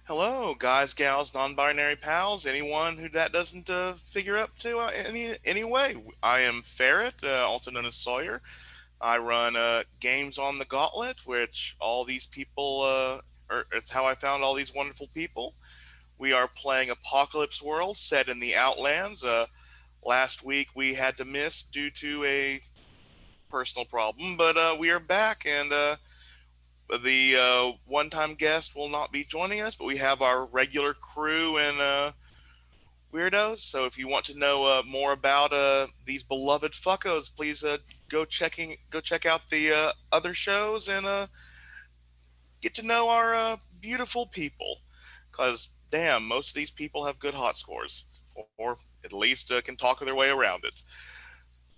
Hello, guys, gals, non-binary pals, anyone who that doesn't figure up to anyway. I am Ferret, also known as Sawyer. I run games on the Gauntlet, which all these people, it's how I found all these wonderful people. We are playing Apocalypse World, set in the Outlands. Last week we had to miss due to a personal problem, but we are back, and the one-time guest will not be joining us, but we have our regular crew and weirdos. So if you want to know more about these beloved fuckos, please go check out the other shows and get to know our beautiful people. Because damn, most of these people have good hot scores, or at least can talk their way around it.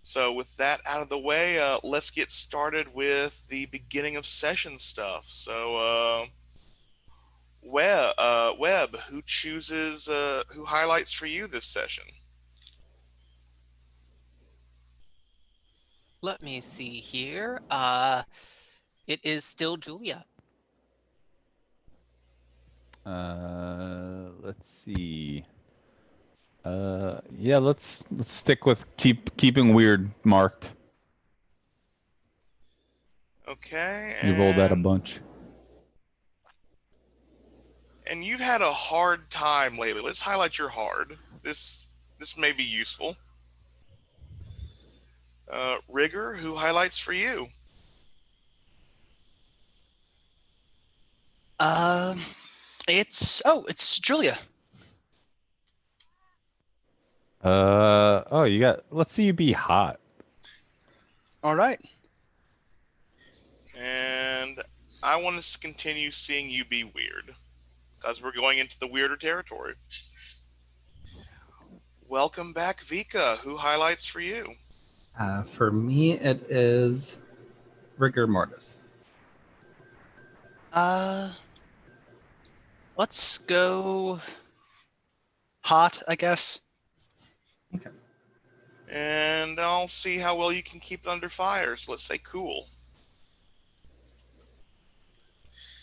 So with that out of the way, let's get started with the beginning of session stuff. So Webb, who highlights for you this session? Let me see here. It is still Julia. Let's see. Yeah, let's stick with keeping weird marked. Okay, You rolled that a bunch. and you've had a hard time lately. Let's highlight your hard. This may be useful. Rigger, who highlights for you? Um, it's Julia. Oh, you got. Let's see you be hot. All right. And I want to continue seeing you be weird, because we're going into the weirder territory. Welcome back, Vika. Who highlights for you? For me, it is rigor mortis. Uh, let's go hot, I guess. Okay. And I'll see how well you can keep it under fire. So let's say cool.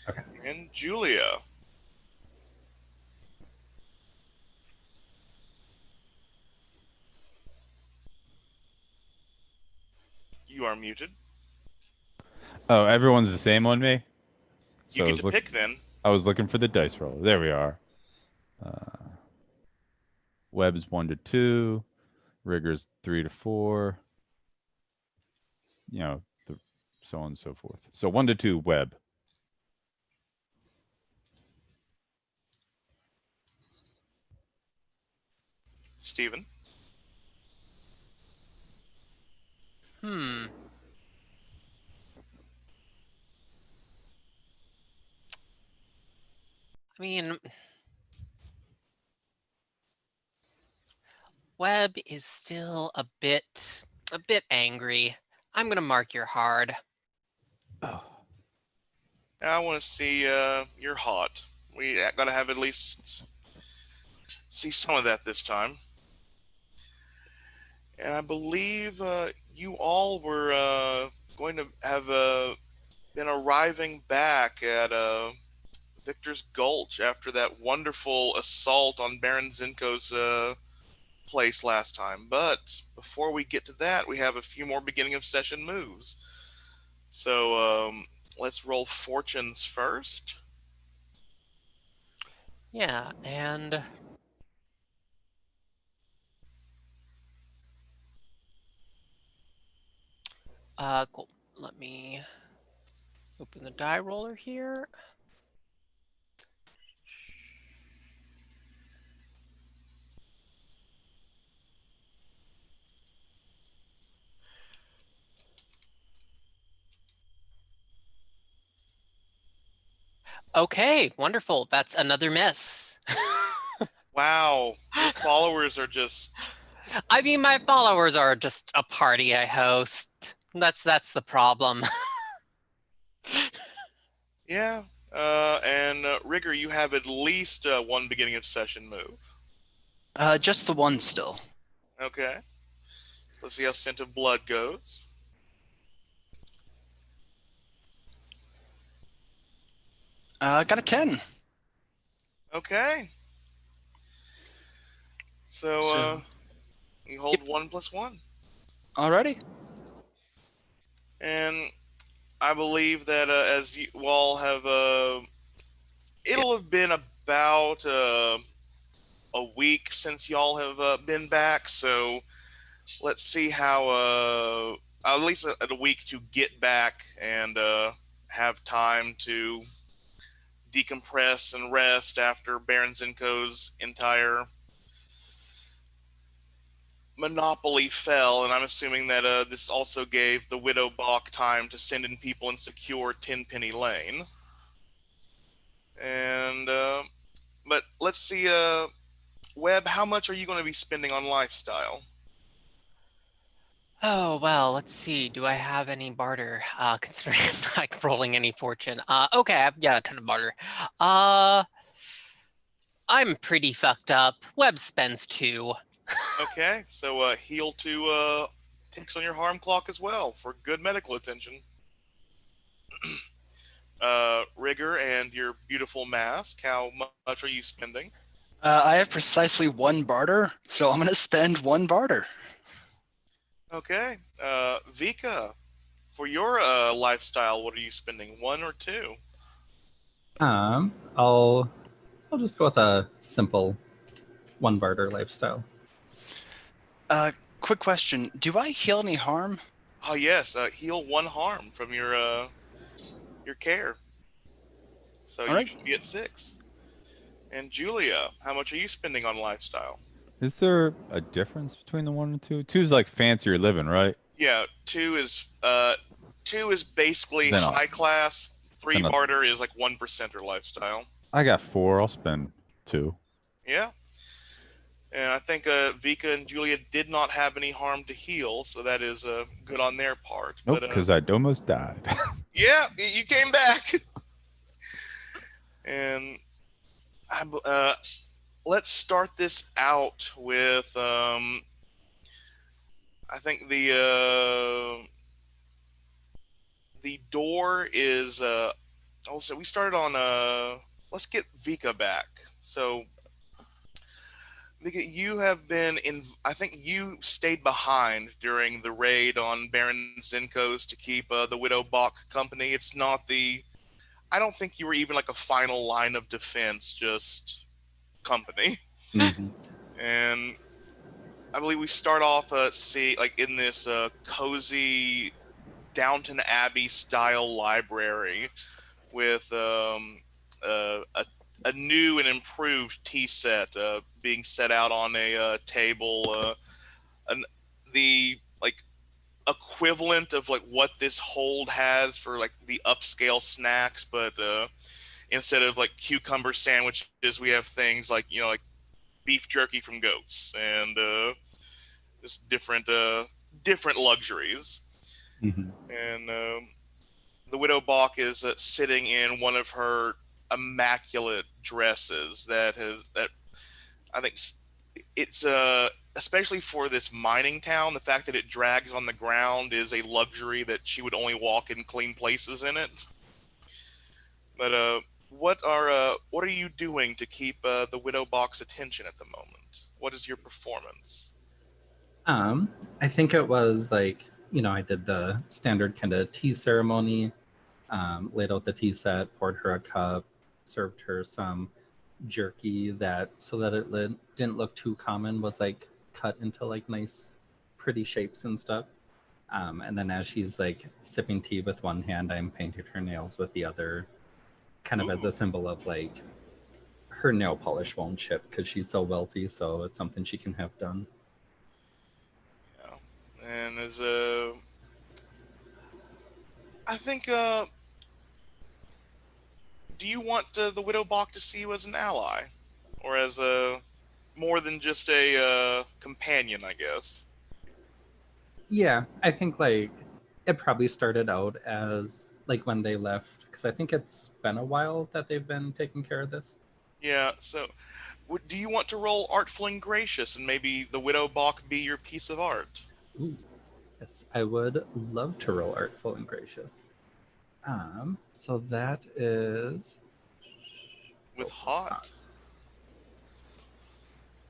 Okay. And Julia. You are muted. Oh, everyone's the same on me. You So get to pick then. I was looking for the dice roll. There we are. Webb's 1 to 2. Rigger's 3 to 4. You know, so on and so forth. So 1 to 2, Webb. Steven. Hmm. I mean, Webb is still a bit angry. I'm gonna mark your hard. Oh. I want to see your hot. We got to have at least see some of that this time. And I believe you all were going to have been arriving back at Victor's Gulch after that wonderful assault on Baron Zinko's place last time. But before we get to that, we have a few more beginning of session moves. So let's roll fortunes first. Yeah, and cool. Let me open the die roller here. Okay, wonderful. That's another miss. Wow, your followers are just I mean, my followers are just a party I host. That's the problem. yeah. And Rigger, you have at least one beginning of session move. Just the one still. Okay. Let's see how Scent of Blood goes. Got a 10. Okay. So, So- you hold 1+1. Alrighty. And I believe that as you all have, it'll have been about a week since y'all have been back. So let's see how, at least a week to get back and have time to decompress and rest after Baron Zinko's entire monopoly fell, and I'm assuming that this also gave the Widow Bach time to send in people and secure Tenpenny Lane. And but let's see, Webb, how much are you going to be spending on lifestyle? Oh, well, let's see. Do I have any barter? Considering I'm not rolling any fortune. Okay, I've got a ton of barter. I'm pretty fucked up. Webb spends 2. Okay, so heal 2 ticks on your harm clock as well for good medical attention. Rigor and your beautiful mask, how much are you spending? I have precisely 1 barter, so I'm going to spend 1 barter. Okay, Vika, for your lifestyle, what are you spending? 1 or 2? I'll just go with a simple 1 barter lifestyle. Quick question. Do I heal any harm? Oh yes, heal 1 harm from your care. So All you right. should be at 6. And Julia, how much are you spending on lifestyle? Is there a difference between the 1 and 2? 2 is like fancier living, right? Yeah, 2 is basically Then high class. 3 then I'll- barter is like 1% or lifestyle. I got 4. I'll spend 2. Yeah. And I think Vika and Julia did not have any harm to heal, so that is good on their part. Nope, But because I'd almost died. yeah, you came back. And let's start this out with I think the door is also we started on let's get Vika back. So Vika, you have been in, I think you stayed behind during the raid on Baron Zinko's to keep the Widow Bach company. It's not the, I don't think you were even like a final line of defense, just company. Mhm. And I believe we start off like in this cozy Downton Abbey style library with a new and improved tea set being set out on a table, the like equivalent of like what this hold has for like the upscale snacks, but instead of like cucumber sandwiches, we have things like like beef jerky from goats and just different luxuries. Mhm. And the Widow Bach is sitting in one of her immaculate dresses that I think it's especially for this mining town, the fact that it drags on the ground is a luxury that she would only walk in clean places in it. But what are you doing to keep the Widow Bach's attention at the moment? What is your performance? I think it was like, I did the standard kind of tea ceremony, laid out the tea set, poured her a cup, served her some jerky that so that it didn't look too common, was like cut into like nice, pretty shapes and stuff. And then as she's like sipping tea with one hand, I'm painting her nails with the other, kind of as Ooh. a symbol of like her nail polish won't chip because she's so wealthy, so it's something she can have done. Yeah. And as I think do you want the Widow Bach to see you as an ally, or as a more than just a companion? I guess. Yeah, I think like it probably started out as like when they left, because I think it's been a while that they've been taking care of this. Yeah. So, do you want to roll Artful and Gracious, and maybe the Widow Bach be your piece of art? Ooh, yes, I would love to roll artful and gracious. So that is With oh, plus hot?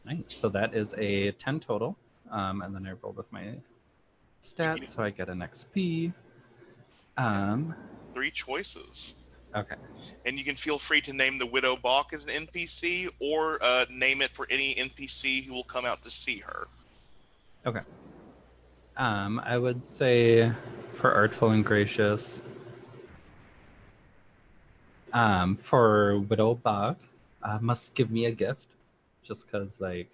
Nice. So that is a 10 total. And then I roll with my stats, so I get an XP. 3 choices. Okay. And you can feel free to name the Widow Bach as an NPC, or name it for any NPC who will come out to see her. Okay. I would say for Artful and Gracious, for Widow Bog, must give me a gift, just because like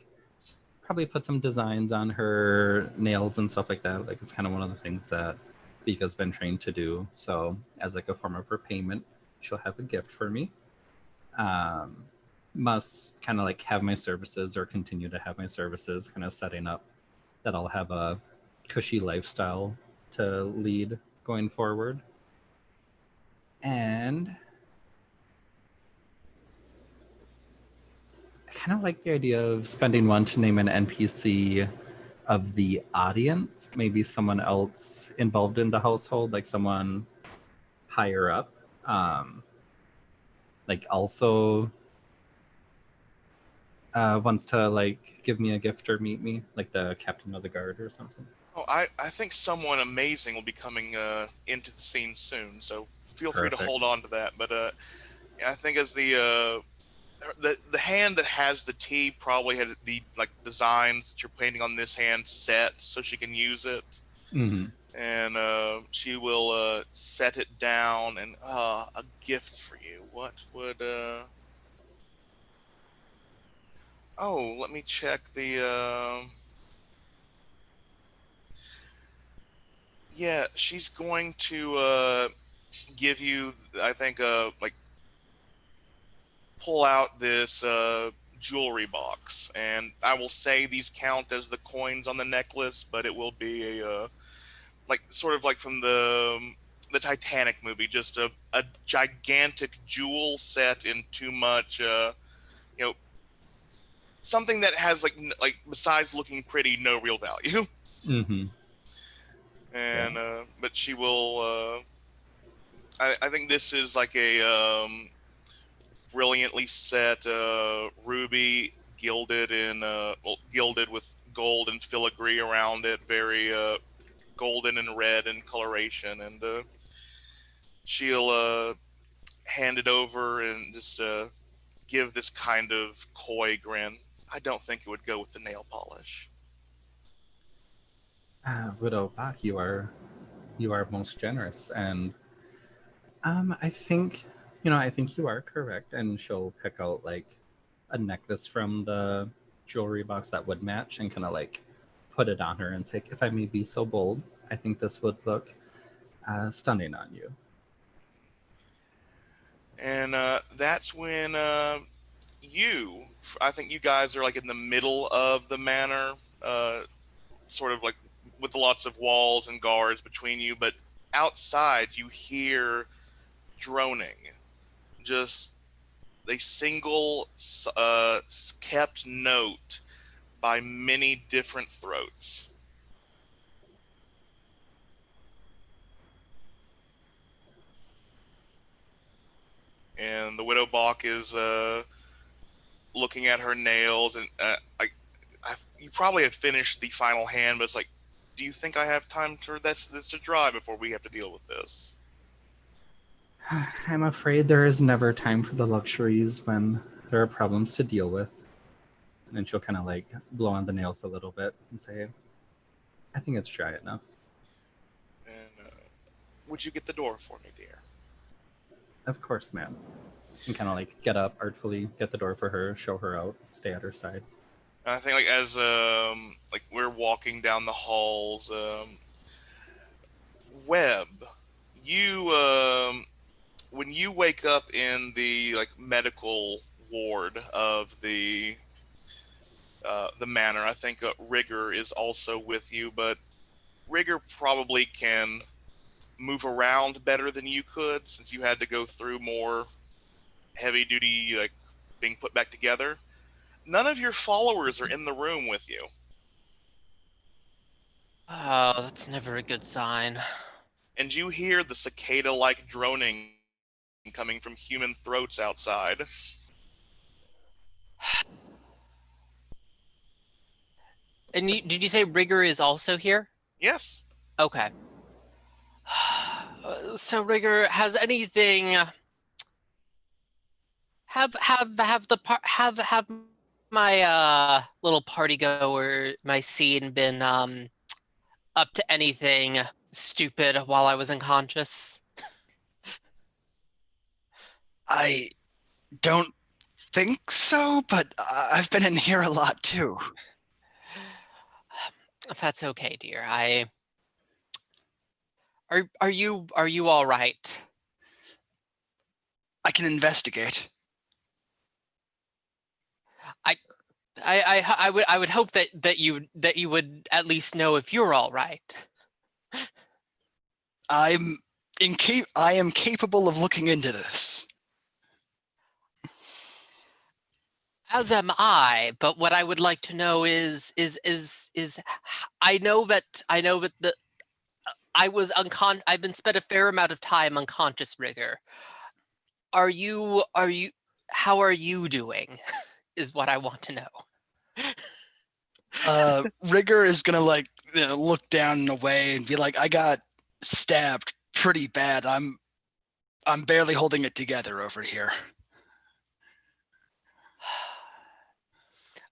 probably put some designs on her nails and stuff like that. Like it's kind of one of the things that Vika's been trained to do. So as like a form of repayment, she'll have a gift for me. Must kind of like have my services or continue to have my services, kind of setting up that I'll have a cushy lifestyle to lead going forward. And I kind of like the idea of spending one to name an NPC of the audience, maybe someone else involved in the household, like someone higher up. Like also wants to like give me a gift or meet me, like the captain of the guard or something. Oh, I think someone amazing will be coming into the scene soon, so feel free to Perfect. hold on to that. But I think as the hand that has the T probably had the like designs that you're painting on this hand set so she can use it, Mm-hmm. and she will set it down. And a gift for you. What would Oh, let me check the. Yeah, she's going to give you, I think, like pull out this jewelry box, and I will say these count as the coins on the necklace, but it will be a like sort of like from the Titanic movie, just a gigantic jewel set in too much, you know, something that has like besides looking pretty, no real value. Mm-hmm. And but she will. I think this is like a brilliantly set ruby gilded in gilded with gold and filigree around it, very golden and red in coloration, and she'll hand it over and just give this kind of coy grin. I don't think it would go with the nail polish. Widow Bach, you are most generous, and I think I think you are correct, and she'll pick out like a necklace from the jewelry box that would match and kind of like put it on her and say, if I may be so bold, I think this would look stunning on you. And that's when I think you guys are like in the middle of the manor, sort of like with lots of walls and guards between you, but outside you hear droning, just a single kept note by many different throats. And the Widow Bach is looking at her nails, and you probably have finished the final hand, but it's like, do you think I have time for this to dry before we have to deal with this? I'm afraid there is never time for the luxuries when there are problems to deal with. And she'll kind of like blow on the nails a little bit and say, I think it's dry enough. And would you get the door for me, dear? Of course, ma'am. And kind of like get up artfully, get the door for her, show her out, stay at her side. I think like as like we're walking down the halls, Webb, you when you wake up in the like medical ward of the manor, I think Rigger is also with you, but Rigger probably can move around better than you could since you had to go through more heavy duty like being put back together. None of your followers are in the room with you. Oh, that's never a good sign. And you hear the cicada-like droning coming from human throats outside. And did you say Rigger is also here? Yes. Okay. So Rigger, has anything have the par have my little party goer, my scene been up to anything stupid while I was unconscious? I don't think so, but I've been in here a lot too. If that's okay, dear. Are you all right? I can investigate. I would hope that you would at least know if you're all right. I am capable of looking into this. As am I, but what I would like to know is I know that the I've been spent a fair amount of time unconscious, Rigger. Are you how are you doing? Is what I want to know. Rigger is gonna like look down and away and be like, I got stabbed pretty bad. I'm barely holding it together over here.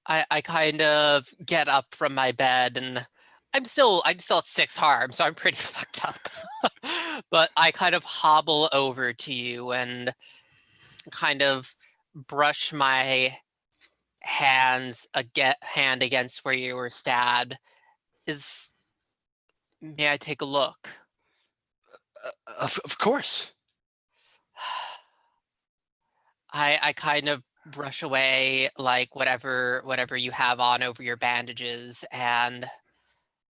I kind of get up from my bed and I'm still at 6 harm, so I'm pretty fucked up. But I kind of hobble over to you and kind of brush my hand against where you were stabbed. May I take a look? Of course. I kind of brush away like whatever you have on over your bandages and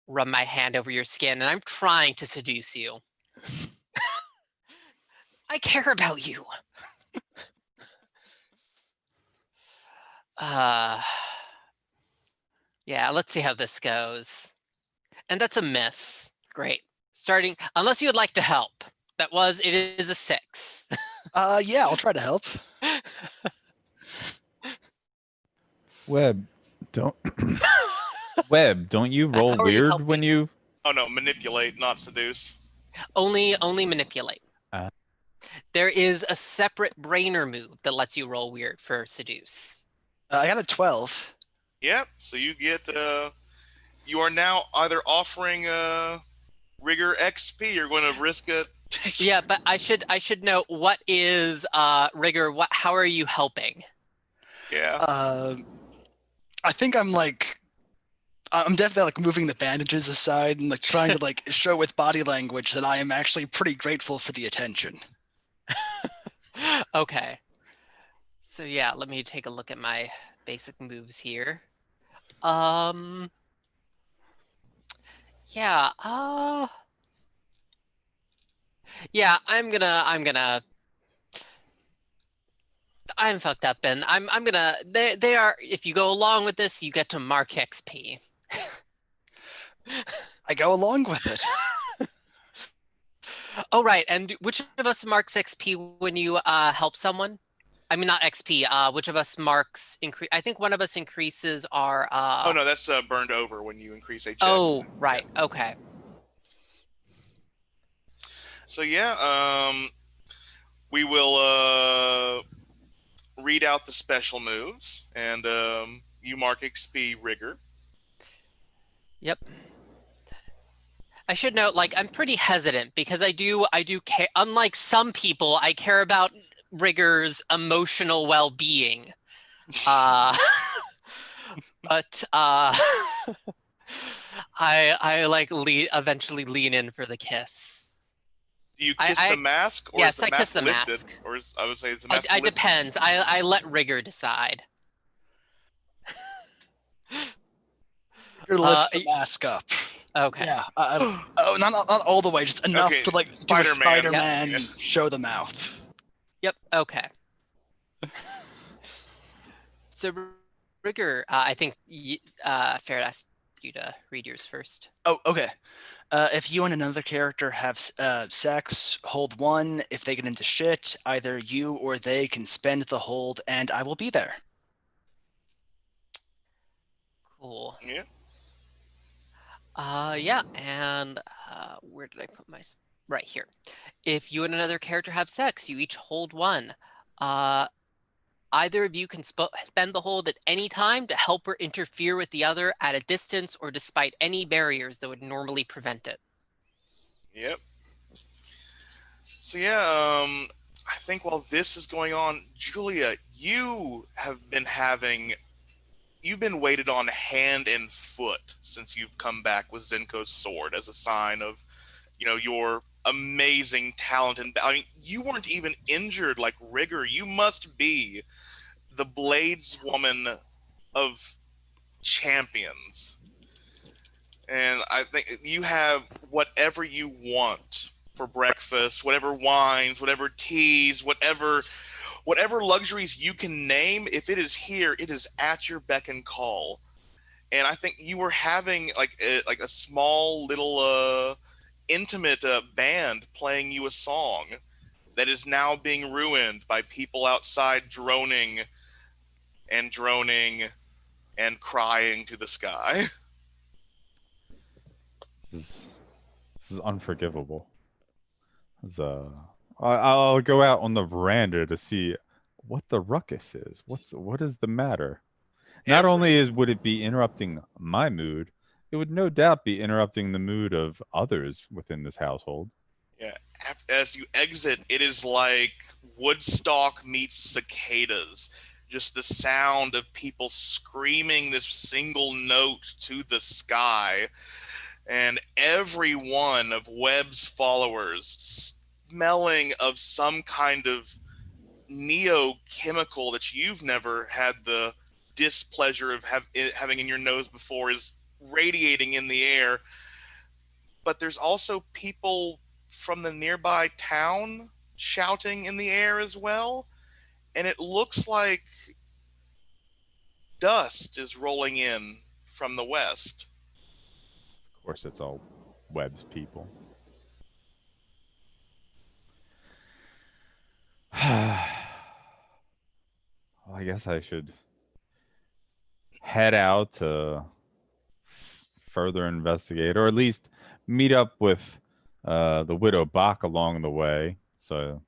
run my hand over your skin, and I'm trying to seduce you. I care about you. Yeah, let's see how this goes. And that's a miss. Great. Starting, unless you would like to help. It is a 6. Yeah, I'll try to help. Webb, don't Webb, don't you roll How are you weird helping? when you? Oh no, manipulate, not seduce. Only manipulate. Ah. There is a separate brainer move that lets you roll weird for seduce. I got a 12. Yep. So you get you are now either offering rigor XP or going to risk it. Yeah, but I should know what is rigor. How are you helping? Yeah. I think I'm definitely like moving the bandages aside and like trying to like show with body language that I am actually pretty grateful for the attention. Okay. So yeah, let me take a look at my basic moves here. Yeah, yeah, I'm fucked up and I'm gonna they are if you go along with this, you get to mark XP. I go along with it. Oh right, and which of us marks XP when you help someone? I mean not XP, which of us marks increase I think one of us increases our Oh no, that's burned over when you increase a check. Oh, right. Okay. So yeah, we will read out the special moves, and you mark XP rigor. Yep. I should note, like, I'm pretty hesitant because I do care. Unlike some people, I care about Rigger's emotional well-being. But I like eventually lean in for the kiss. Do you kiss the mask, or yes, is the I mask kiss the lifted? mask. Or I would say, is the mask It lifted? depends. I let Rigger decide. Rigger lifts the mask up. Okay. Yeah. Not all the way, just enough Okay, to like do a Spider-Man. Spider-Man Yep. show the mouth. Yep. Okay. So, Rigger, I think Farrah asked you to read yours first. Oh, okay. If you and another character have sex, hold 1. If they get into shit, either you or they can spend the hold, and I will be there. Cool. Yeah. Yeah, and where did I put my right here? If you and another character have sex, you each hold one. Uh, Either of you can spend the hold at any time to help or interfere with the other at a distance or despite any barriers that would normally prevent it. Yep. So yeah, I think while this is going on, Julia, you've been waited on hand and foot since you've come back with Zenko's sword as a sign of, your amazing talent. And I mean, you weren't even injured like Rigger. You must be the Blades woman of champions. And I think you have whatever you want for breakfast, whatever wines, whatever teas, whatever luxuries you can name. If it is here, it is at your beck and call. And I think you were having like a small little intimate band playing you a song that is now being ruined by people outside droning and crying to the sky. This is unforgivable. I'll go out on the veranda to see what the ruckus is. What is the matter? Not only would it be interrupting my mood, it would no doubt be interrupting the mood of others within this household. Yeah, as you exit, it is like Woodstock meets cicadas. Just the sound of people screaming this single note to the sky, and every one of Webb's followers smelling of some kind of neochemical that you've never had the displeasure of having in your nose before is radiating in the air. But there's also people from the nearby town shouting in the air as well. And it looks like dust is rolling in from the west. Of course, it's all Webb's people. Well, I guess I should head out to further investigate, or at least meet up with the widow Bach along the way. So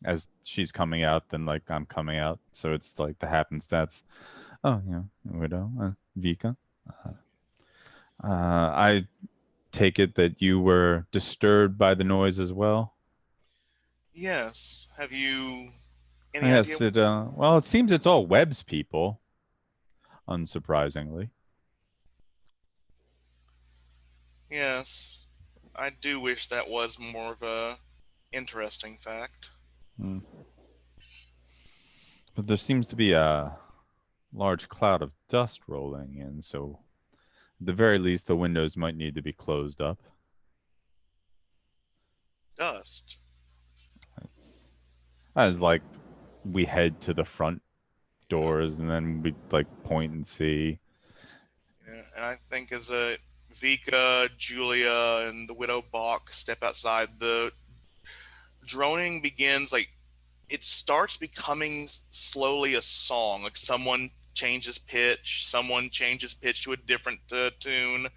as she's coming out, then like I'm coming out. So it's like the happenstance. Oh, yeah, widow Vika. I take it that you were disturbed by the noise as well. Yes. Have you any Yes, idea? well, it seems it's all Webb's people, unsurprisingly. Yes. I do wish that was more of a interesting fact. Hmm. But there seems to be a large cloud of dust rolling in, so at the very least, the windows might need to be closed up. Dust. It's, as like we head to the front doors, and then we like point and see. Yeah, and I think as Vika, Julia, and the widow Bach step outside, the droning begins. Like it starts becoming slowly a song. Like someone changes pitch to a different tune,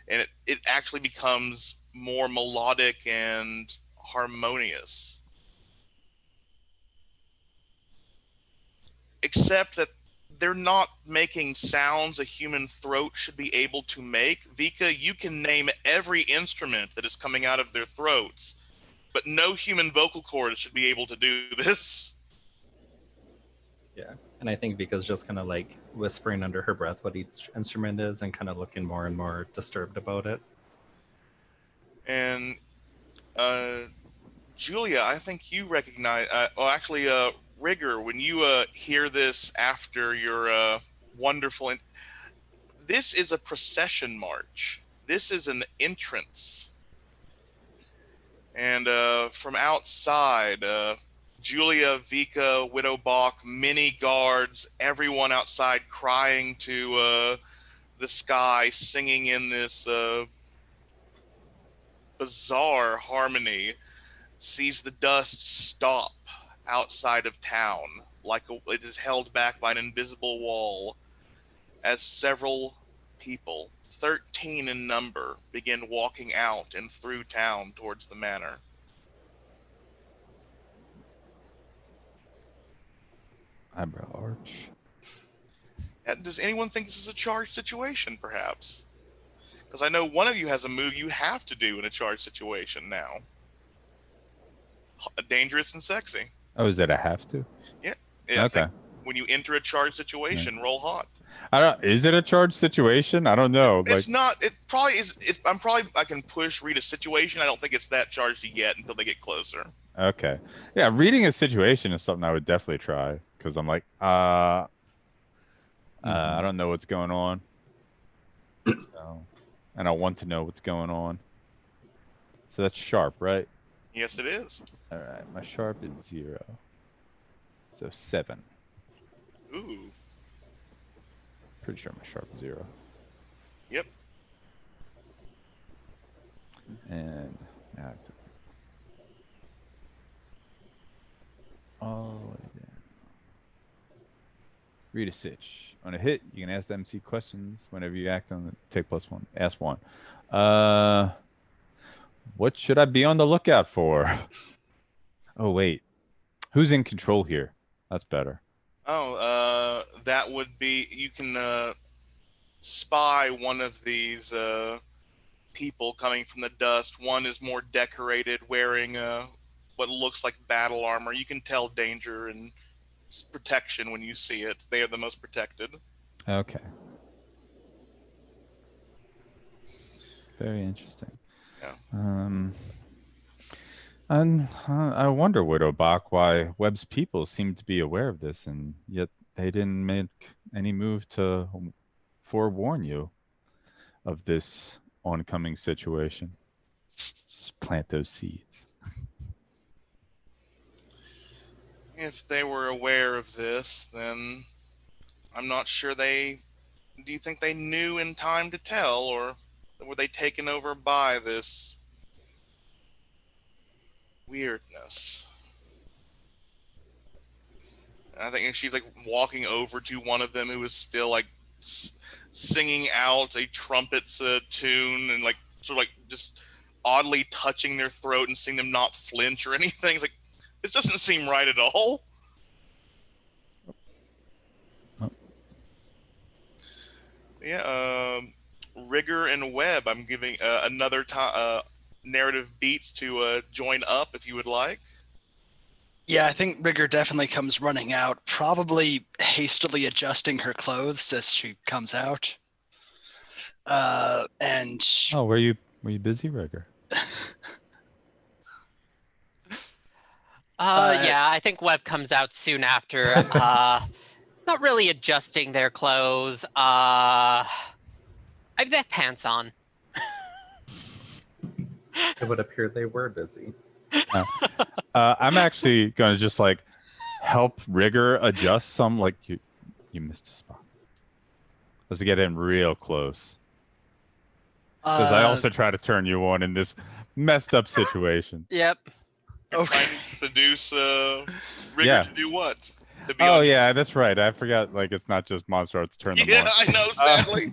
and it actually becomes more melodic and harmonious. Except that they're not making sounds a human throat should be able to make. Vika, you can name every instrument that is coming out of their throats, but no human vocal cord should be able to do this. Yeah. And I think Vika's just kind of like whispering under her breath what each instrument is and kind of looking more and more disturbed about it. And uh, Julia, I think you recognize. Rigger, when you hear this after your wonderful, this is a procession march. This is an entrance. And from outside, Julia, Vika, Widow Bach, many guards, everyone outside crying to the sky, singing in this bizarre harmony, sees the dust stop outside of town, like it is held back by an invisible wall, as several people, 13 in number begin walking out and through town towards the manor. Eyebrow arch. Does anyone think this is a charged situation, perhaps? Because I know one of you has a move you have to do in a charged situation now. Dangerous and sexy. Oh, is it a have to? Yeah, I Okay. think when you enter a charged situation, roll hot. I don't. Is it a charged situation? I don't know. It's not. It probably is. I can read a situation. I don't think it's that charged yet until they get closer. Okay. Yeah, reading a situation is something I would definitely try because I'm like, I don't know what's going on. So, and I want to know what's going on. So that's sharp, right? Yes, it is. All right. My sharp is 0. So 7. Ooh. Pretty sure my sharp is 0. Yep. And now it's all the way down. Read a sitch. On a hit, you can ask the MC questions whenever you act on the take +1. Ask 1. What should I be on the lookout for? Oh wait. Who's in control here? That's better. Oh, that would be, you can spy one of these people coming from the dust. One is more decorated, wearing what looks like battle armor. You can tell danger and protection when you see it. They are the most protected. Okay. Very interesting. Yeah. And I wonder, Widowbach, why Webb's people seem to be aware of this, and yet they didn't make any move to forewarn you of this oncoming situation. Just plant those seeds. If they were aware of this, then I'm not sure they... Do you think they knew in time to tell, or were they taken over by this weirdness? I think she's like walking over to one of them who is still like singing out a trumpet's tune and like sort of like just oddly touching their throat and seeing them not flinch or anything. It's like, this doesn't seem right at all. Oh. Yeah, Rigger and Webb, I'm giving another narrative beat to join up if you would like. Yeah, I think Rigger definitely comes running out, probably hastily adjusting her clothes as she comes out. And Oh, were you busy, Rigger? Yeah, I think Webb comes out soon after. Not really adjusting their clothes. I've got pants on. It would appear they were busy. I'm actually going to just like help Rigger adjust some. Like you missed a spot. Let's get in real close. Because I also try to turn you on in this messed up situation. Yep. Okay. Trying to seduce Rigger to do what? To be yeah, that's right. I forgot. Like it's not just Monster Arts turn them on. Yeah, I know. Sadly.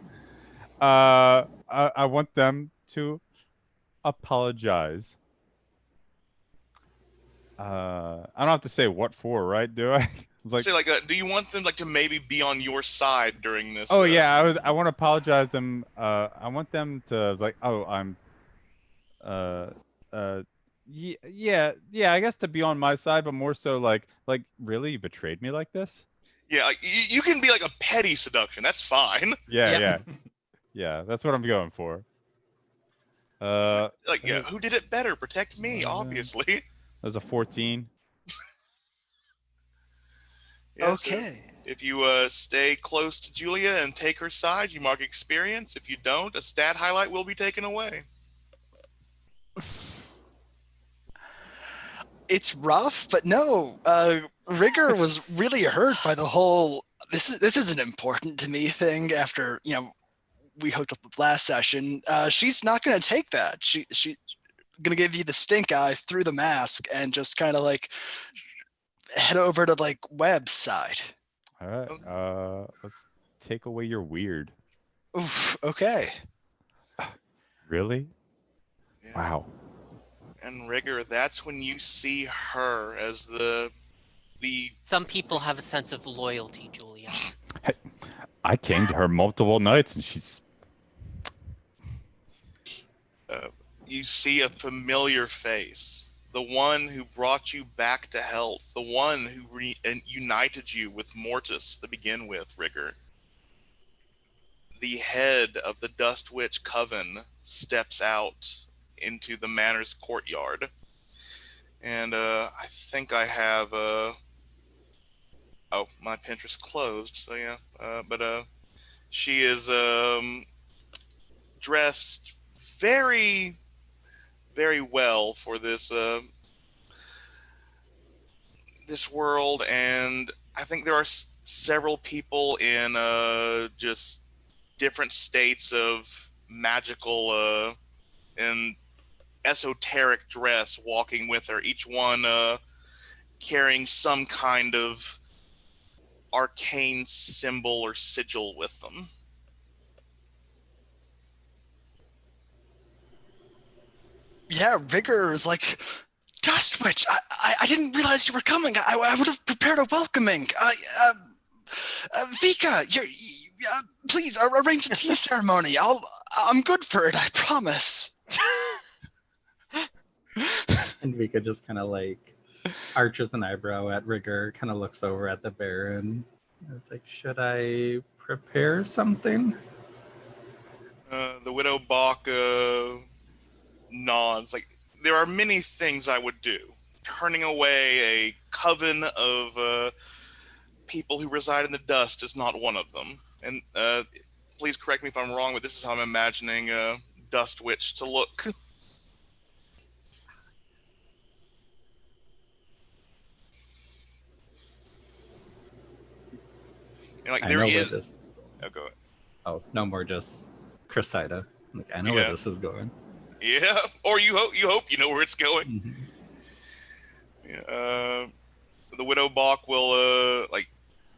I want them to apologize. I don't have to say what for, right? Do I? Like, say, like, do you want them like to maybe be on your side during this? Oh yeah, I want to apologize them. I want them to like, oh, I'm, yeah. I guess to be on my side, but more so like, really, you betrayed me like this? Yeah, like, you can be like a petty seduction. That's fine. Yeah. That's what I'm going for. Like, yeah, who did it better? Protect me, obviously. That was a 14. Yeah, okay. So if you stay close to Julia and take her side, you mark experience. If you don't, a stat highlight will be taken away. It's rough, but no. Rigger was really hurt by the whole this isn't important to me thing after, we hooked up last session. She's not gonna take that. She gonna give you the stink eye through the mask and just kind of like head over to like Webb's side. All right. Let's take away your weird. Oof, okay. Really? Yeah. Wow. And Rigger, that's when you see her as the Some people have a sense of loyalty, Julia. Hey, I came to her multiple nights and she's uh, you see a familiar face, the one who brought you back to health, the one who and united you with Mortis to begin with, Rigger. The head of the Dust Witch Coven steps out into the manor's courtyard. And I think I have oh, my Pinterest closed, so yeah. But she is dressed very, very well for this world, and I think there are several people in just different states of magical and esoteric dress walking with her, each one carrying some kind of arcane symbol or sigil with them. Yeah, Rigor is like, Dust Witch, I didn't realize you were coming. I would have prepared a welcoming. Vika, please arrange a tea ceremony. I'm good for it, I promise. And Vika just kind of like arches an eyebrow at Rigor, kind of looks over at the Baron. It's like, should I prepare something? The Widow Bach nods. Like, there are many things I would do. Turning away a coven of people who reside in the dust is not one of them. And please correct me if I'm wrong, but this is how I'm imagining Dust Witch to look. And like I there know where is, this. oh, go ahead. Oh, no more just Cressida. Like, I know where Yeah. this is going. Yeah, or you hope you know where it's going. Mhm. Yeah, the Widow Bach will like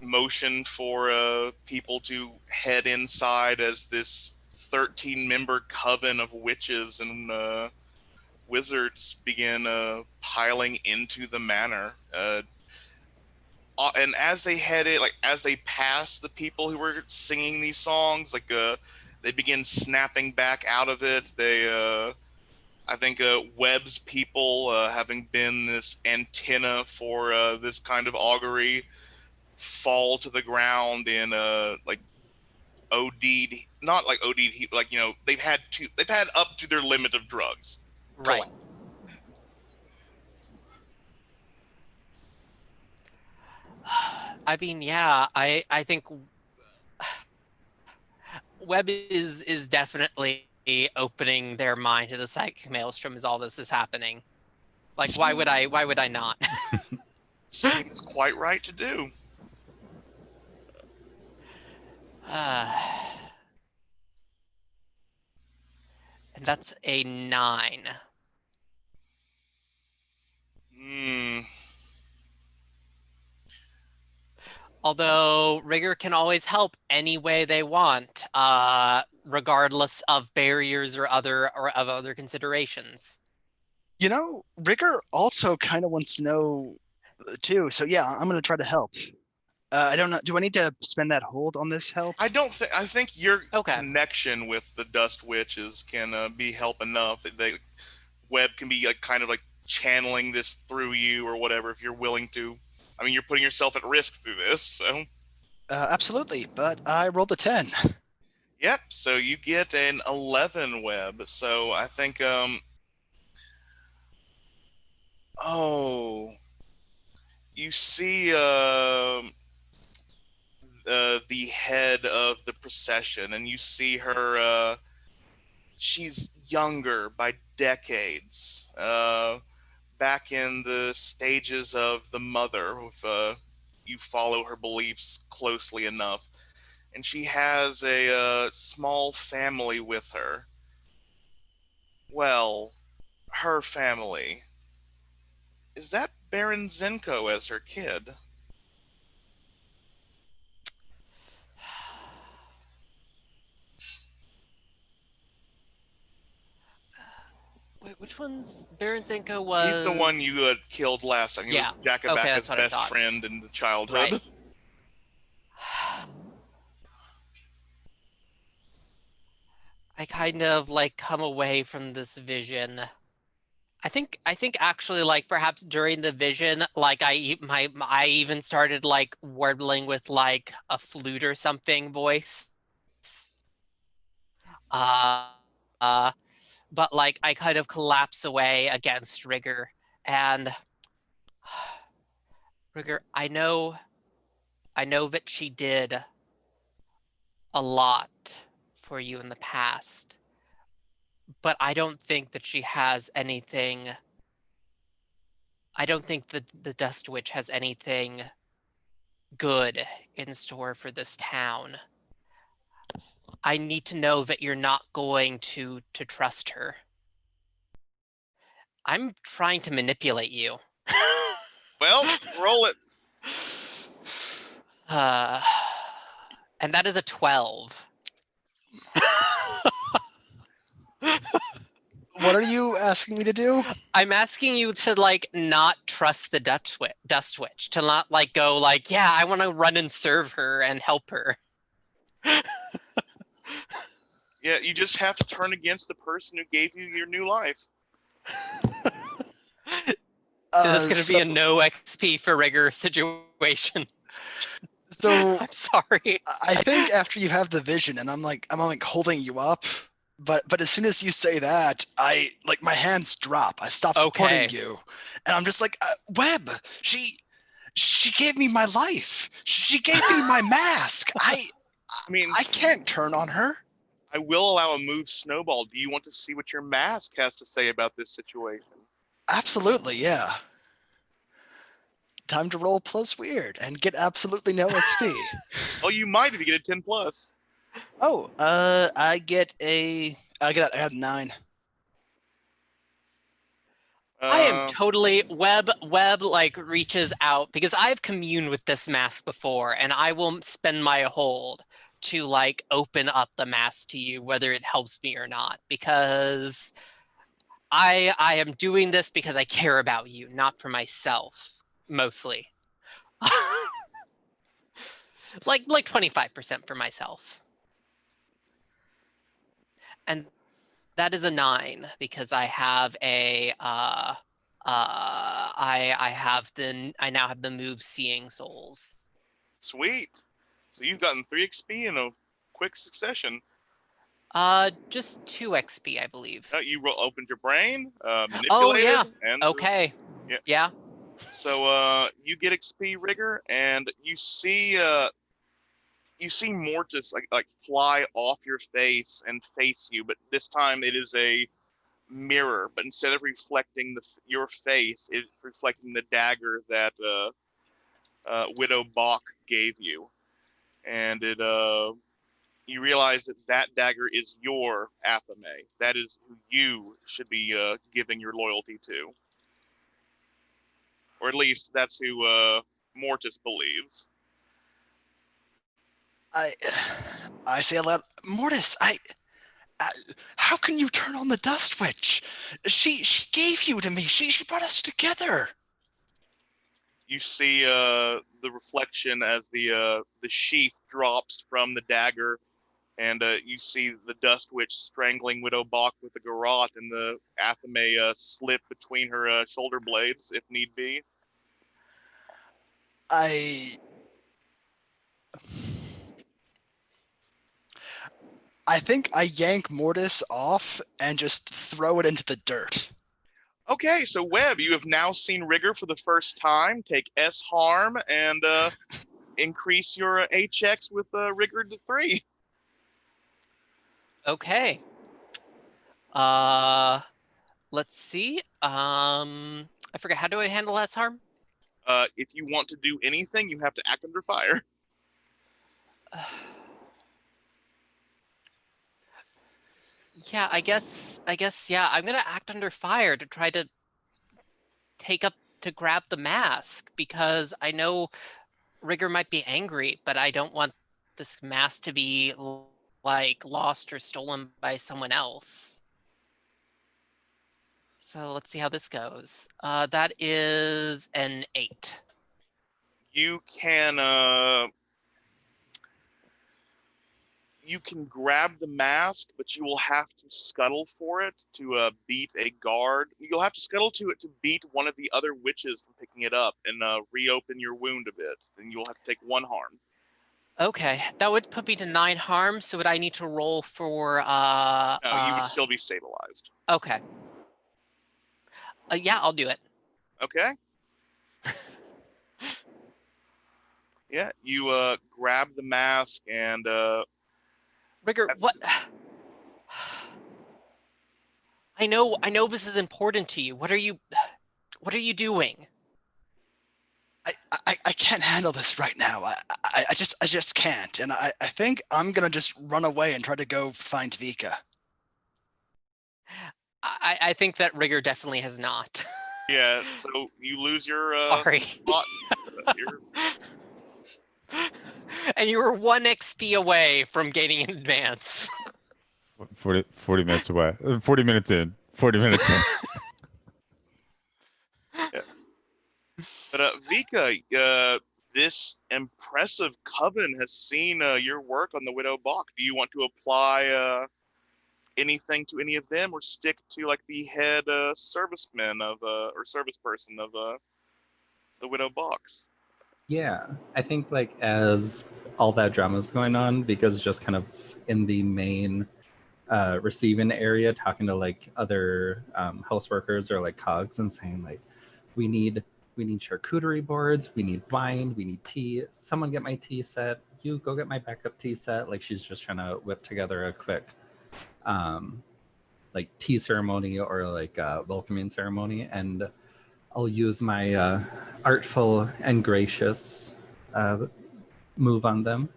motion for people to head inside as this 13-member coven of witches and wizards begin piling into the manor. And as they head in, like as they pass the people who were singing these songs, like they begin snapping back out of it. They I think Webb's people, having been this antenna for this kind of augury, fall to the ground in like OD'd, not like OD'd, like they've had up to their limit of drugs. Right. I mean, yeah, I think Webb is definitely opening their mind to the psychic maelstrom as all this is happening. Like, why would I not? Seems quite right to do. And that's a 9. Hmm. Although Rigor can always help any way they want, regardless of barriers or other considerations. Rigor also kind of wants to know too. So yeah, I'm gonna try to help. I don't know. Do I need to spend that hold on this help? I don't think. I think your Okay. connection with the Dust Witches can be help enough. Webb can be like kind of like channeling this through you or whatever if you're willing to. I mean, you're putting yourself at risk through this, so. Absolutely, but I rolled a 10. Yep. So you get an 11, Webb. So I think. Oh. You see. The head of the procession, and you see her. She's younger by decades. Back in the stages of the mother, if you follow her beliefs closely enough, and she has a small family with her. Well, her family. Is that Baron Zenko as her kid? Which one's Baron Zenko was? He's the one you killed last time. He Yeah. was Okay, Jakabaka's that's what I best thought. friend in the childhood. Right. I kind of like come away from this vision. I think actually like perhaps during the vision, like I even started like warbling with like a flute or something voice. Uh, uh, but like I kind of collapse away against Rigger, and Rigger, I know that she did a lot for you in the past, but I don't think that she has anything. I don't think that the Dust Witch has anything good in store for this town. I need to know that you're not going to trust her. I'm trying to manipulate you. Well, roll it. And that is a 12. What are you asking me to do? I'm asking you to like not trust the Dust Witch, to not like go like, yeah, I want to run and serve her and help her. Yeah, you just have to turn against the person who gave you your new life. Is this going to So, be a no XP for Rigger situation? so I'm sorry. I think after you have the vision, and I'm like holding you up, but as soon as you say that, I like my hands drop. I stop supporting Okay. you, and I'm just like, Webb. She gave me my life. She gave me my mask. I mean, I can't turn on her. I will allow a move snowball. Do you want to see what your mask has to say about this situation? Absolutely, yeah. Time to roll plus weird and get absolutely no XP. Oh, you might if you get a 10 plus. Oh, I got a 9. I am totally Webb like reaches out because I've communed with this mask before, and I will spend my hold to like open up the mask to you, whether it helps me or not, because I am doing this because I care about you, not for myself, mostly. like 25% for myself. And that is a 9 because I have a I now have the move Seeing Souls. Sweet. So you've gotten 3 XP in a quick succession. Just 2 XP, I believe. You opened your brain, manipulated, Oh yeah. and Okay. Yeah. So you get XP, Rigger, and you see Mortis like fly off your face and face you, but this time it is a mirror. But instead of reflecting your face, it's reflecting the dagger that Widow Bach gave you, and you realize that that dagger is your Athame. That is who you should be giving your loyalty to, or at least that's who Mortis believes. I I say aloud, Mortis, how can you turn on the Dust Witch? She gave you to me. She brought us together. You see the reflection as the sheath drops from the dagger, and you see the Dust Witch strangling Widow Bach with a garrote, and the Athame slip between her shoulder blades if need be. I think I yank Mortis off and just throw it into the dirt. Okay, so Webb, you have now seen Rigger for the first time. Take S harm and increase your HX with Rigger to 3. Okay. Let's see. I forget, how do I handle last harm? If you want to do anything, you have to act under fire. Yeah, I guess yeah, I'm gonna act under fire to try to grab the mask, because I know Rigger might be angry, but I don't want this mask to be like lost or stolen by someone else. So let's see how this goes. That is an 8. You can grab the mask, but you will have to scuttle for it to beat a guard. You'll have to scuttle to it to beat one of the other witches from picking it up and reopen your wound a bit. Then you'll have to take 1 harm. Okay, that would put me to 9 harm. So would I need to roll for? No, you would still be stabilized. Okay. Yeah, I'll do it. Okay. Yeah, you grab the mask and Rigger, what? I know this is important to you. What are you doing? I can't handle this right now. I just can't. And I think I'm gonna just run away and try to go find Vika. I think that Rigger definitely has not. yeah, so you lose your Sorry. spot. And you were 1 XP away from gaining an advance. 40 minutes away. 40 minutes in. 40 minutes in. Yeah. But Vika, this impressive coven has seen your work on the Widow Bach. Do you want to apply anything to any of them, or stick to like the head serviceman of or service person of the Widow Box? Yeah, I think like as all that drama is going on, because just kind of in the main receiving area, talking to like other house workers or like cogs and saying like, we need charcuterie boards, we need wine, we need tea. Someone get my tea set. You go get my backup tea set. Like she's just trying to whip together a quick like tea ceremony or like welcoming ceremony, and I'll use my artful and gracious move on them.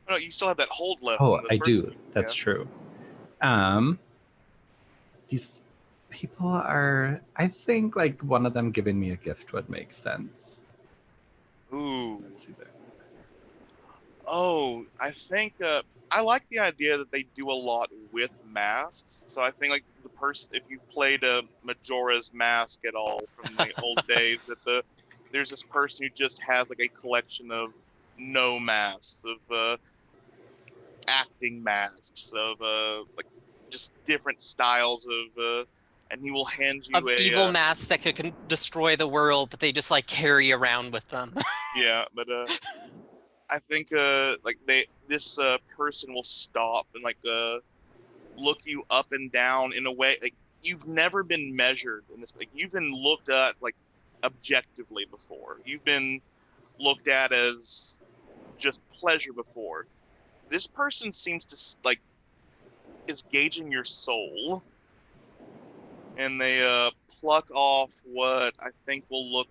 No, you still have that hold left. Oh, from the I first do. one. That's true. These people are, I think like one of them giving me a gift would make sense. Ooh. Let's see there. Oh, I think I like the idea that they do a lot with masks. So I think like the person, if you played a Majora's Mask at all from the old days, that there's this person who just has like a collection of no masks, of acting masks, of like just different styles of, and he will hand you Of evil masks that could destroy the world, but they just like carry around with them. yeah, but I think like this person will stop and like look you up and down in a way like you've never been measured in this. Like you've been looked at like objectively before. You've been looked at as just pleasure before. This person seems to like is gauging your soul, and they pluck off what I think will look.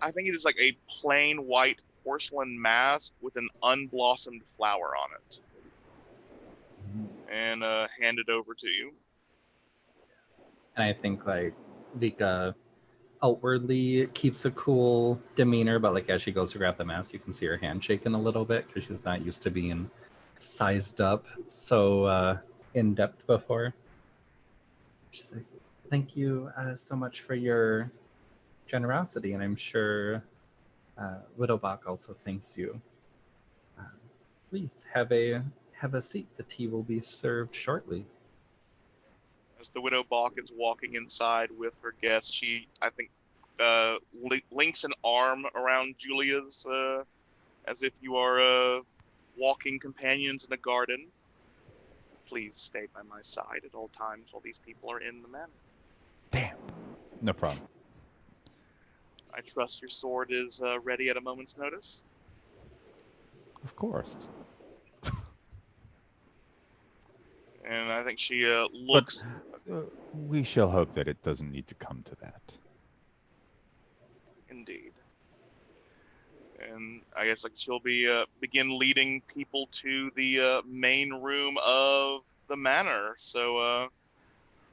I think it is like a plain white porcelain mask with an unblossomed flower on it, and hand it over to you. And I think like Vika outwardly keeps a cool demeanor, but like as she goes to grab the mask, you can see her hand shaking a little bit because she's not used to being sized up so in depth before. She's like, thank you so much for your generosity, and I'm sure Widowbach also thanks you. Please have a seat. The tea will be served shortly. As the Widow Bach is walking inside with her guests, she, I think, links an arm around Julia's as if you are walking companions in a garden. Please stay by my side at all times while these people are in the manor. Damn. No problem. I trust your sword is ready at a moment's notice. Of course. And I think she looks. But we shall hope that it doesn't need to come to that. Indeed. And I guess like she'll be begin leading people to the main room of the manor. So,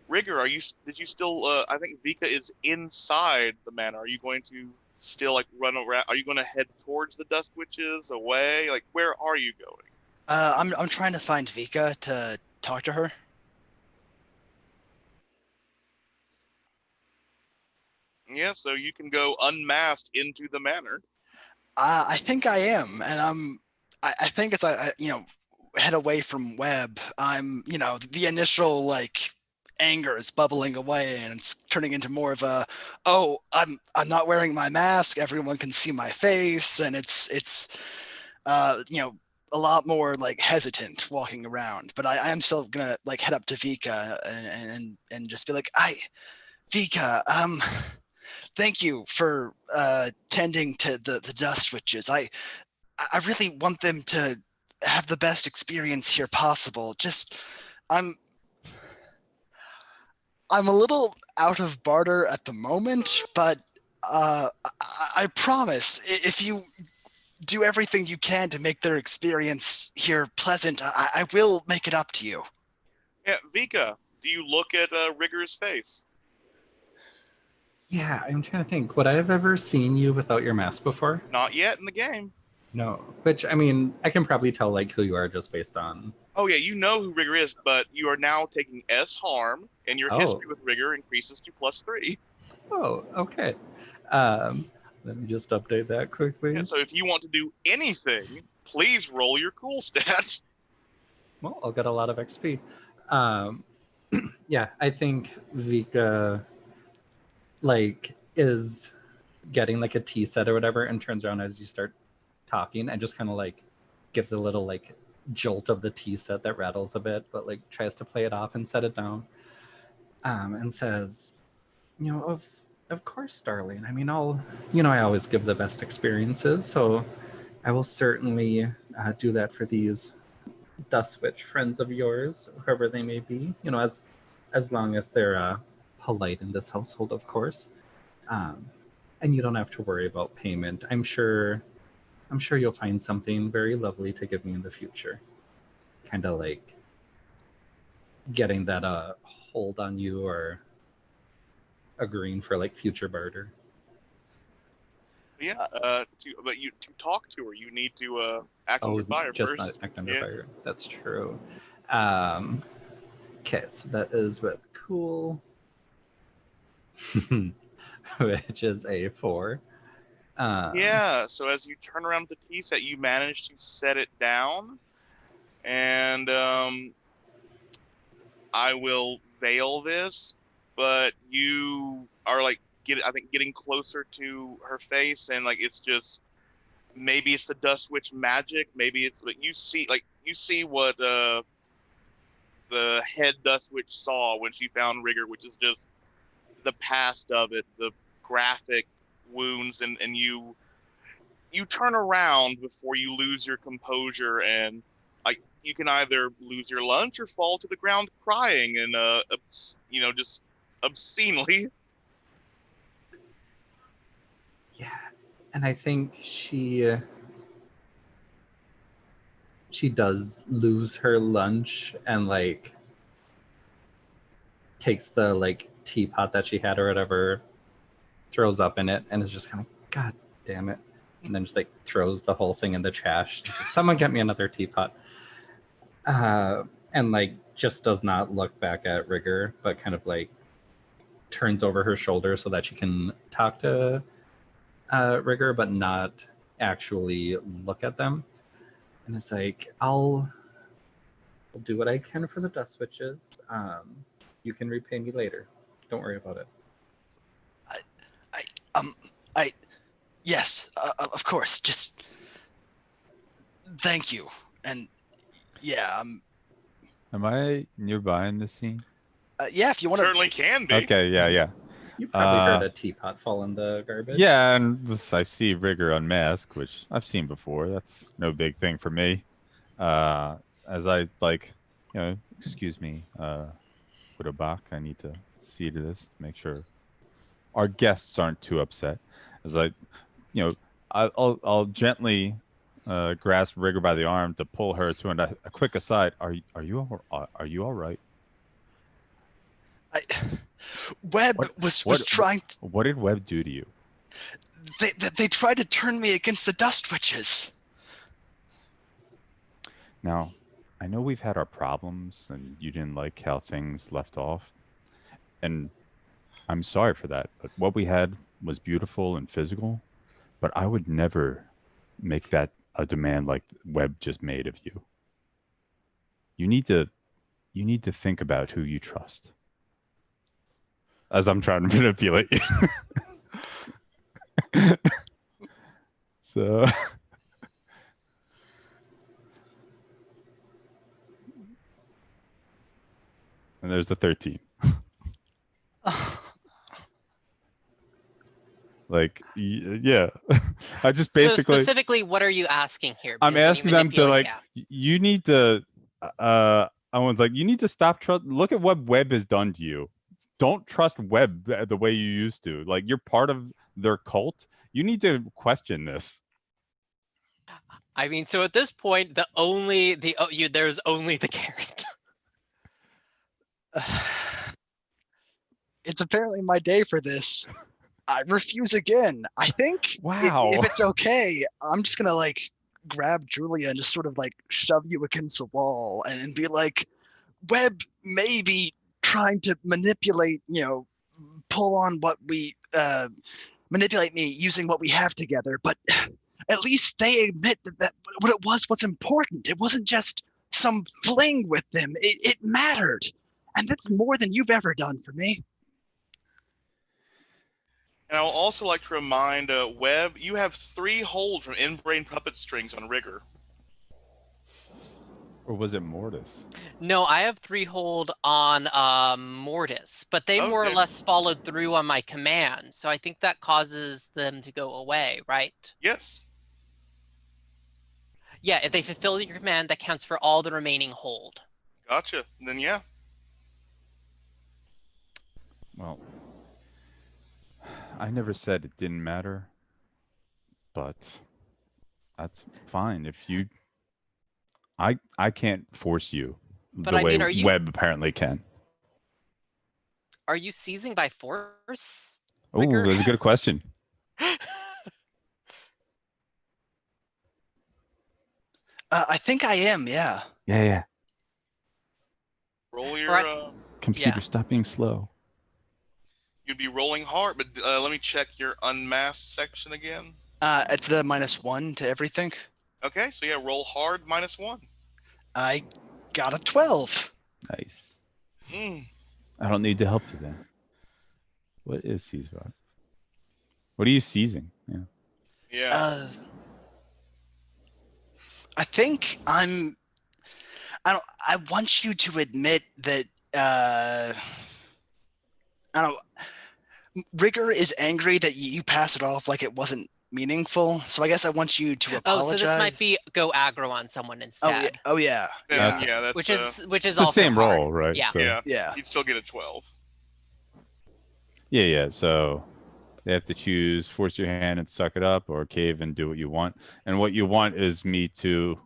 Rigger, did you still? I think Vika is inside the manor. Are you going to still like run around? Are you going to head towards the Dust Witches, away? Like, where are you going? I'm trying to find Vika to talk to her. Yeah, so you can go unmasked into the manor. I think I am, and I think as I head away from Webb, the initial like anger is bubbling away, and it's turning into more of a, oh, I'm not wearing my mask. Everyone can see my face, and it's a lot more like hesitant walking around. But I am still gonna like head up to Vika and just be like, Vika, thank you for tending to the dust witches. I really want them to have the best experience here possible. Just I'm I'm a little out of barter at the moment, but I promise if you do everything you can to make their experience here pleasant, I will make it up to you. Yeah, Vika, do you look at Rigger's face? Yeah, I'm trying to think. Would I have ever seen you without your mask before? Not yet in the game. No. Which, I mean, I can probably tell like who you are just based on. Oh yeah, you know who Rigger is, but you are now taking S harm, and your Oh. history with Rigger increases to +3. Oh, okay. Um, Let me just update that quickly. And so if you want to do anything, please roll your cool stats. Well, I'll get a lot of XP. Yeah, I think Vika like is getting like a tea set or whatever and turns around as you start talking and just kind of like gives a little like jolt of the tea set that rattles a bit, but like tries to play it off and set it down. And says, of course, darling. I mean, I always give the best experiences, so I will certainly do that for these Dust Witch friends of yours, whoever they may be. As long as they're polite in this household, of course. And you don't have to worry about payment. I'm sure you'll find something very lovely to give me in the future. Kind of like getting that hold on you or agreeing for like future barter. Yeah, to talk to her, you need to act under fire just first. not act under Yeah. fire. That's true. Okay, so that is with cool, which is a 4. Yeah, so as you turn around the tea set, you manage to set it down, and I will veil this, but you are like getting closer to her face, and like it's just maybe it's the Dust Witch magic, maybe it's but you see what the head Dust Witch saw when she found Rigger, which is just the past of it, the graphic wounds, and you turn around before you lose your composure, and like you can either lose your lunch or fall to the ground crying and just obscenely. Yeah, and I think she does lose her lunch and like takes the like teapot that she had or whatever, throws up in it, and is just kind of, God damn it, and then just like throws the whole thing in the trash. Just like, someone get me another teapot. And like just does not look back at Rigger, but kind of like turns over her shoulder so that she can talk to Rigger, but not actually look at them. And it's like, I'll do what I can for the Dust Witches. You can repay me later. Don't worry about it. Yes, of course. Just thank you, and yeah, Am I nearby in this scene? yeah. If you want Certainly to, can be. Okay, yeah. You probably heard a teapot fall in the garbage. Yeah, and I see Rigger unmasked, which I've seen before. That's no big thing for me. As I like, excuse me, Widowbach, I need to see to this, make sure our guests aren't too upset. As I'll gently grasp Rigger by the arm to pull her to a quick aside. Are you all right? Webb was trying. What did Webb do to you? They tried to turn me against the Dust Witches. Now, I know we've had our problems, and you didn't like how things left off, and I'm sorry for that, but what we had was beautiful and physical, but I would never make that a demand like Webb just made of you. You need to you need to think about who you trust. As I'm trying to manipulate you. So and there's the 13. Like yeah. I just So basically specifically, what are you asking here? I'm Can you asking them to manipulate? like you need to I was like you need to stop trust look at what Webb has done to you. Don't trust Webb the way you used to. Like you're part of their cult. You need to question this. I mean, so at this point, there's only the carrot. It's apparently my day for this. I refuse again. I think Wow. if it's okay, I'm just gonna like grab Julia and just sort of like shove you against the wall and be like, Webb may be trying to manipulate, pull on what we manipulate me using what we have together, but at least they admit that what it was important. It wasn't just some fling with them. It mattered. And that's more than you've ever done for me. And I will also like to remind Webb, you have 3 hold from in-brain puppet strings on Rigger. Or was it Mortis? No, I have 3 hold on Mortis, but they more or Okay. less followed through on my command. So I think that causes them to go away, right? Yes. Yeah, if they fulfill your command, that counts for all the remaining hold. Gotcha. Then yeah. Well, I never said it didn't matter, but that's fine. If you I can't force you But the I way mean, Webb apparently can. are you seizing by force? Oh, Rigger? that's a good question. I think I am, yeah. Yeah. Roll Right. your Computer, Yeah. stop being slow. you'd be rolling hard, but let me check your unmasked section again. It's the -1 to everything. Okay, so yeah, roll hard -1. I got a 12. Nice. Mm. I don't need to help you then. What is seize bot? What are you seizing? Yeah. Yeah. I think I want you to admit that I don't Rigger is angry that you pass it off like it wasn't meaningful. So I guess I want you to apologize. Oh, so this might be go aggro on someone instead. Oh yeah. Then, Okay. yeah, that's which is It's the also same hard. roll, right? Yeah. So, yeah. Yeah. You'd still get a 12. yeah. So they have to choose force your hand and suck it up or cave and do what you want. And what you want is me to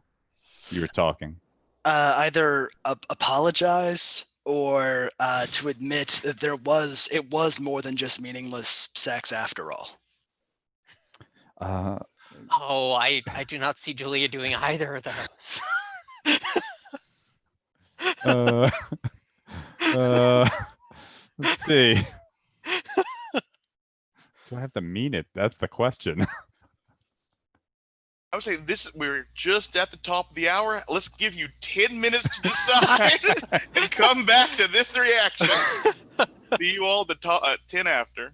you were talking. Either apologize or to admit that it was more than just meaningless sex after all. Oh, I do not see Julia doing either of those. Let's see. Do I have to mean it? That's the question. I would say we're just at the top of the hour. Let's give you 10 minutes to decide and come back to this reaction. See you all at 10 after.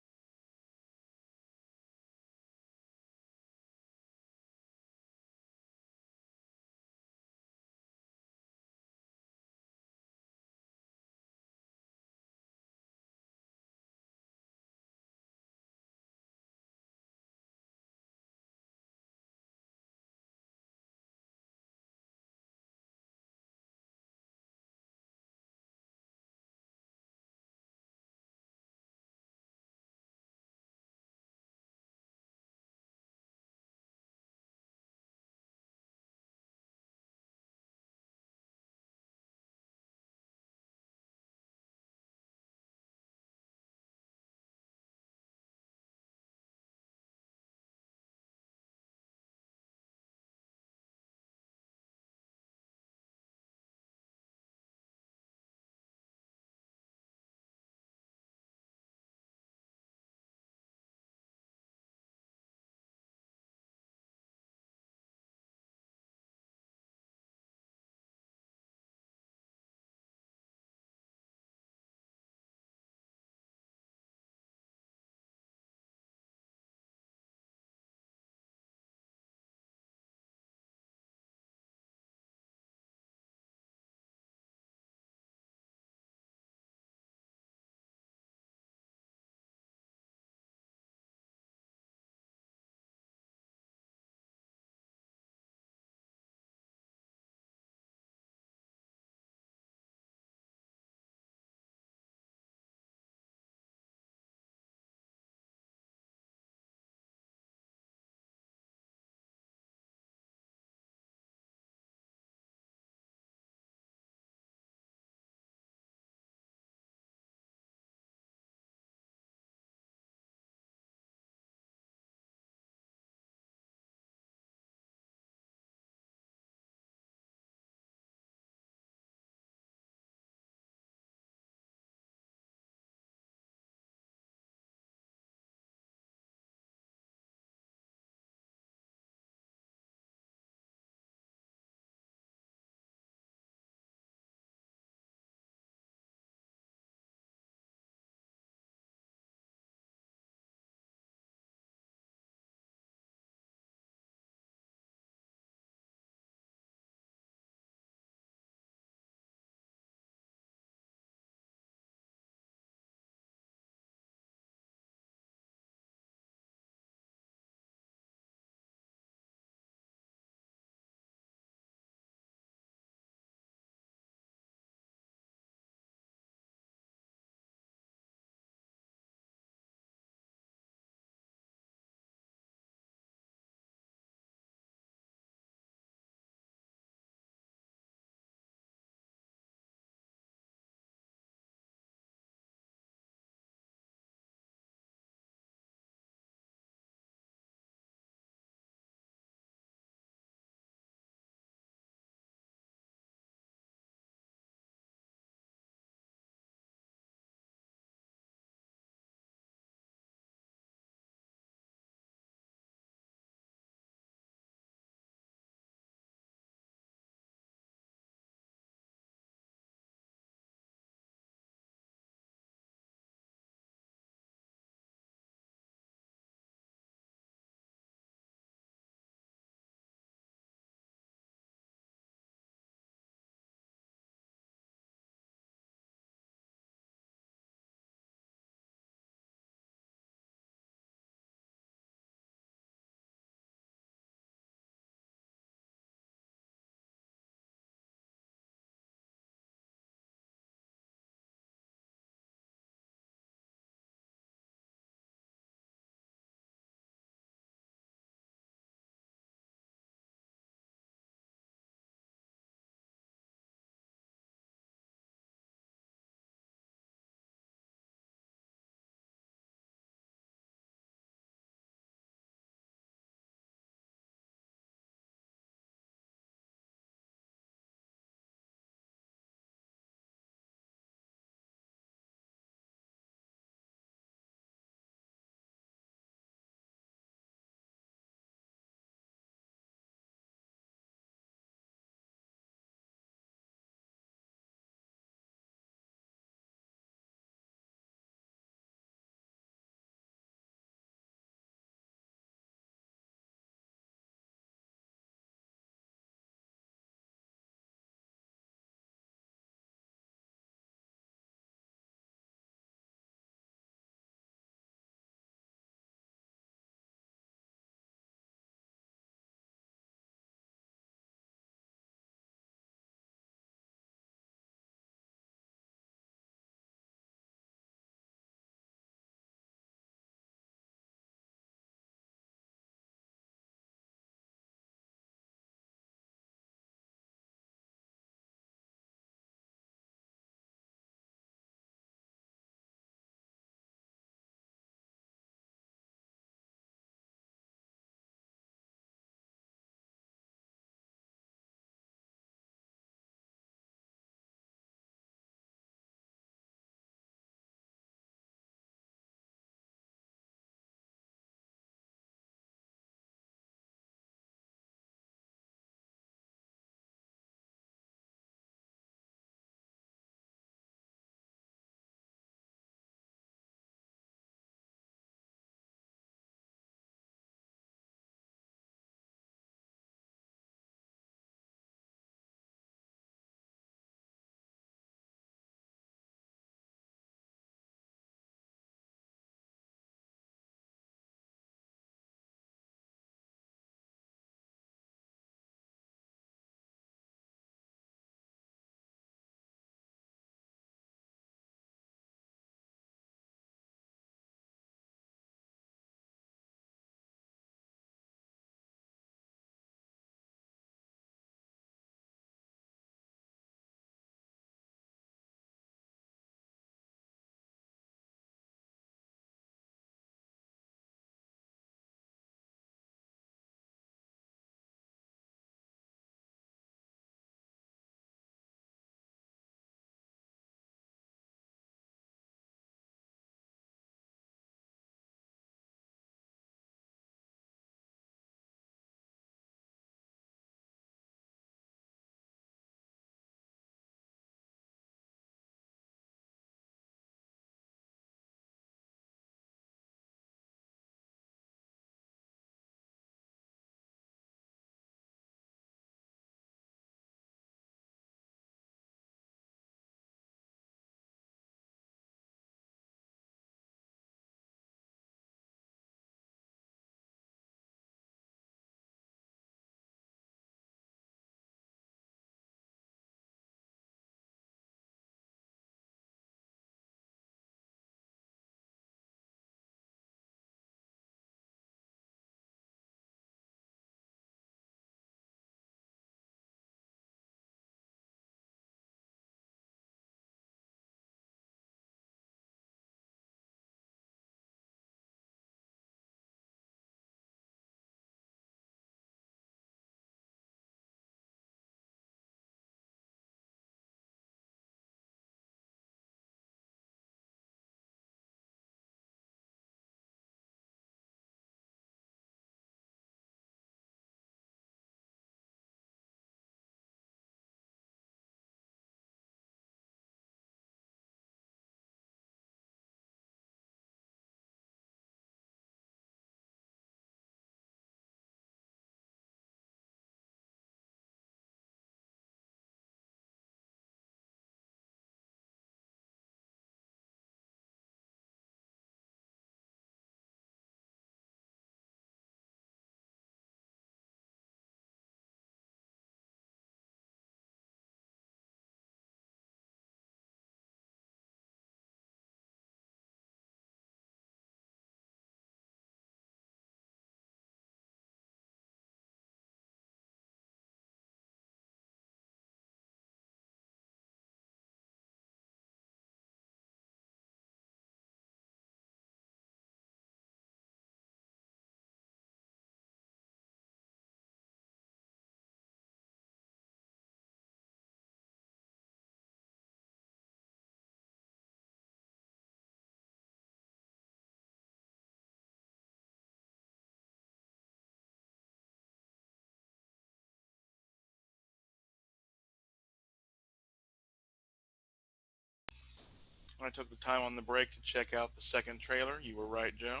I took the time on the break to check out the second trailer. You were right, Joe.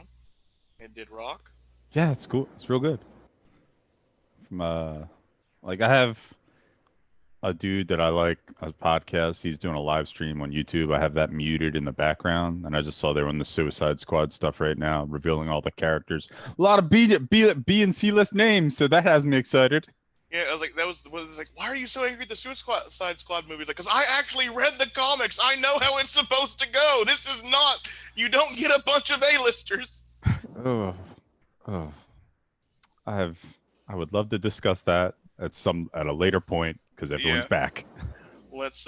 It did rock. Yeah, it's cool. It's real good. From like I have a dude that I like a podcast. He's doing a live stream on YouTube. I have that muted in the background, and I just saw they were on the Suicide Squad stuff right now, revealing all the characters. A lot of B and C list names, so that has me excited. Yeah, I was like, why are you so angry at the Suicide Squad movies? Like, because I actually read the comics. I know how it's supposed to go. This is not. You don't get a bunch of A-listers. Oh, oh. I would love to discuss that at a later point because everyone's Yeah. back. Let's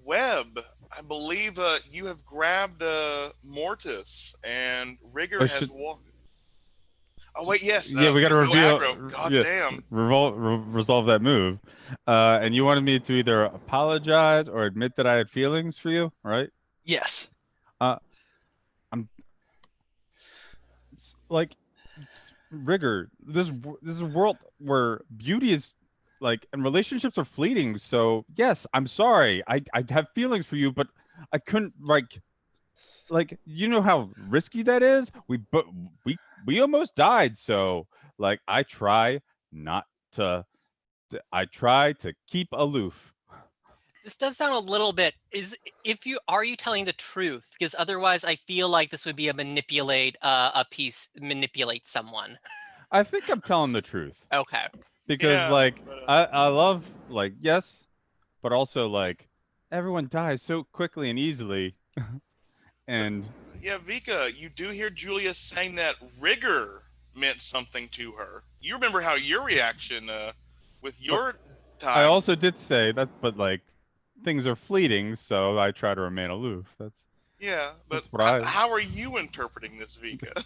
Webb. I believe you have grabbed Mortis, and Rigger has walked. Oh wait, yes. Yeah, we got to go reveal. aggro. God Yeah, damn. resolve that move. And you wanted me to either apologize or admit that I had feelings for you, right? Yes. I'm like Rigger. This is a world where beauty is like and relationships are fleeting. So yes, I'm sorry. I have feelings for you, but I couldn't like you know how risky that is. We almost died. So like not to I try to keep aloof. This does sound a little bit are you telling the truth? Because otherwise I feel like this would be manipulate someone. I think I'm telling the truth Okay. because Yeah, like but, I love like yes, but also like everyone dies so quickly and easily. And yeah, Vika, you do hear Julia saying that Rigger meant something to her. You remember how your reaction with your time. I also did say that, but like things are fleeting, so I try to remain aloof. Yeah, but That's what how are you interpreting this, Vika?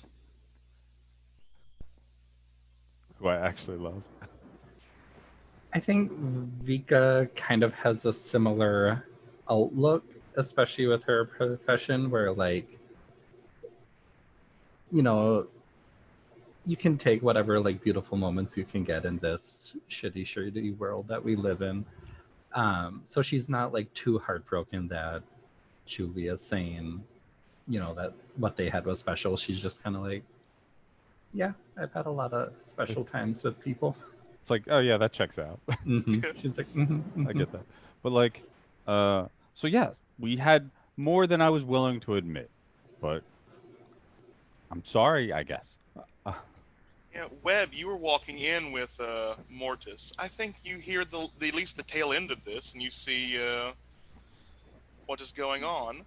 who I actually love. I think Vika kind of has a similar outlook, especially with her profession, where like, you know, you can take whatever like beautiful moments you can get in this shitty world that we live in. So she's not like too heartbroken that Julia's saying, you know, that what they had was special. She's just kind of like, yeah, I've had a lot of special times with people. It's like, oh yeah, that checks out. She's like, I get that. But like, so yeah, we had more than I was willing to admit, but I'm sorry, I guess. Yeah, Webb, you were walking in with Mortis. I think you hear at least the tail end of this, and you see what is going on.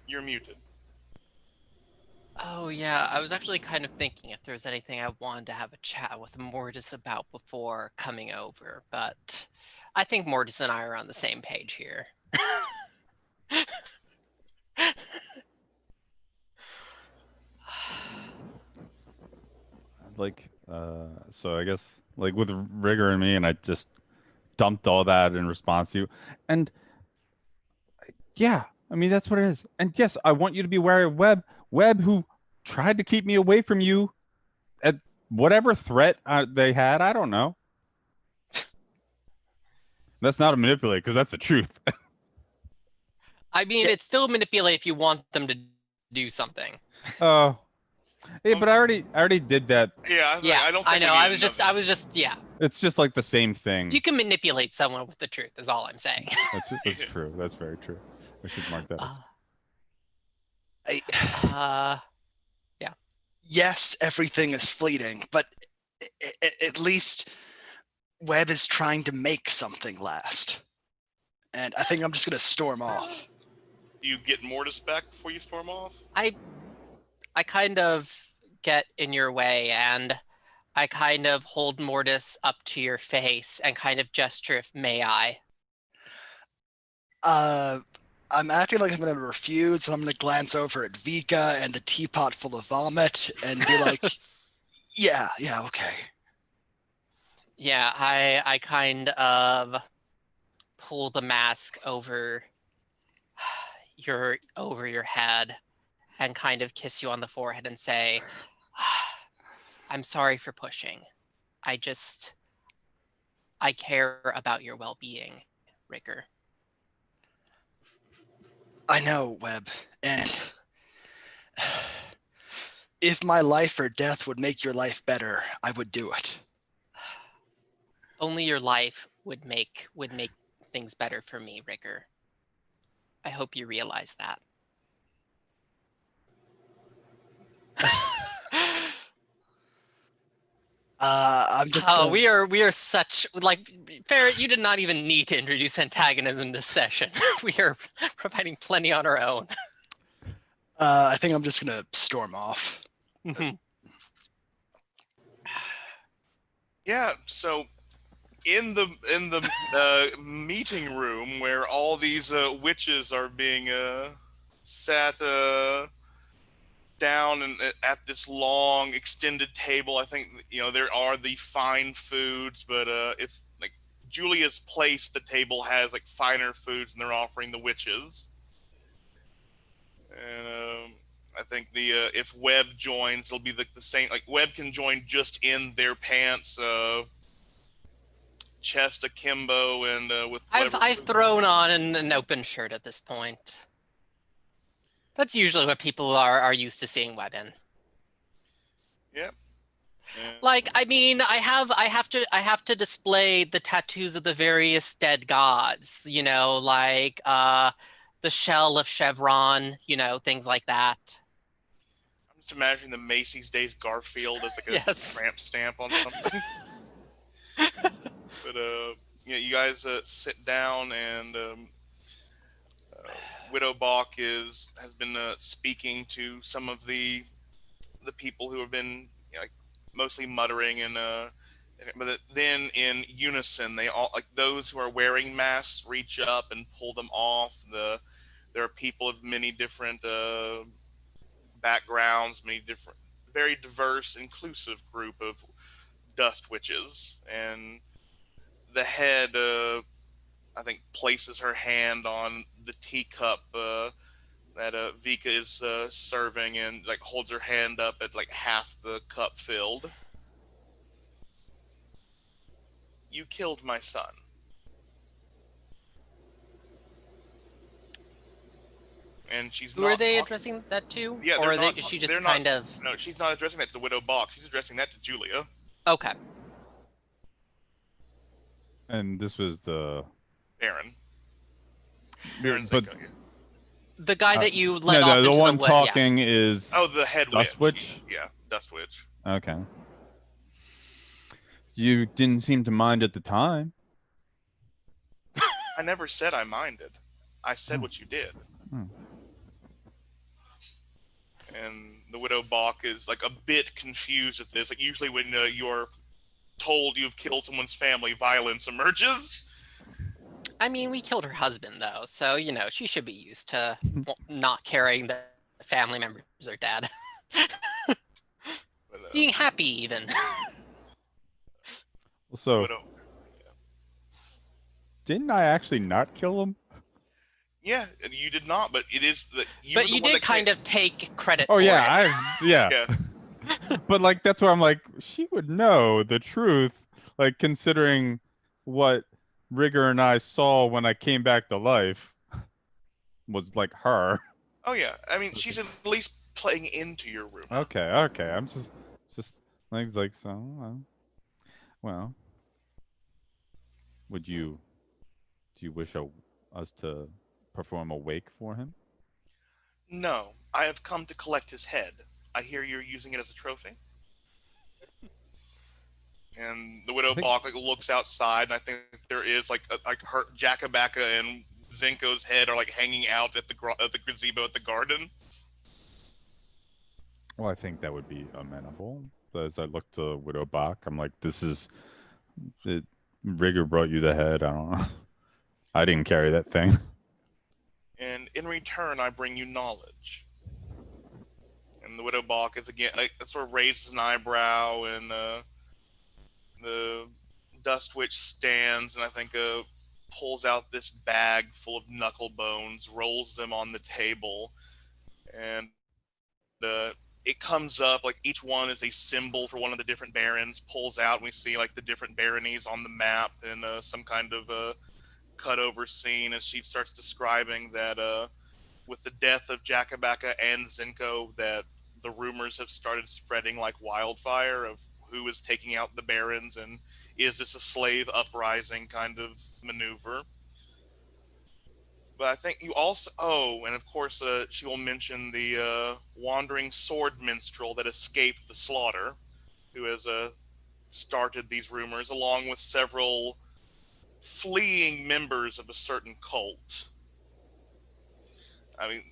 You're muted. Oh yeah, I was actually kind of thinking if there was anything I wanted to have a chat with Mortis about before coming over, but I think Mortis and I are on the same page here. Like, so I guess like with Rigor and me, and I just dumped all that in response to you, and yeah, I mean that's what it is. And yes, I want you to be wary of Webb, who tried to keep me away from you at whatever threat they had. I don't know. That's not a manipulate because that's the truth. I mean, it's still manipulate if you want them to do something. Oh, hey, but I already did that. Yeah, Yeah, I don't. I Think we know. need I was another. just, yeah. It's just like the same thing. You can manipulate someone with the truth, is all I'm saying. That's true. That's very true. I should mark that. Yeah. Yes, everything is fleeting, but at least Webb is trying to make something last. And I think I'm just going to storm off. You get Mortis back before you storm off? I kind of get in your way, and I kind of hold Mortis up to your face and kind of gesture, if may I. I'm acting like I'm going to refuse, and I'm going to glance over at Vika and the teapot full of vomit and be like, yeah, okay. Yeah, I kind of pull the mask over your head and kind of kiss you on the forehead and say, I'm sorry for pushing. I care about your well-being, Rigger. I know, Webb, and if my life or death would make your life better, I would do it. Only your life would make things better for me, Rigger. I hope you realize that. I'm just Oh, gonna... we are such like Ferret. You did not even need to introduce antagonism this session. We are providing plenty on our own. I think I'm just gonna storm off. Yeah, so in the meeting room where all these witches are being sat down and at this long extended table, I think there are the fine foods, but if like Julia's place, the table has like finer foods, and they're offering the witches. And I think the if Webb joins, it'll be the same. Like Webb can join just in their pants, chest akimbo, and with whatever. I've thrown on an open shirt at this point. That's usually what people are used to seeing Webb in. Yep. Yeah. Like, I mean, I have to display the tattoos of the various dead gods, like the shell of Chevron, things like that. I'm just imagining the Macy's Days Garfield as like a Yes. tramp stamp on something. But you guys sit down, and Widow Bach has been speaking to some of the people who have been like mostly muttering, and but then in unison, they all, like those who are wearing masks, reach up and pull them off. There are people of many different backgrounds, many different, very diverse, inclusive group of dust witches, and the head, I think, places her hand on the teacup that Vika is serving, and like holds her hand up at like half the cup filled. You killed my son. And she's Who not. are they addressing that to? Yeah, or they're not. she just They're not. kind of No, she's not addressing that to the Widow Bach. She's addressing that to Julia. okay. And this was the Aaron. Yeah, Aaron but- Zinko, yeah. The guy that you led no, off the into one the wood. Yeah. talking is Oh, the head Dust Witch? Yeah, Dust Witch. Okay. You didn't seem to mind at the time. I never said I minded. I said what you did. Hmm. And the Widow Bach is like a bit confused at this. Like usually when you're told you've killed someone's family, violence emerges. I mean, we killed her husband though, so she should be used to not caring that family members are dead. But, Being happy even. So, Widow, didn't I actually not kill him? yeah, you did not, but it is the. But you did kind of take credit Oh for yeah, it. yeah. But like that's where I'm like, she would know the truth, like considering what Rigger and I saw when I came back to life was like her. Oh yeah, I mean she's at least playing into your rumor. Okay. I'm just like so. Well, do you wish us to perform a wake for him? No, I have come to collect his head. I hear you're using it as a trophy. And the Widow Bach looks outside, and I think there is like her Jacobacca and Zinko's head are like hanging out at the gazebo at the garden. Well, I think that would be amenable. As I look to Widow Bach, I'm like, this is it. Rigger brought you the head. I don't know. I didn't carry that thing. And in return, I bring you knowledge. And the Widow Bach is again sort of raises an eyebrow, and the Dust Witch stands, and I think pulls out this bag full of knuckle bones, rolls them on the table, and it comes up like each one is a symbol for one of the different barons. Pulls out, and we see like the different baronies on the map and some kind of cut over scene as she starts describing that with the death of Jakabaka and Zenko, that the rumors have started spreading like wildfire of who is taking out the barons, and is this a slave uprising kind of maneuver. But I think you also, oh, and of course, she will mention the wandering sword minstrel that escaped the slaughter, who has started these rumors, along with several fleeing members of a certain cult. I mean,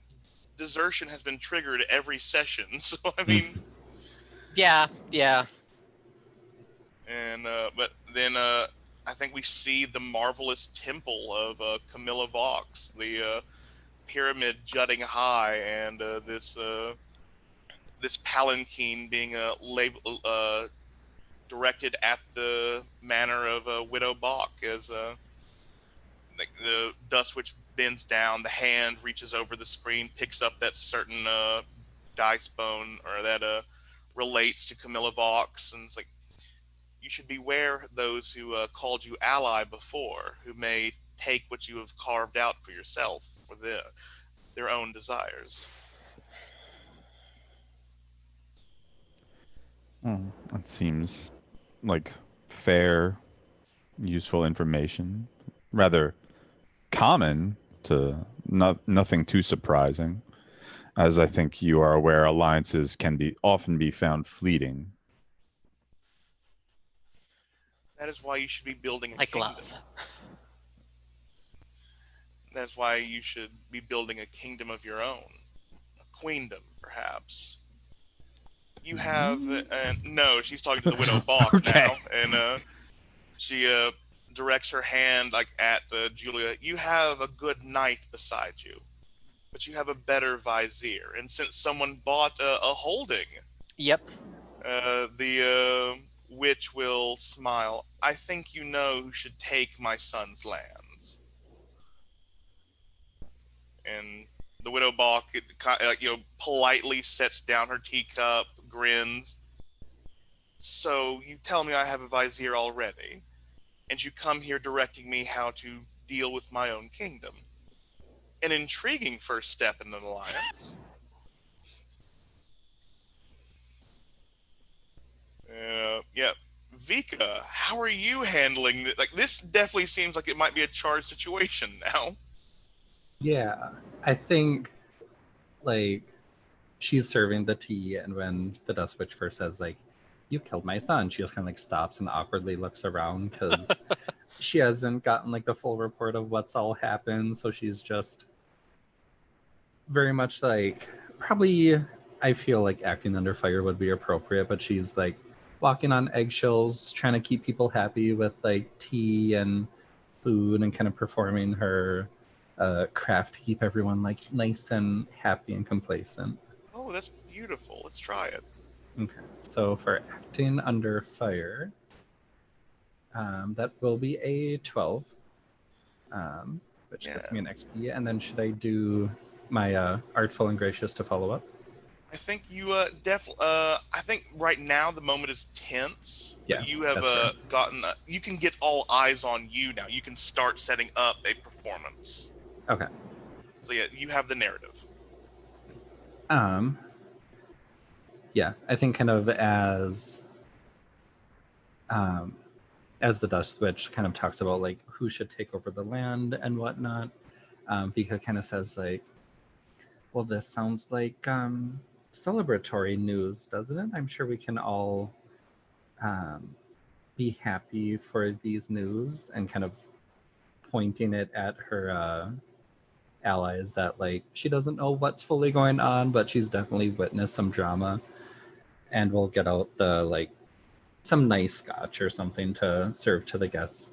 desertion has been triggered every session, so I mean, Yeah. and but then I think we see the marvelous temple of Camilla Vox, the pyramid jutting high, and this palanquin being directed at the manor of Widow Bach, as like the dust which bends down, the hand reaches over the screen, picks up that certain dice bone, or that relates to Camilla Vox, and it's like, you should beware those who called you ally before, who may take what you have carved out for yourself for their own desires. That seems like fair, useful information. Rather common to nothing too surprising. As I think you are aware, alliances can often be found fleeting. That is why you should be building a Like kingdom. love. That's why you should be building a kingdom of your own, a queendom, perhaps. You have, no, she's talking to the widow Bach Okay. now, and she directs her hand like at Julia. You have a good knight beside you, but you have a better vizier. And since someone bought a holding, Yep. the witch will smile. I think you know who should take my son's lands. And the widow Bach, politely sets down her teacup, grins. So you tell me I have a vizier already, and you come here directing me how to deal with my own kingdom. An intriguing first step in an alliance. Yeah. Vika, how are you handling this? Like, this definitely seems like it might be a charged situation now. Yeah, I think like she's serving the tea, and when the Dust Witch first says like, "You killed my son," she just kind of like stops and awkwardly looks around because she hasn't gotten like the full report of what's all happened. So she's just very much like, probably, I feel like acting under fire would be appropriate, but she's like walking on eggshells, trying to keep people happy with like tea and food, and kind of performing her craft to keep everyone like nice and happy and complacent. Oh, that's beautiful. Let's try it. Okay, so for acting under fire, that will be a 12, which gets me an XP. And then should I do my artful and gracious to follow up? I think you definitely. I think right now the moment is tense. Yeah, But you have that's fair. gotten. You can get all eyes on you now. You can start setting up a performance. Okay. So yeah, you have the narrative. Yeah, I think kind of as the Dust Witch kind of talks about like who should take over the land and whatnot, Vika kind of says like, well, this sounds like celebratory news, doesn't it? I'm sure we can all be happy for these news, and kind of pointing it at her allies that like she doesn't know what's fully going on, but she's definitely witnessed some drama, and we'll get out the like some nice scotch or something to serve to the guests,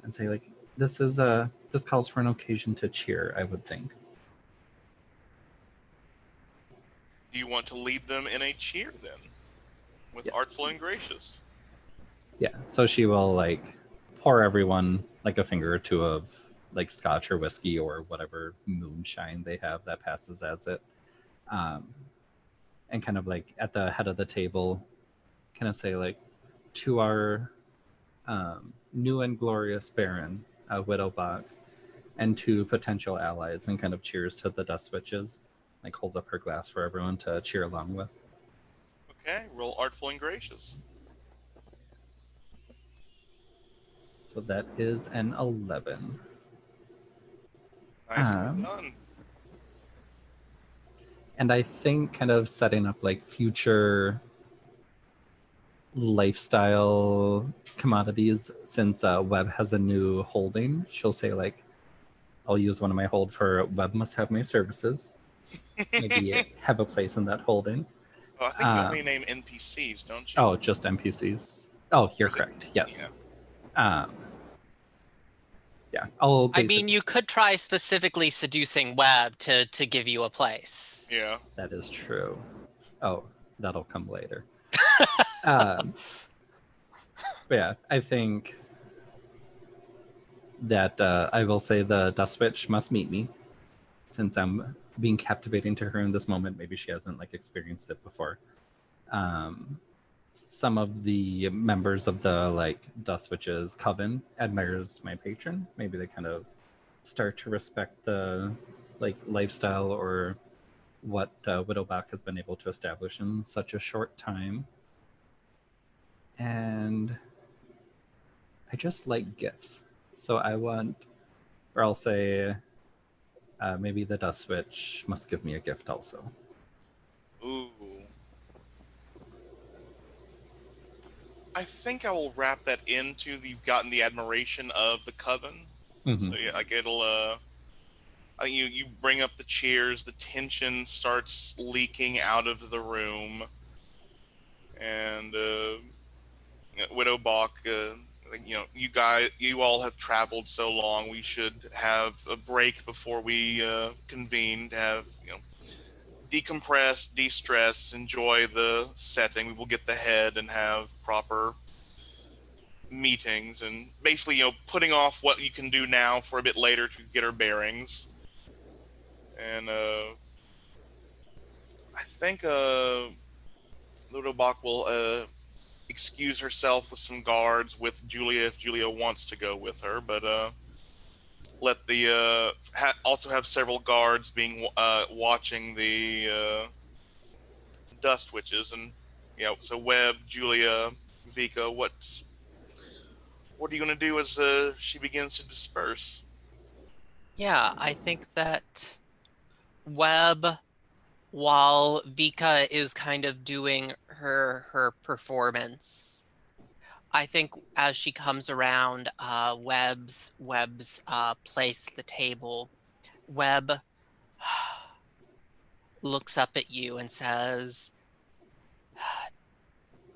and say like, this calls for an occasion to cheer, I would think. Do you want to lead them in a cheer then, with Yes. artful and gracious? Yeah, so she will like pour everyone like a finger or two of like scotch or whiskey or whatever moonshine they have that passes as it, and kind of like at the head of the table, kind of say like, to our new and glorious Baron, Widowbach, and to potential allies, and kind of cheers to the Dust Witches, like holds up her glass for everyone to cheer along with. Okay, roll artful and gracious. So that is an 11. Nicely Um, done. And I think kind of setting up like future lifestyle commodities, since Webb has a new holding, she'll say like, I'll use one of my hold for Webb must have my services. Maybe have a place in that holding. Oh, I think you only name NPCs, don't you? Oh, just NPCs. Oh, you're correct. Yes. Yeah. Yeah. I mean, you could try specifically seducing Webb to give you a place. Yeah. That is true. Oh, that'll come later. But yeah, I think that I will say the Dust Witch must meet me, since I'm being captivating to her in this moment. Maybe she hasn't like experienced it before. Some of the members of the like Dust Witches coven admires my patron. Maybe they kind of start to respect the like lifestyle or what Widowbach has been able to establish in such a short time. And I just like gifts. So I want, or I'll say, maybe the Dust Witch must give me a gift also. Ooh. I think I will wrap that into you've gotten the admiration of the coven. Mm-hmm. So yeah, like it'll I think you bring up the cheers, the tension starts leaking out of the room, and Widowbach, you all have traveled so long. We should have a break before we convene to have decompress, de-stress, enjoy the setting. We will get the head and have proper meetings, and basically putting off what you can do now for a bit later to get our bearings. And I think Ludobach will excuse herself with some guards with Julia if Julia wants to go with her, but let the also have several guards being watching the Dust Witches. And so Webb, Julia, Vika, what are you going to do as she begins to disperse? Yeah, I think that Webb, while Vika is kind of doing her performance, I think as she comes around Webb's place at the table, Webb looks up at you and says,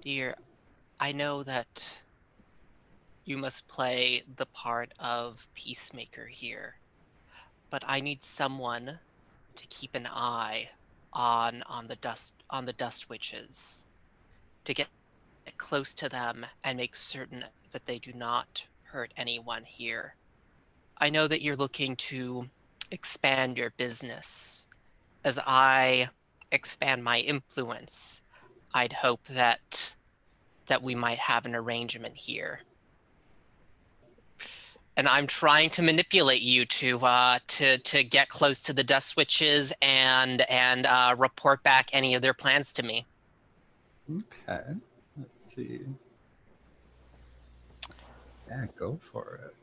"Dear, I know that you must play the part of peacemaker here, but I need someone to keep an eye on the dust witches, to get close to them and make certain that they do not hurt anyone here. I know that you're looking to expand your business. As I expand my influence, I'd hope that we might have an arrangement here. And I'm trying to manipulate you to get close to the dust witches and report back any of their plans to me." Okay, let's see. Yeah, go for it.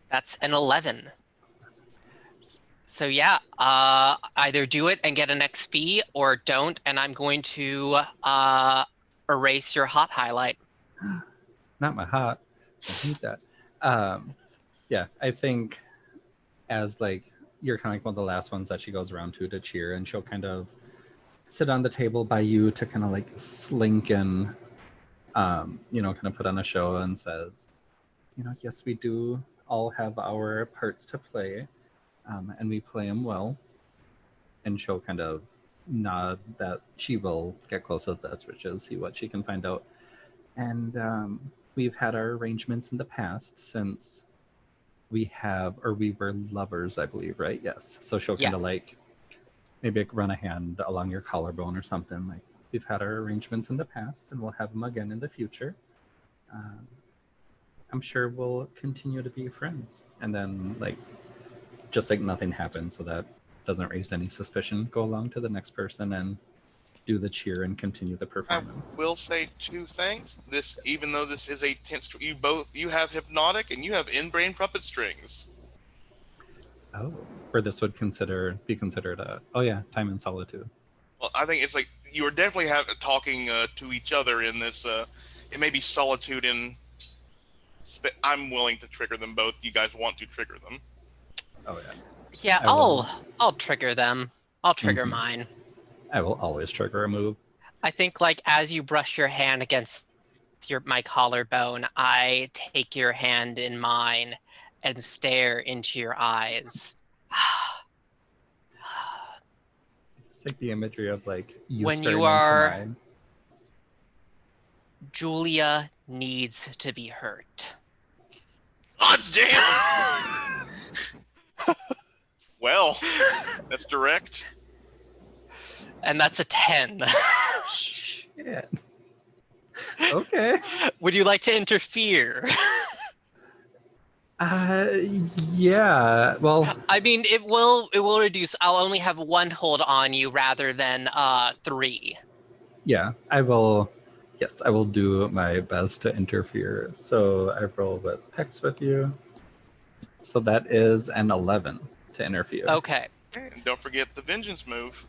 That's an 11. So yeah, either do it and get an XP or don't, and I'm going to erase your hot highlight. Not my hot. I need that. Yeah, I think as like you're kind of like one of the last ones that she goes around to cheer, and she'll kind of sit on the table by you to kind of like slink and kind of put on a show, and says, yes, we do all have our parts to play, and we play them well. And she'll kind of nod that she will get close to the witches, see what she can find out. And we've had our arrangements in the past, since we were lovers, I believe, right? Yes. So she'll kind of like maybe run a hand along your collarbone or something, like, we've had our arrangements in the past, and we'll have them again in the future. I'm sure we'll continue to be friends. And then, like, just like nothing happened, so that doesn't raise any suspicion. Go along to the next person and do the cheer and continue the I performance. will say two things. This, even though this is a tense, you have hypnotic and you have in-brain puppet strings. Oh, or this would be considered a time in solitude. Well, I think it's like you are definitely talking to each other in this. It may be solitude in. I'm willing to trigger them both. You guys want to trigger them? Oh yeah. Yeah, I'll trigger them. I'll trigger mine. I will always trigger a move. I think like as you brush your hand against my collarbone, I take your hand in mine and stare into your eyes. Just like the imagery of like you When staring you are into mine. Julia needs to be hurt. Odds damn! Well, that's direct. And that's a 10. Shit. Okay. Would you like to interfere? Yeah. Well, I mean, it will reduce. I'll only have one hold on you rather than 3. yeah, I will. Yes, I will do my best to interfere. So I roll with Hex with you. So that is an 11 to interfere. Okay. And don't forget the vengeance move.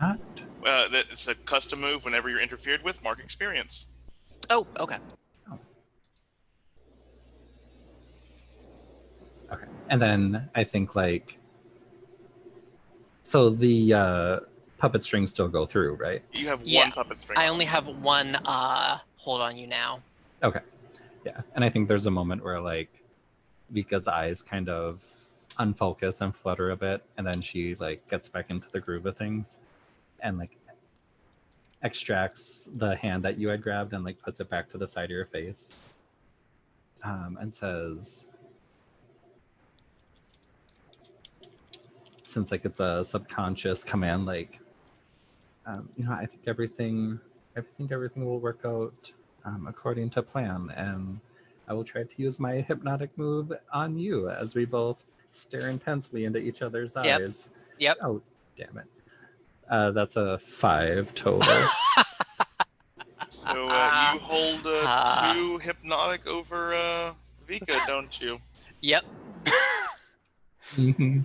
Not. It's a custom move. Whenever you're interfered with, mark experience. Oh, okay. Okay. And then I think like. So the puppet strings still go through, right? You have Yeah, one puppet string. I on. only have one hold on you now. Okay. Yeah. And I think there's a moment where like Vika's eyes kind of unfocus and flutter a bit, and then she like gets back into the groove of things and like extracts the hand that you had grabbed and like puts it back to the side of your face. And says, since like it's a subconscious command, like I think everything will work out according to plan, and I will try to use my hypnotic move on you as we both stare intensely into each other's eyes. Yep. Oh, damn it. That's a 5 total. So you hold 2 hypnotic over Vika, don't you? Yep. Mm-hmm.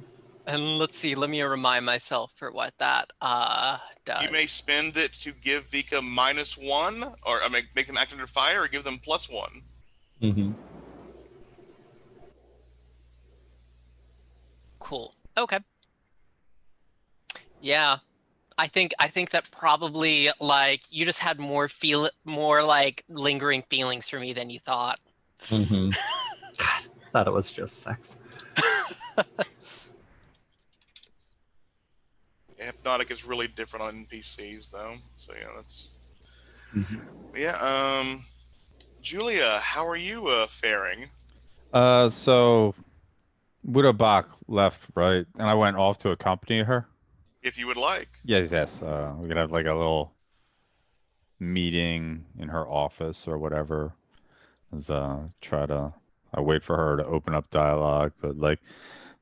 And let's see, let me remind myself for what that does. You may spend it to give Vika -1, or make them act under fire, or give them +1. Mm-hmm. Cool. Okay. Yeah. I think that probably like you just had more like lingering feelings for me than you thought. Mm-hmm. God, thought it was just sex. Yeah, hypnotic is really different on NPCs, though. So yeah, that's. Mm-hmm. Yeah. Julia, how are you faring? So Widow Bach left, right? And I went off to accompany her. If you would like. Yes. We're gonna have like a little meeting in her office or whatever. I wait for her to open up dialogue, but like,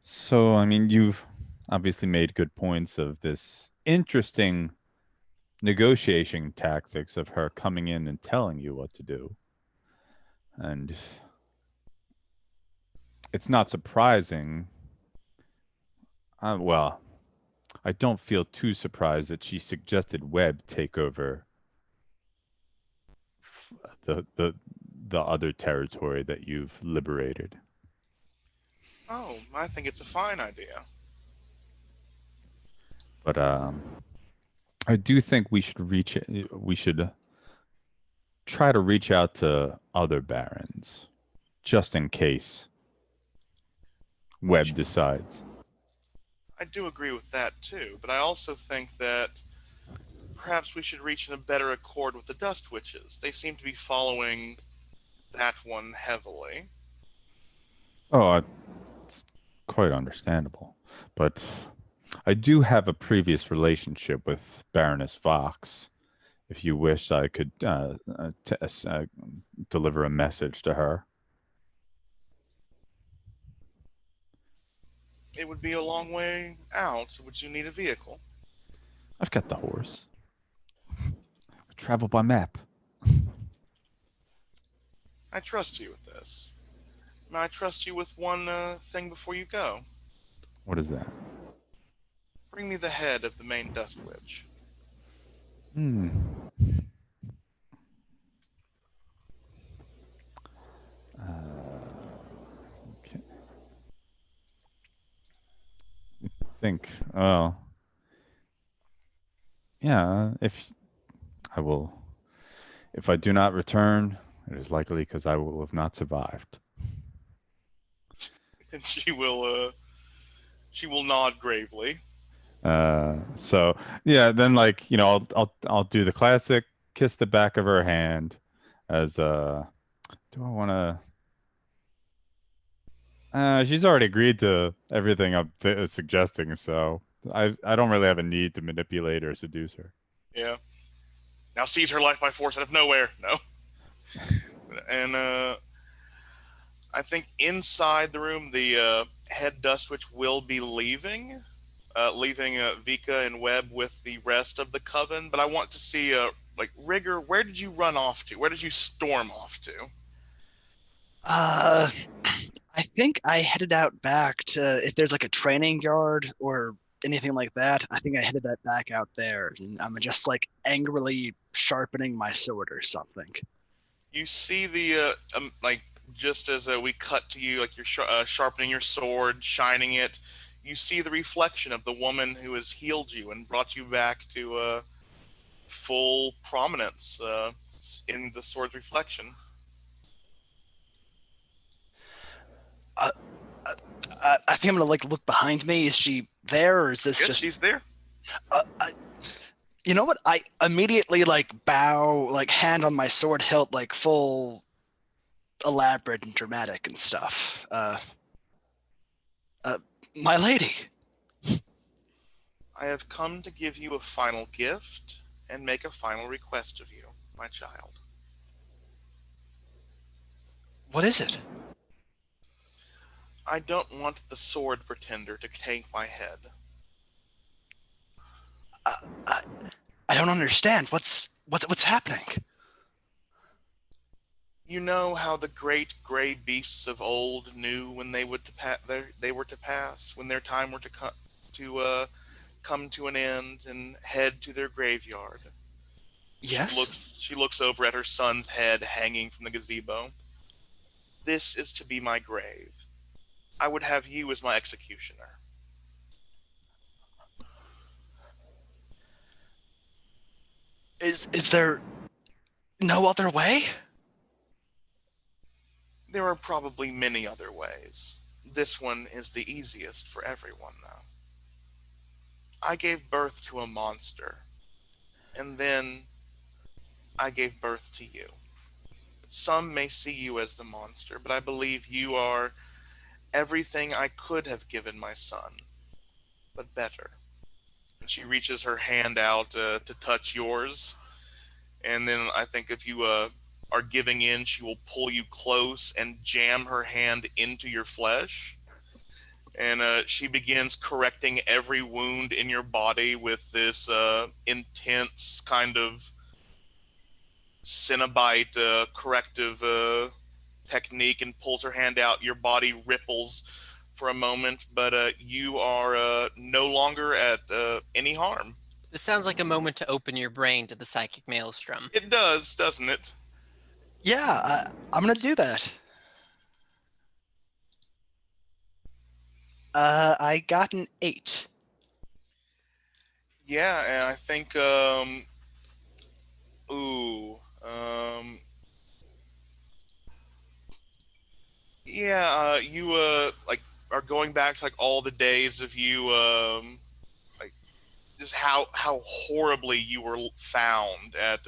so I mean, you've obviously made good points of this interesting negotiation tactics of her coming in and telling you what to do. And it's not surprising. Well, I don't feel too surprised that she suggested Webb take over the other territory that you've liberated. Oh, I think it's a fine idea. But I do think we should try to reach out to other barons, just in case Webb decides. I do agree with that too, but I also think that perhaps we should reach in a better accord with the Dust Witches. They seem to be following that one heavily. Oh, it's quite understandable. But I do have a previous relationship with Baroness Fox. If you wish, I could deliver a message to her. It would be a long way out. Would you need a vehicle? I've got the horse. We travel by map. I trust you with this. May I trust you with one thing before you go? What is that? Bring me the head of the main Dust Witch. Hmm. Okay. Think. Well, yeah. If I will, if I do not return, it is likely because I will have not survived. And she will nod gravely. So yeah, then like I'll do the classic kiss the back of her hand as do I want to she's already agreed to everything I'm suggesting, so I don't really have a need to manipulate or seduce her. Yeah. Now seize her life by force out of nowhere. No. And I think inside the room, the head Dust Witch will be leaving, leaving Vika and Webb with the rest of the coven. But I want to see, like, Rigger, where did you run off to? Where did you storm off to? I think I headed out back to if there's like a training yard or anything like that. I think I headed that back out there, and I'm just like angrily sharpening my sword or something. You see the like just as we cut to you, like you're sharpening your sword, shining it. You see the reflection of the woman who has healed you and brought you back to full prominence in the sword's reflection. I think I'm gonna like look behind me. Is she there, or is this Yes, just? she's there. You know what? I immediately like bow, like hand on my sword hilt, like full elaborate and dramatic and stuff. My lady. I have come to give you a final gift and make a final request of you, my child. What is it? I don't want the sword pretender to take my head. I don't understand. What's happening? You know how the great gray beasts of old knew when they would they were to pass, when their time were to come to an end and head to their graveyard. Yes. She looks over at her son's head hanging from the gazebo. This is to be my grave. I would have you as my executioner. Is there no other way? There are probably many other ways. This one is the easiest for everyone, though. I gave birth to a monster, and then I gave birth to you. Some may see you as the monster, but I believe you are everything I could have given my son, but better. And she reaches her hand out to touch yours, and then I think if you are giving in, she will pull you close and jam her hand into your flesh. And she begins correcting every wound in your body with this intense kind of Cenobite corrective technique, and pulls her hand out. Your body ripples for a moment, but you are no longer at any harm. This sounds like a moment to open your brain to the psychic maelstrom. It does, doesn't it? Yeah, I'm gonna do that. I got an 8. Yeah, and I think ooh, yeah, you like are going back to like all the days of you like just how horribly you were found at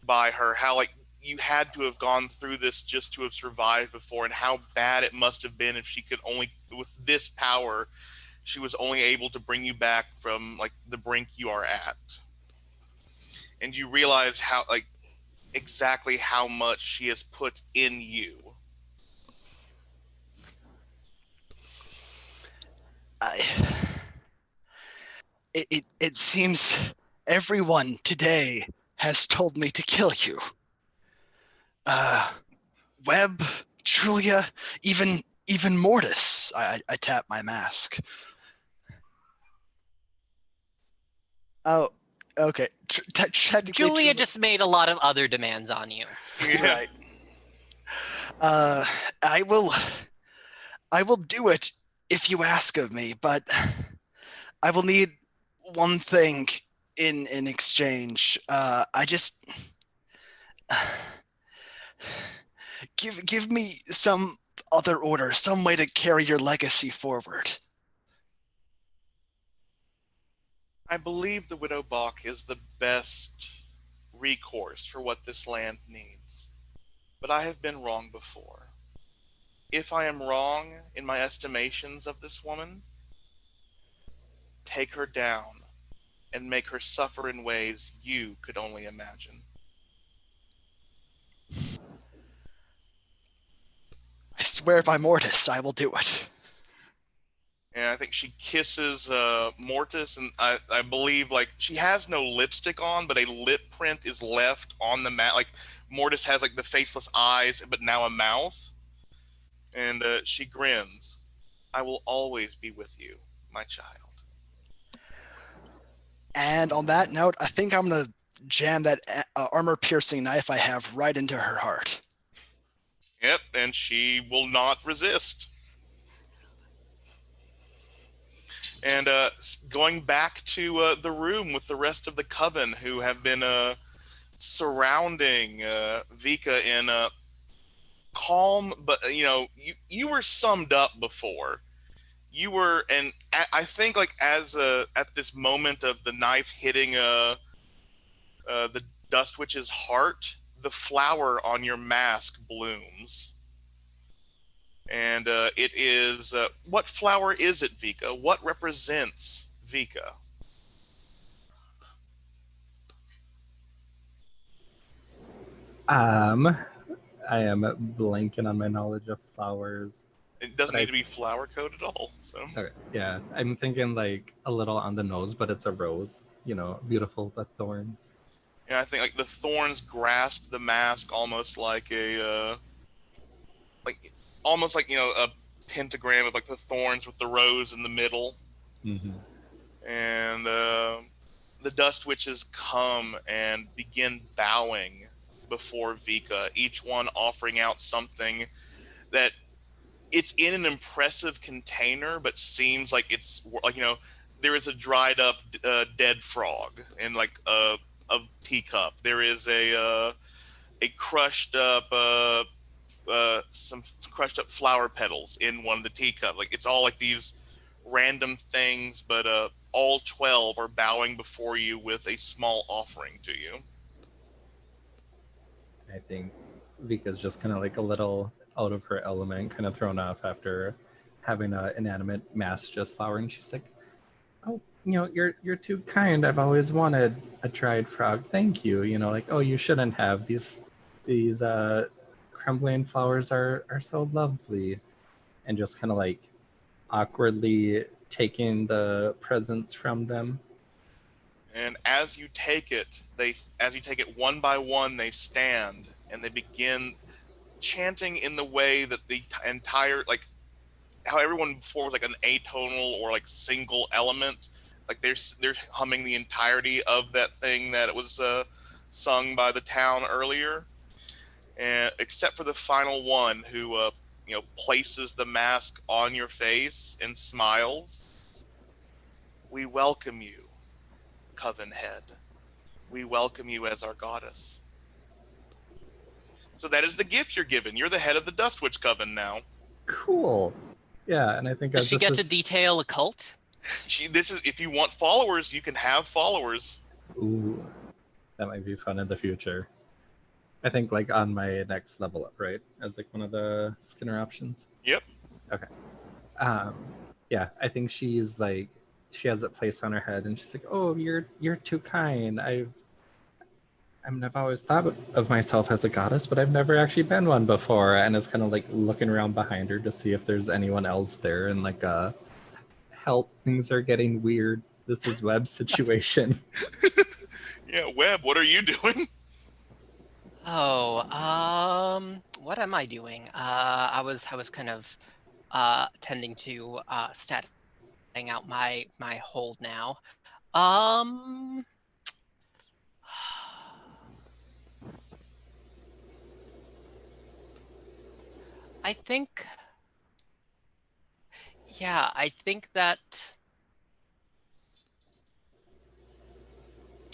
by her, how like you had to have gone through this just to have survived before, and how bad it must have been if she could only with this power she was only able to bring you back from like the brink you are at. And you realize how like exactly how much she has put in you. I, it seems everyone today has told me to kill you. Webb, Julia, even Mortis. I tap my mask. Oh, okay. Technically, Julia just made a lot of other demands on you. right. I will do it if you ask of me, but I will need one thing in exchange. I just give me some other order, some way to carry your legacy forward. I believe the Widow Bach is the best recourse for what this land needs. But I have been wrong before. If I am wrong in my estimations of this woman, take her down and make her suffer in ways you could only imagine. I swear by Mortis, I will do it. And I think she kisses Mortis, and I believe like she has no lipstick on, but a lip print is left on the mat. Like Mortis has like the faceless eyes, but now a mouth, and she grins. I will always be with you, my child. And on that note, I think I'm gonna jam that armor-piercing knife I have right into her heart. Yep, and she will not resist. And going back to the room with the rest of the coven who have been surrounding Vika in calm, but you were summed up before. You were, and I think like as at this moment of the knife hitting the Dust Witch's heart, the flower on your mask blooms. And it is what flower is it, Vika? What represents Vika? I am blanking on my knowledge of flowers. It doesn't need to be flower code at all. So Okay, yeah, I'm thinking like a little on the nose, but it's a rose. You know, beautiful but thorns. yeah, I think like the thorns grasp the mask almost like a like almost like a pentagram of like the thorns with the rose in the middle. Mm-hmm. And the Dust Witches come and begin bowing before Vika, each one offering out something that it's in an impressive container, but seems like it's like there is a dried up dead frog in like a teacup. There is a crushed up some crushed up flower petals in one of the teacups. Like it's all like these random things, but all 12 are bowing before you with a small offering to you. I think Vika's just kind of like a little out of her element, kind of thrown off after having an inanimate mass just flowering. She's like, "Oh, you're too kind. I've always wanted a dried frog. Thank you. Like, oh, you shouldn't have these crumbling flowers are so lovely," and just kind of like awkwardly taking the presents from them. And as you take it, one by one, they stand and they begin chanting in the way that the entire like how everyone before was like an atonal or like single element. Like they're humming the entirety of that thing that it was sung by the town earlier, and except for the final one who places the mask on your face and smiles. We welcome you, Coven Head. We welcome you as our goddess. So that is the gift you're given. You're the head of the Dust Witch Coven now. Cool. Yeah, and I think Does she get to detail a cult? This is if you want followers, you can have followers. Ooh, that might be fun in the future. I think like on my next level up, right? As like one of the Skinner options. Yep. Okay. Yeah, I think she's like, she has it placed on her head, and she's like, "Oh, you're too kind. I've always thought of myself as a goddess, but I've never actually been one before." And is kind of like looking around behind her to see if there's anyone else there, and like, help, things are getting weird. This is Webb's situation. Yeah, Webb, what are you doing? Oh, what am I doing? I was kind of tending to statting out my hold now. Um, I think, yeah, I think that.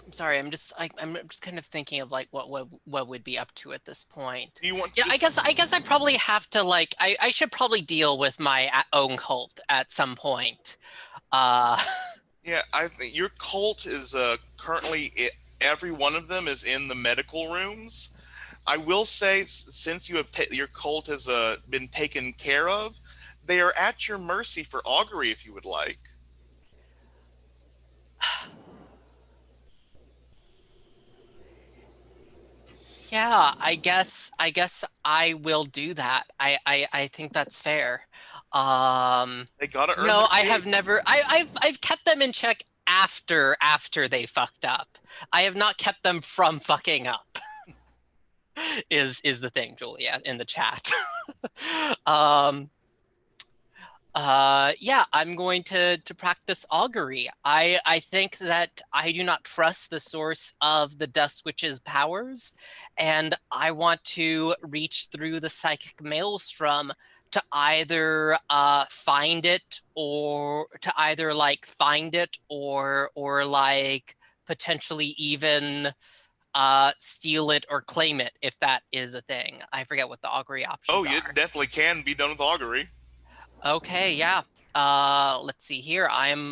I'm sorry, I'm just kind of thinking of like what would be up to at this point. Do you want to Yeah, just I guess I probably have to like I should probably deal with my own cult at some point. Uh, Yeah, I think your cult is currently every one of them is in the medical rooms. I will say, since you have your cult has been taken care of, they are at your mercy for augury if you would like. yeah, I guess I will do that. I think that's fair. They gotta earn No, their I keep. have never. I've kept them in check after they fucked up. I have not kept them from fucking up. Is the thing, Julia, in the chat. um, yeah, I'm going to practice augury. I think that I do not trust the source of the Dust Witch's powers, and I want to reach through the psychic maelstrom to either find it, or to either like find it, or like potentially even steal it or claim it, if that is a thing. I forget what the augury Oh, options it are. definitely can be done with augury. Okay, yeah. Let's see here. I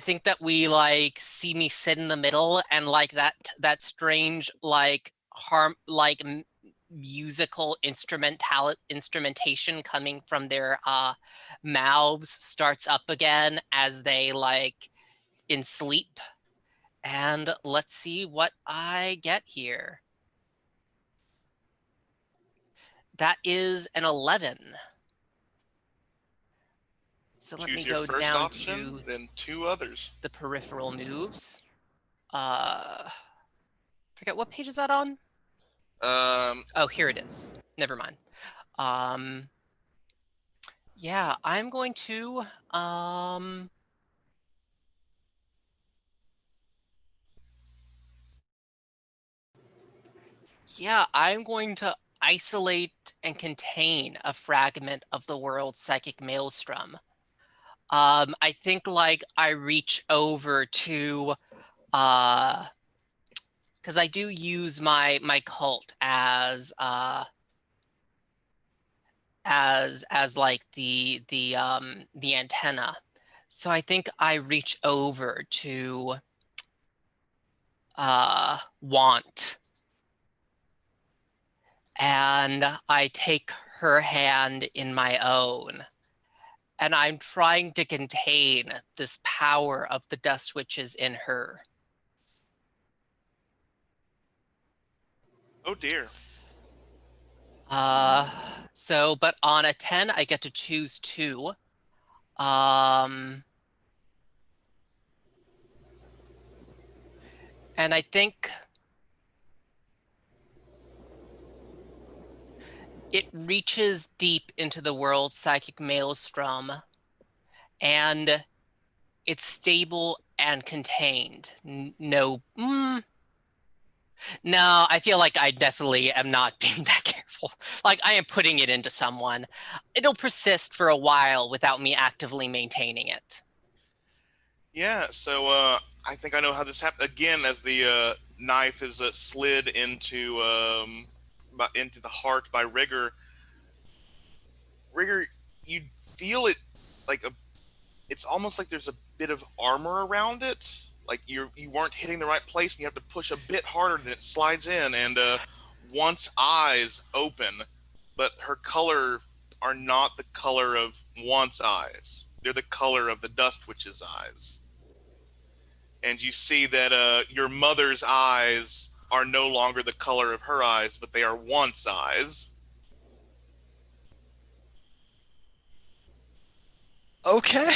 think that we like see me sit in the middle, and like that strange like musical instrumentation coming from their mouths starts up again as they like in sleep. And let's see what I get here. That is an 11. So let me Choose your go first down option, to then two others. the peripheral moves. Forget what page is that on? Oh, here it is. Never mind. Um, yeah, I'm going to yeah, I'm going to isolate and contain a fragment of the world's psychic maelstrom. I think like I reach over to because I do use my cult as like the antenna. So I think I reach over to Want, and I take her hand in my own, and I'm trying to contain this power of the Dust Witches in her. Oh dear. So but on a 10 I get to choose two. And I think it reaches deep into the world's psychic maelstrom, and it's stable and contained. No, no, I feel like I definitely am not being that careful. Like I am putting it into someone. It'll persist for a while without me actively maintaining it. Yeah, so I think I know how this happened. Again, as the knife is slid into the heart by Rigger. Rigger, you feel it like it's almost like there's a bit of armor around it. Like you weren't hitting the right place, and you have to push a bit harder than it slides in. And once eyes open, but her color are not the color of Want's eyes. They're the color of the Dust Witch's eyes. And you see that your mother's eyes are no longer the color of her eyes, but they are once eyes. Okay.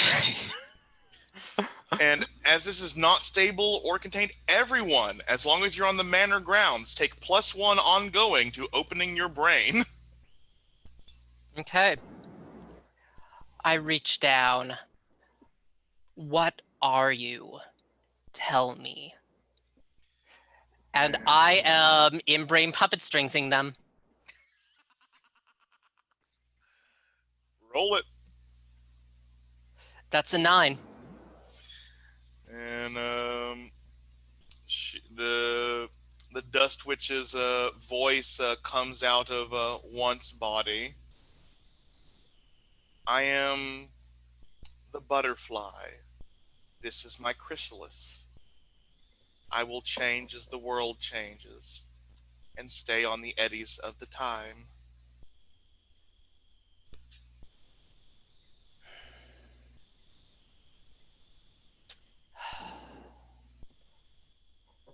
And as this is not stable or contained, everyone, as long as you're on the manor grounds, take +1 ongoing to opening your brain. Okay. I reach down. What are you? Tell me. And I am in-brain puppet stringsing them. Roll it. That's a 9. And the Dust Witch's voice comes out of Once body. I am the butterfly. This is my chrysalis. I will change as the world changes, and stay on the eddies of the time.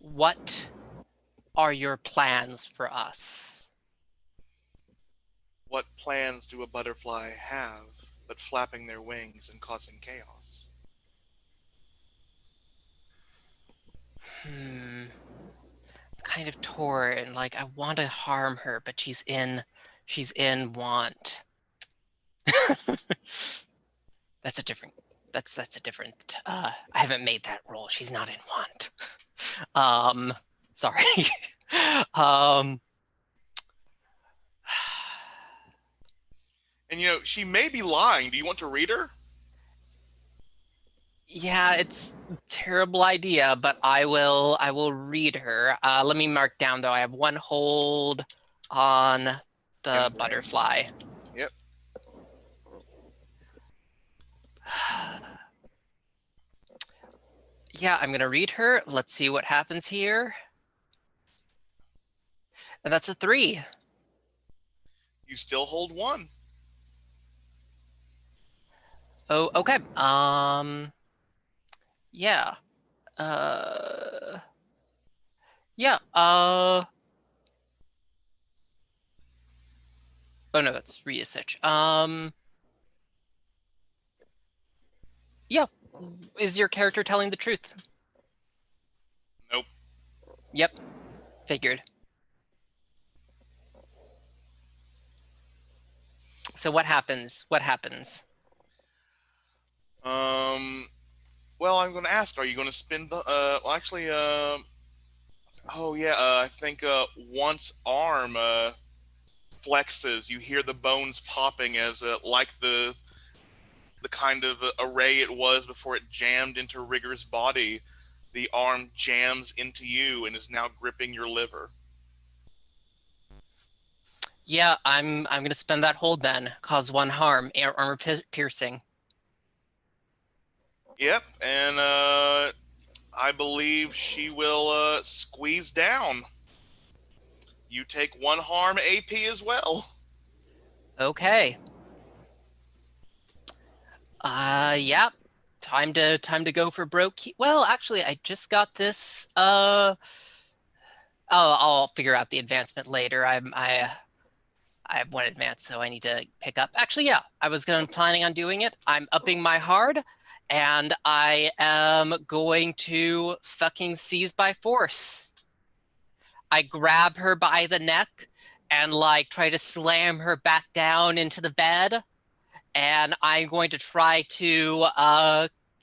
What are your plans for us? What plans do a butterfly have but flapping their wings and causing chaos? I'm kind of torn. Like, I want to harm her, but she's in want. That's a different. That's a different. I haven't made that roll. She's not in want. Sorry. And she may be lying. Do you want to read her? Yeah, it's a terrible idea, but I will read her. Let me mark down though. I have 1 hold on the And butterfly. Yep. Yeah, I'm gonna read her. Let's see what happens here. And that's a 3. You still hold 1. Oh, okay. Yeah. Yeah. Oh no, that's research. Yeah. Is your character telling the truth? Nope. Yep. Figured. So what happens? What happens? Well, I'm going to ask, are you going to spend the, well, actually, oh yeah, I think, Once arm, flexes, you hear the bones popping as, like the kind of array it was before it jammed into Rigger's body, the arm jams into you and is now gripping your liver. Yeah, I'm gonna spend that hold then. Cause 1 harm, armor piercing. Yep, and I believe she will squeeze down. You take 1 harm AP as well. Okay. Yeah. Time to go for broke. Well, actually, I just got this. I'll figure out the advancement later. I have 1 advance, so I need to pick up. Actually, yeah, I was planning on doing it. I'm upping my hard, and I am going to fucking seize by force. I grab her by the neck and like try to slam her back down into the bed, and I'm going to try to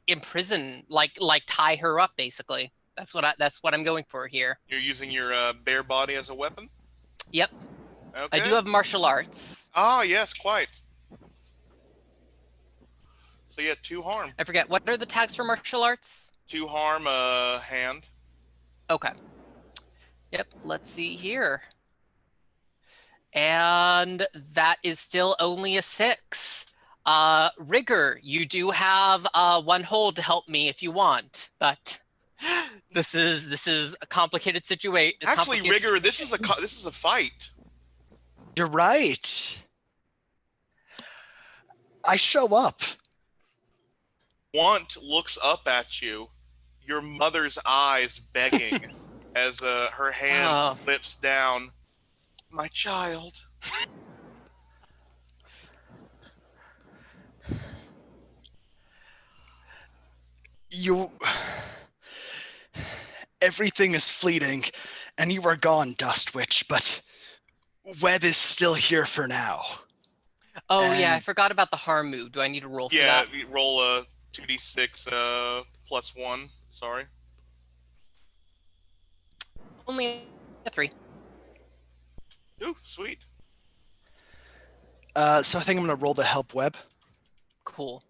imprison, like tie her up, basically. That's what I'm going for here. You're using your bare body as a weapon? Yep. Okay. I do have martial arts. Ah, yes, quite. So yeah, 2 harm. I forget, what are the tags for martial arts? 2 harm, hand. Okay. Yep, let's see here. And that is still only a 6. Rigger, you do have 1 hold to help me if you want, but this is a complicated situation. Actually, Rigger, this is a fight. You're right. I show up. Want looks up at you, your mother's eyes begging, as her hand Oh. slips down. My child. You. Everything is fleeting, and you are gone, Dust Witch, but Webb is still here for now. Oh yeah, I And- forgot about the harm move. Do I need to roll for Yeah, that? you roll a 2d6 +1. Sorry. Only a 3. Ooh, sweet. So I think I'm going to roll to help Webb. Cool.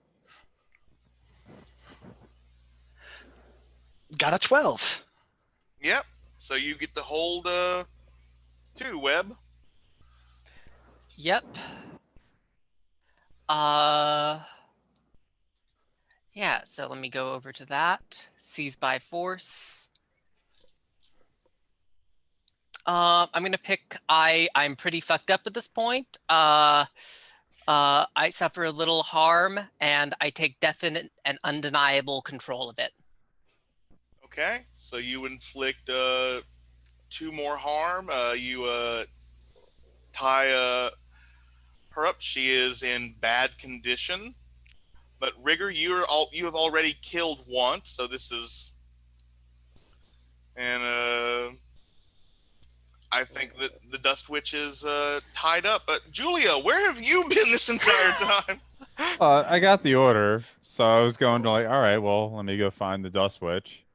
Got a 12. Yep. So you get to hold 2, Webb. Yep. Yeah, so let me go over to that. Seize by force. I'm gonna pick I'm pretty fucked up at this point. I suffer a little harm and I take definite and undeniable control of it. Okay. So you inflict 2 more harm. You tie her up. She is in bad condition. But Rigger, you have already killed once, so this is, and I think that the Dust Witch is tied up. But Julia, where have you been this entire time? I got the order, so I was going to like, all right, well, let me go find the Dust Witch,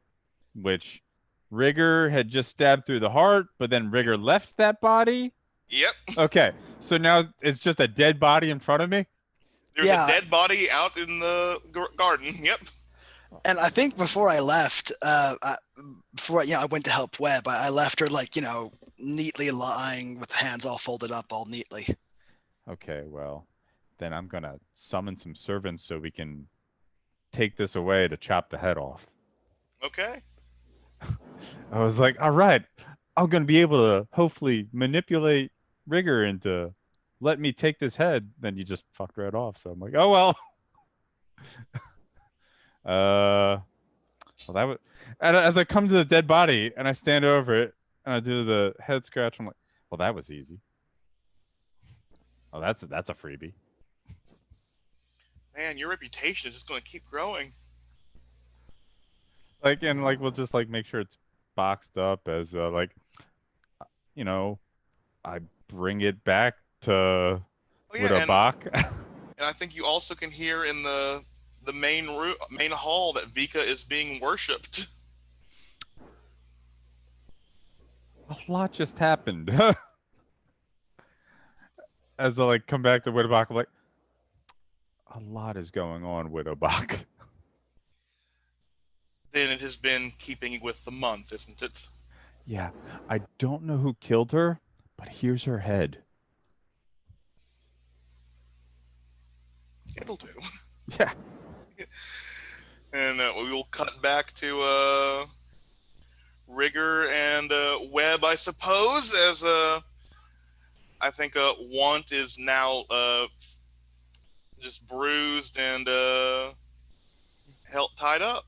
which Rigger had just stabbed through the heart, but then Rigger left that body. Yep. Okay, so now it's just a dead body in front of me. There's Yeah. a dead body out in the garden. Yep. And I think before I left, before I went to help Webb, I left her neatly lying with hands all folded up, all neatly. Okay, well, then I'm gonna summon some servants so we can take this away to chop the head off. Okay. I was like, all right, I'm gonna be able to hopefully manipulate Rigger into let me take this head. Then you just fucked right off. So I'm like, oh well. Well that was, and as I come to the dead body and I stand over it and I do the head scratch, I'm like, well, that was easy. Oh, that's a freebie. Man, your reputation is just going to keep growing. Like, and like we'll just like make sure it's boxed up as like, you know, I bring it back to Oh, yeah, Widow Bach. And I think you also can hear in the main hall that Vika is being worshipped. A lot just happened. As I like come back to Widow Bach, I'm like, a lot is going on, Widow Bach. Then it has been keeping with the month, isn't it? Yeah, I don't know who killed her, but here's her head. It'll do. Yeah. And we will cut back to Rigger and Webb, I suppose, as I think Want is now just bruised and tied up.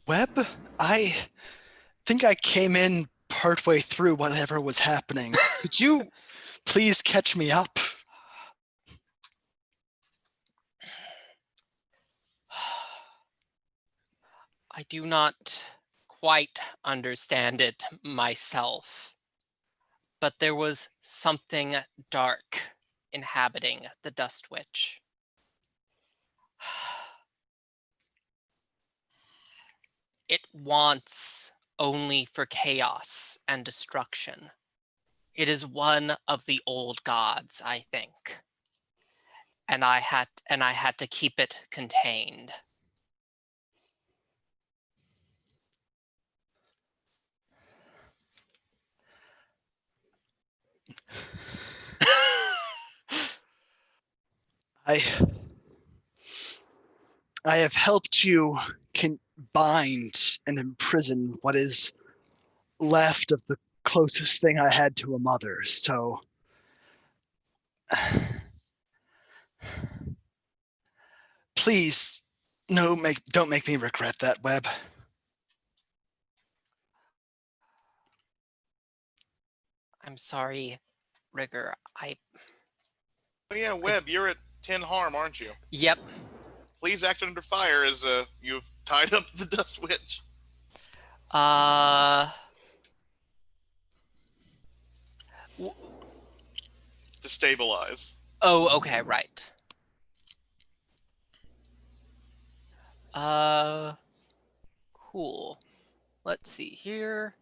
Webb, I think I came in partway through whatever was happening. Could you please catch me up? I do not quite understand it myself, but there was something dark inhabiting the Dust Witch. It wants only for chaos and destruction. It is one of the old gods, I think. And I had to keep it contained. I have helped you bind and imprison what is left of the closest thing I had to a mother. So Please, don't make me regret that, Webb. I'm sorry, Rigger. Oh yeah, Webb, you're at 10 harm, aren't you? Yep. Please act under fire as you've tied up the Dust Witch Uh. to stabilize. Oh, okay, right. Cool. Let's see here.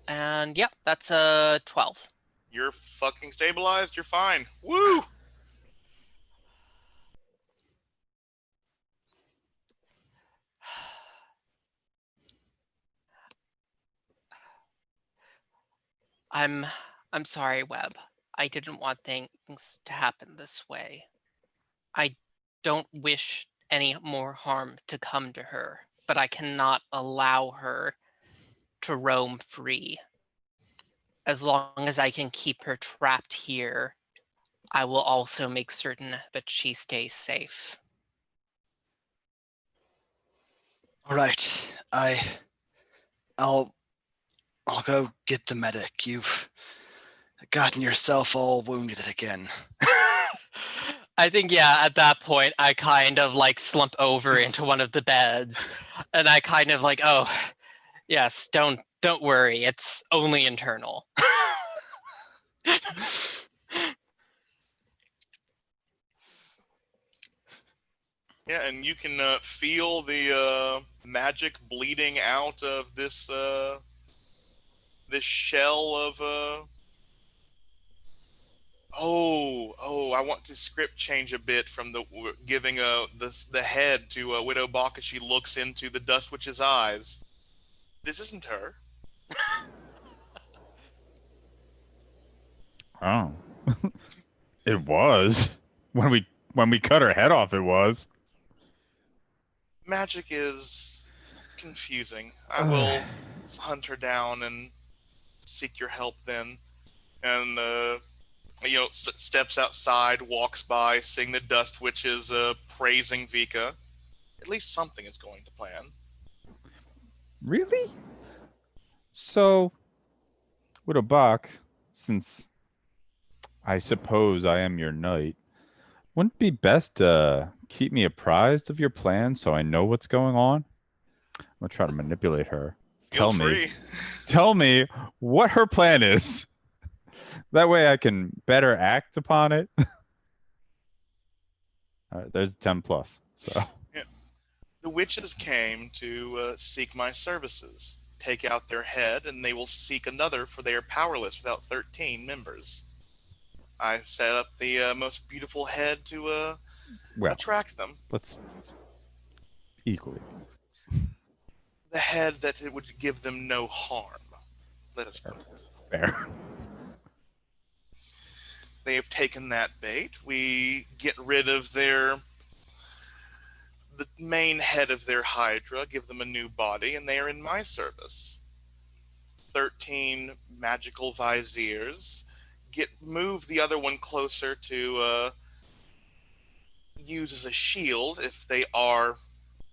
And yep, that's a 12. You're fucking stabilized. You're fine. Woo! I'm sorry, Webb. I didn't want things to happen this way. I don't wish any more harm to come to her, but I cannot allow her to roam free. As long as I can keep her trapped here, I will also make certain that she stays safe. All right, I'll go get the medic. You've gotten yourself all wounded again. I think, yeah, at that point, I kind of like slump over into one of the beds and I kind of like, oh, yes, don't worry. It's only internal. Yeah, and you can feel the magic bleeding out of this this shell of I want to script change a bit from the giving the head to Widow Bach as she looks into the Dust Witch's eyes. This isn't her. Oh. It was. When we cut her head off, it was. Magic is confusing. I will hunt her down and seek your help then. And steps outside, walks by, seeing the Dust Witches praising Vika. At least something is going to plan. Really? So, Widow Bach, since I suppose I am your knight, wouldn't it be best to keep me apprised of your plan so I know what's going on? I'm gonna try to manipulate her. Feel free. Tell me what her plan is. That way I can better act upon it. All right, there's 10 plus. So Yeah. The witches came to seek my services. Take out their head, and they will seek another, for they are powerless without 13 members. I set up the most beautiful head to well, attract them. let's equally. The head that it would give them no harm. Let us put it. Fair. They have taken that bait. We get rid of the main head of their hydra, give them a new body, and they are in my service. 13 magical viziers. Move the other one closer to use as a shield. If they are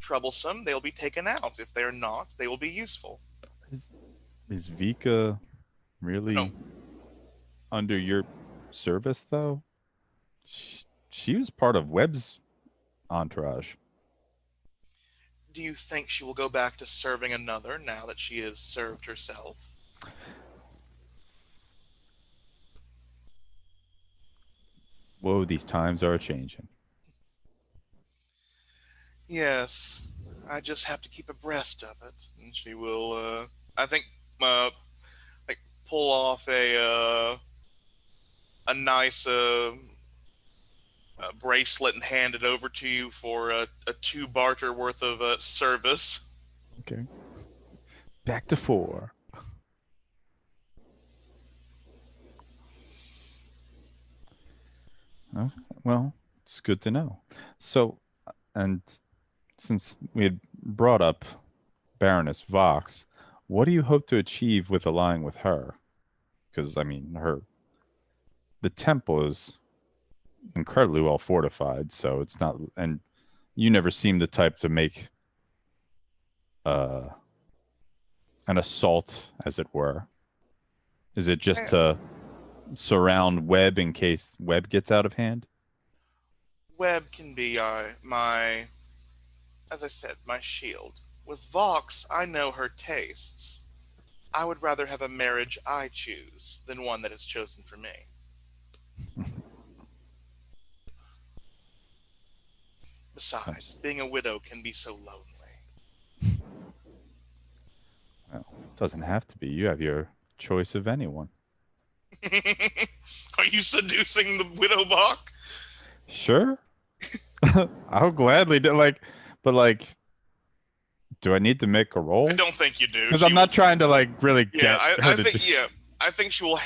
troublesome, they'll be taken out. If they're not, they will be useful. Is Vika really No. under your service, though? She was part of Webb's entourage. Do you think she will go back to serving another now that she has served herself? Whoa, these times are changing. Yes, I just have to keep abreast of it, and she will. I think, like pull off a nice bracelet and hand it over to you for a 2 barter worth of service. Okay. Back to 4. Oh, well, it's good to know. So, and since we had brought up Baroness Vox, what do you hope to achieve with allying with her? Because, I mean, the temple is incredibly well fortified, so it's not. And you never seem the type to make uh, an assault, as it were. Is it just Eh, to surround Webb in case Webb gets out of hand? Webb can be my, as I said, my shield. With Vox, I know her tastes. I would rather have a marriage I choose than one that is chosen for me. Besides, being a widow can be so lonely. Well, it doesn't have to be. You have your choice of anyone. Are you seducing the widow Bach? Sure. I'll gladly do but do I need to make a I roll? don't think you do. Because I'm not trying to really Yeah, get her to do. I think she will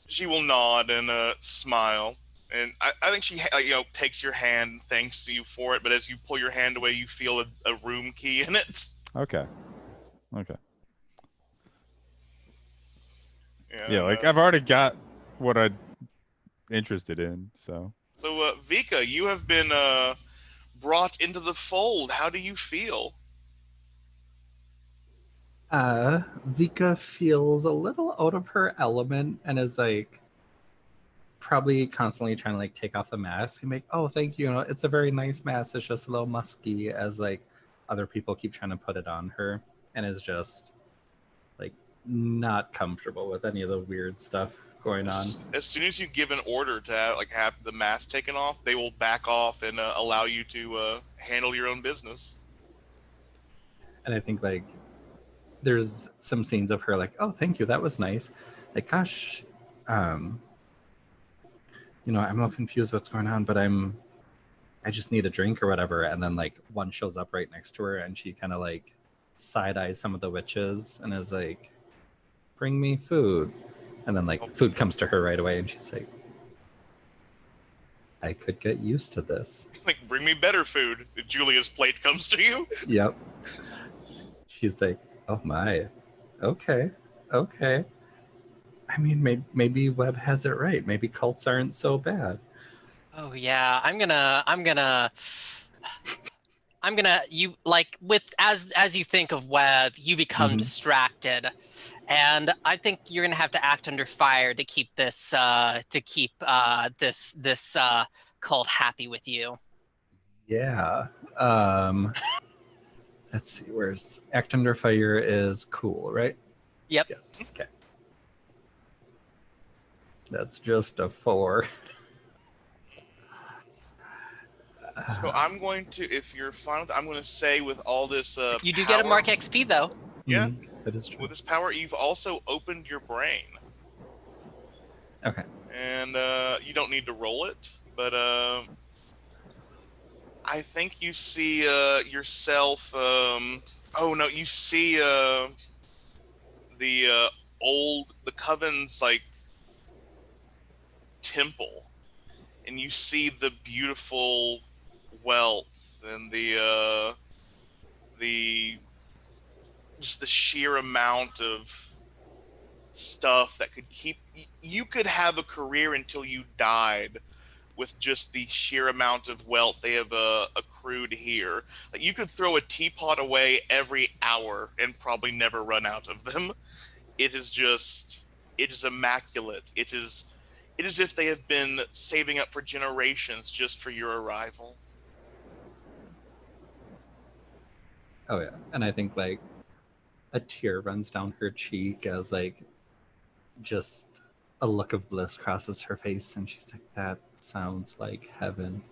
she will nod and smile, and I think she takes your hand and thanks you for it. But as you pull your hand away, you feel a room key in it. Okay. Okay. Yeah, And, I've already got what I'm interested in, so. so Vika, you have been brought into the fold. How do you feel? Vika feels a little out of her element and is like probably constantly trying to like take off the mask and make, oh, thank you. It's a very nice mask. It's just a little musky as like other people keep trying to put it on her and is just like not comfortable with any of the weird stuff going on. As soon as you give an order to have the mask taken off, they will back off and allow you to handle your own business. And I think like there's some scenes of her like, oh, thank you, that was nice. Like, gosh, I'm a little confused what's going on, but I just need a drink or whatever. And then like one shows up right next to her and she kind of like side eyes some of the witches and is like, bring me food. And then like food comes to her right away and she's like, I could get used to this. Like, bring me better food. If Julia's plate comes to you. Yep. She's like, oh my, okay. I mean, maybe Webb has it right. Maybe cults aren't so bad. Oh yeah, you like with as you think of Webb, you become distracted, and I think you're gonna have to act under fire to keep this this cult happy with you. Yeah. Let's see. Where's act under fire is cool, right? Yep. Yes. Okay. That's just a 4. So I'm going to, if you're fine with it, I'm going to say with all this You do power, get a mark XP though. Yeah. That is true. With this power, you've also opened your brain. Okay. And you don't need to roll it, but I think you see yourself. Oh no, you see the Coven's like temple, and you see the beautiful wealth and the just the sheer amount of stuff that could keep you could have a career until you died with just the sheer amount of wealth they have accrued here. Like, you could throw a teapot away every hour and probably never run out of them. It is immaculate. It is as if they have been saving up for generations just for your arrival. Oh yeah, and I think like a tear runs down her cheek as like just a look of bliss crosses her face, and she's like, "That sounds like heaven."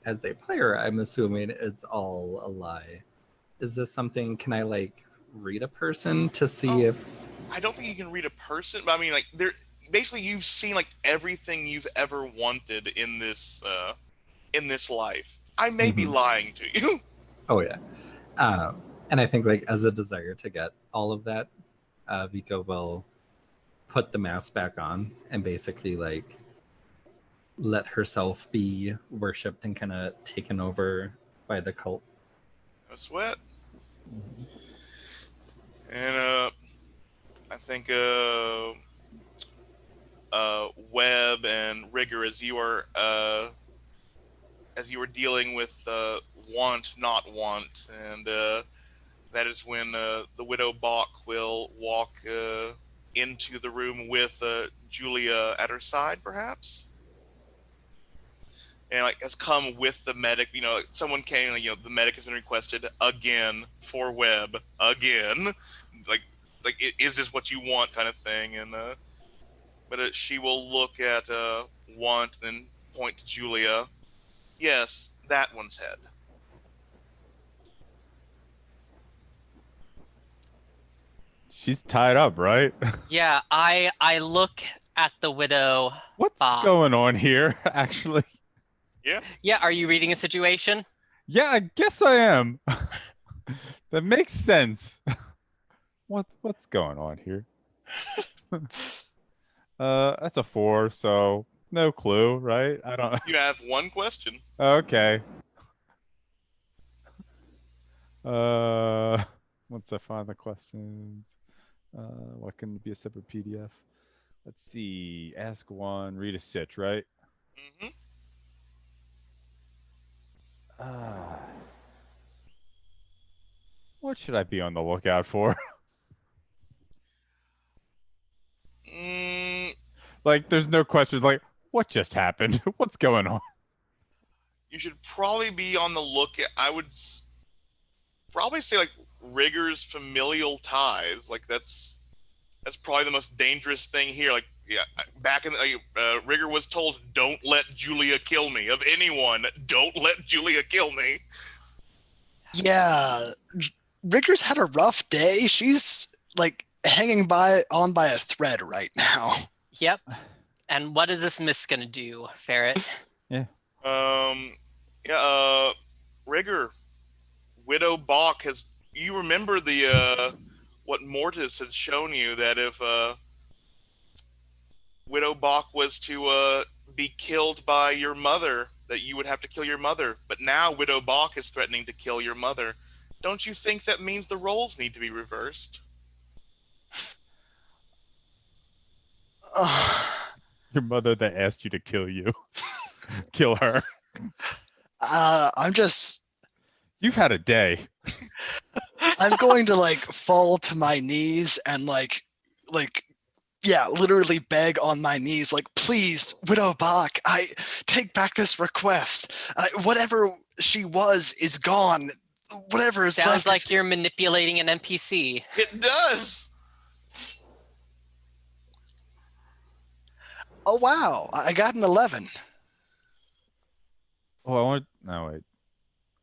As a player, I'm assuming it's all a lie. Is this something? Can I like read a person to see if? I don't think you can read a person, but I mean, like, there. Basically, you've seen like everything you've ever wanted in this life. I may be lying to you. Oh yeah, and I think like as a desire to get all of that, Vika will put the mask back on and basically like let herself be worshipped and kind of taken over by the cult. No sweat. And I think Webb and Rigger, as you are dealing with want, not want, and that is when the widow Bach will walk into the room with Julia at her side, perhaps, and like has come with the medic. You know, someone came. You know, the medic has been requested again for Webb again. Like, is this what you want, kind of thing? And but she will look at want, then point to Julia. Yes, that one's head. She's tied up, right? Yeah, I look at the widow. What's Bach. going on here, actually? Yeah. Yeah, are you reading a situation? Yeah, I guess I am. That makes sense. What's going on here? That's a 4, so no clue, right? I don't. You have one question. Okay. Once I find the questions, what can be a separate PDF? Let's see. Ask one, read a sitch, right? Mm-hmm. What should I be on the lookout for? Like, there's no questions. Like, what just happened? What's going on? You should probably be on the lookout. I would probably say like Rigger's familial ties. Like that's probably the most dangerous thing here. Like, yeah, back in Rigger was told, "Don't let Julia kill me." Of anyone, don't let Julia kill me. Yeah, Rigger's had a rough day. She's like hanging on by a thread right now. Yep. And what is this miss gonna do, Ferret? Yeah. Rigger, Widow Bach has. You remember the what Mortis had shown you, that if Widow Bach was to be killed by your mother, that you would have to kill your mother. But now Widow Bach is threatening to kill your mother. Don't you think that means the roles need to be reversed? Your mother that asked you to kill you. Kill her. I'm just. You've had a day. I'm going to like fall to my knees and yeah, literally beg on my knees, like, please, Widow Bach, I take back this request. Whatever she was is gone. Whatever is Sounds left. like you're manipulating an NPC. It does. Oh wow, I got an 11. Oh, I want. No, wait.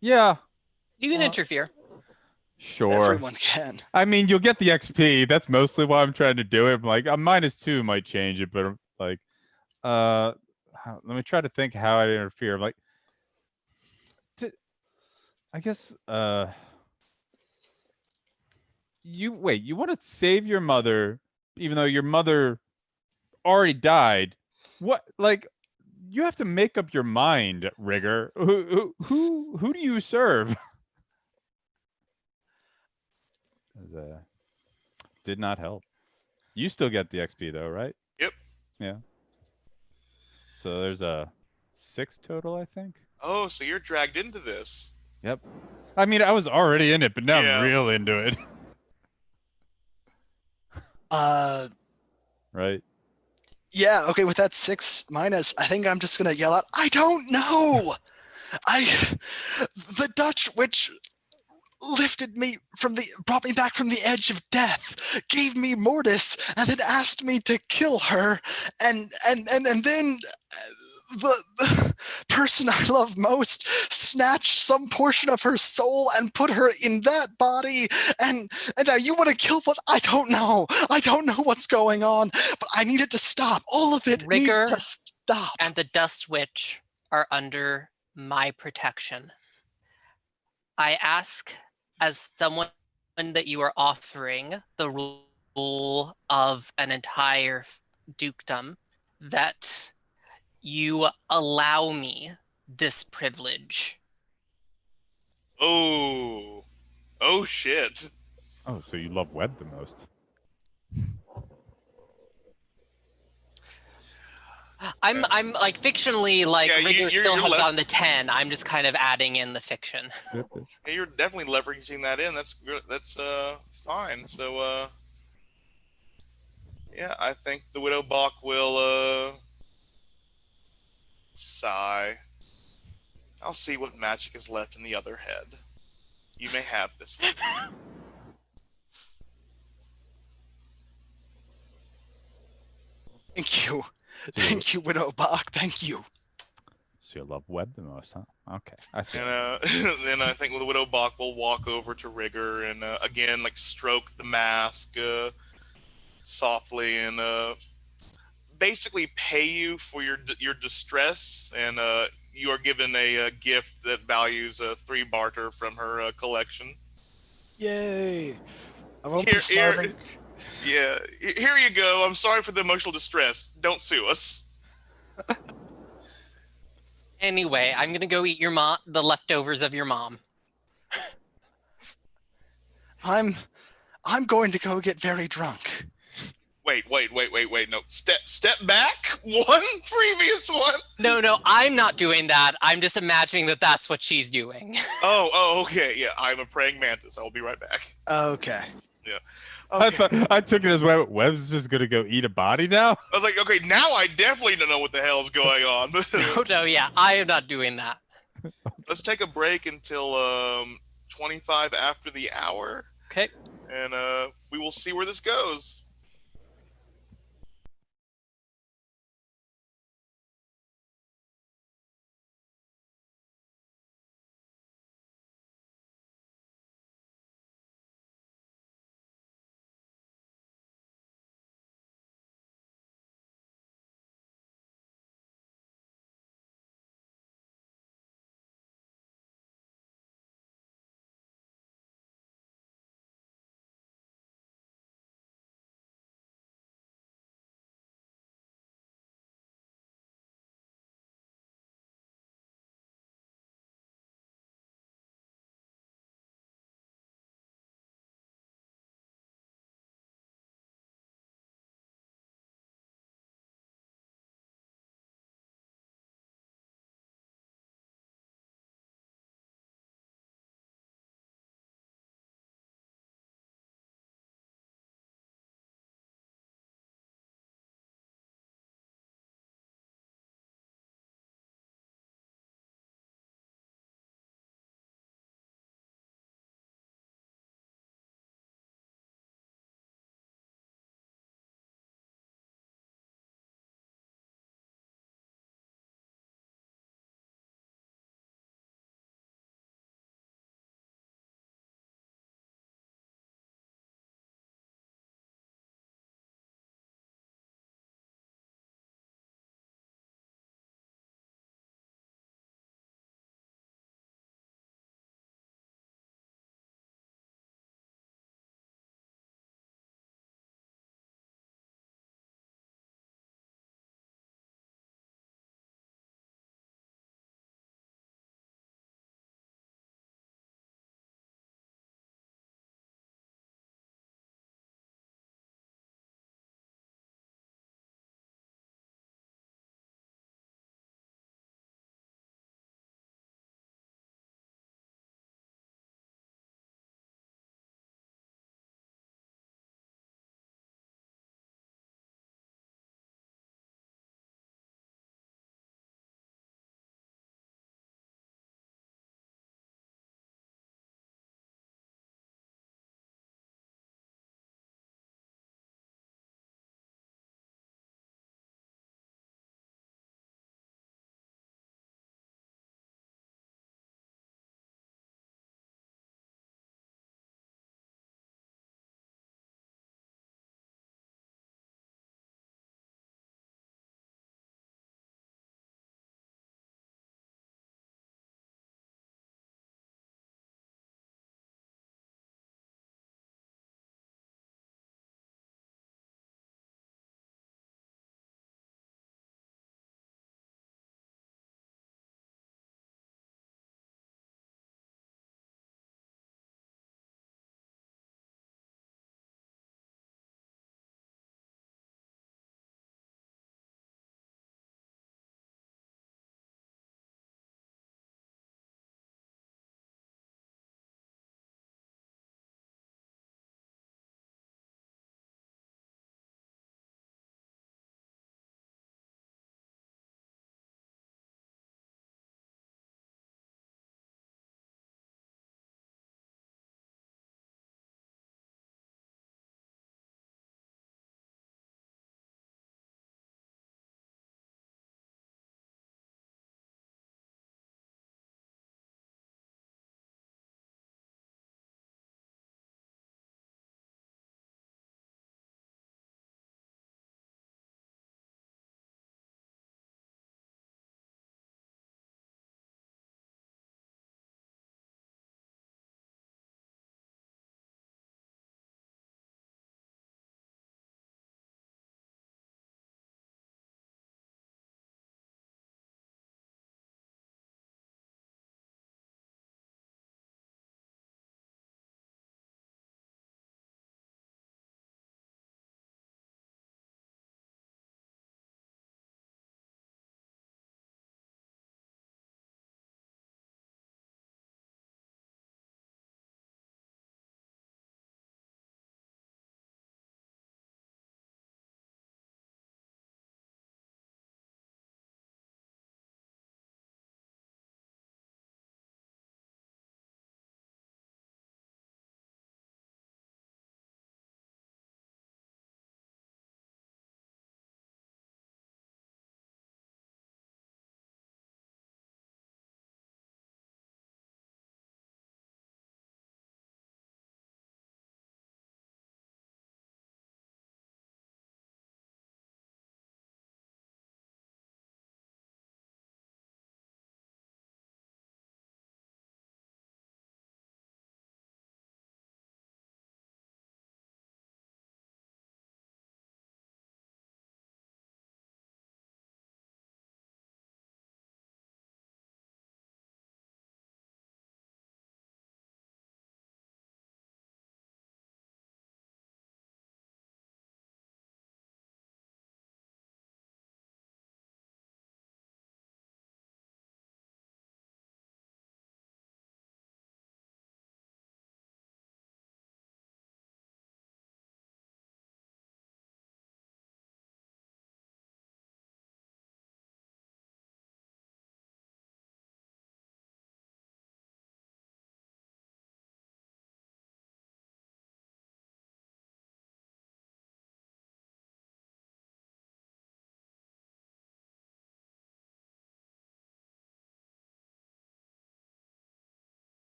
Yeah. You can interfere. Sure. Everyone can. I mean, you'll get the XP. That's mostly why I'm trying to do it. I'm like, a -2 might change it, but like, let me try to think how I interfere. Like, I guess, you want to save your mother, even though your mother already died. What, like, you have to make up your mind, Rigger. Who do you serve? Did not help. You still get the XP though, right? Yep. Yeah. So there's a 6 total, I think. Oh, so you're dragged into this. Yep. I mean, I was already in it, but now Yeah. I'm real into it. Right. Yeah, okay, with that 6 minus, I think I'm just gonna yell out, I don't know! The Dutch witch brought me back from the edge of death, gave me Mortis, and then asked me to kill her, and then the person I love most snatched some portion of her soul and put her in that body, and now you want to kill what? I don't know what's going on, but I need it to stop. All of it Rigger needs to stop. and the Dust Witch are under my protection. I ask, as someone that you are offering the rule of an entire dukedom, that you allow me this privilege. Oh shit. Oh, so you love Webb the most. I'm like fictionally like Yeah, Rigger still you're has left. gotten the 10. I'm just kind of adding in the fiction. Yeah, you're definitely leveraging that in. That's fine. So yeah, I think the Widow Bach will sigh. I'll see what magic is left in the other head. You may have this one. Thank you. So you, Thank you, Widow Bach. Thank you. so you love web the most, huh? Okay, I see. And then I think the Widow Bach will walk over to Rigger and again like stroke the mask softly and basically pay you for your distress, and you are given a gift that values 3 barter from her collection. Yay. I won't Here, be starving. yeah, here you go. I'm sorry for the emotional distress. Don't sue us. Anyway, I'm gonna go eat the leftovers of your mom. I'm going to go get very drunk. Wait. No, step back. One previous one. No, I'm not doing that. I'm just imagining that that's what she's doing. Oh, okay. Yeah, I'm a praying mantis. I will be right back. Okay. Yeah. I Okay. thought I took it as Webb's just gonna go eat a body now. I was like, okay, now I definitely don't know what the hell's going on. No, yeah, I am not doing that. Let's take a break until 25 after the hour, Okay. and we will see where this goes.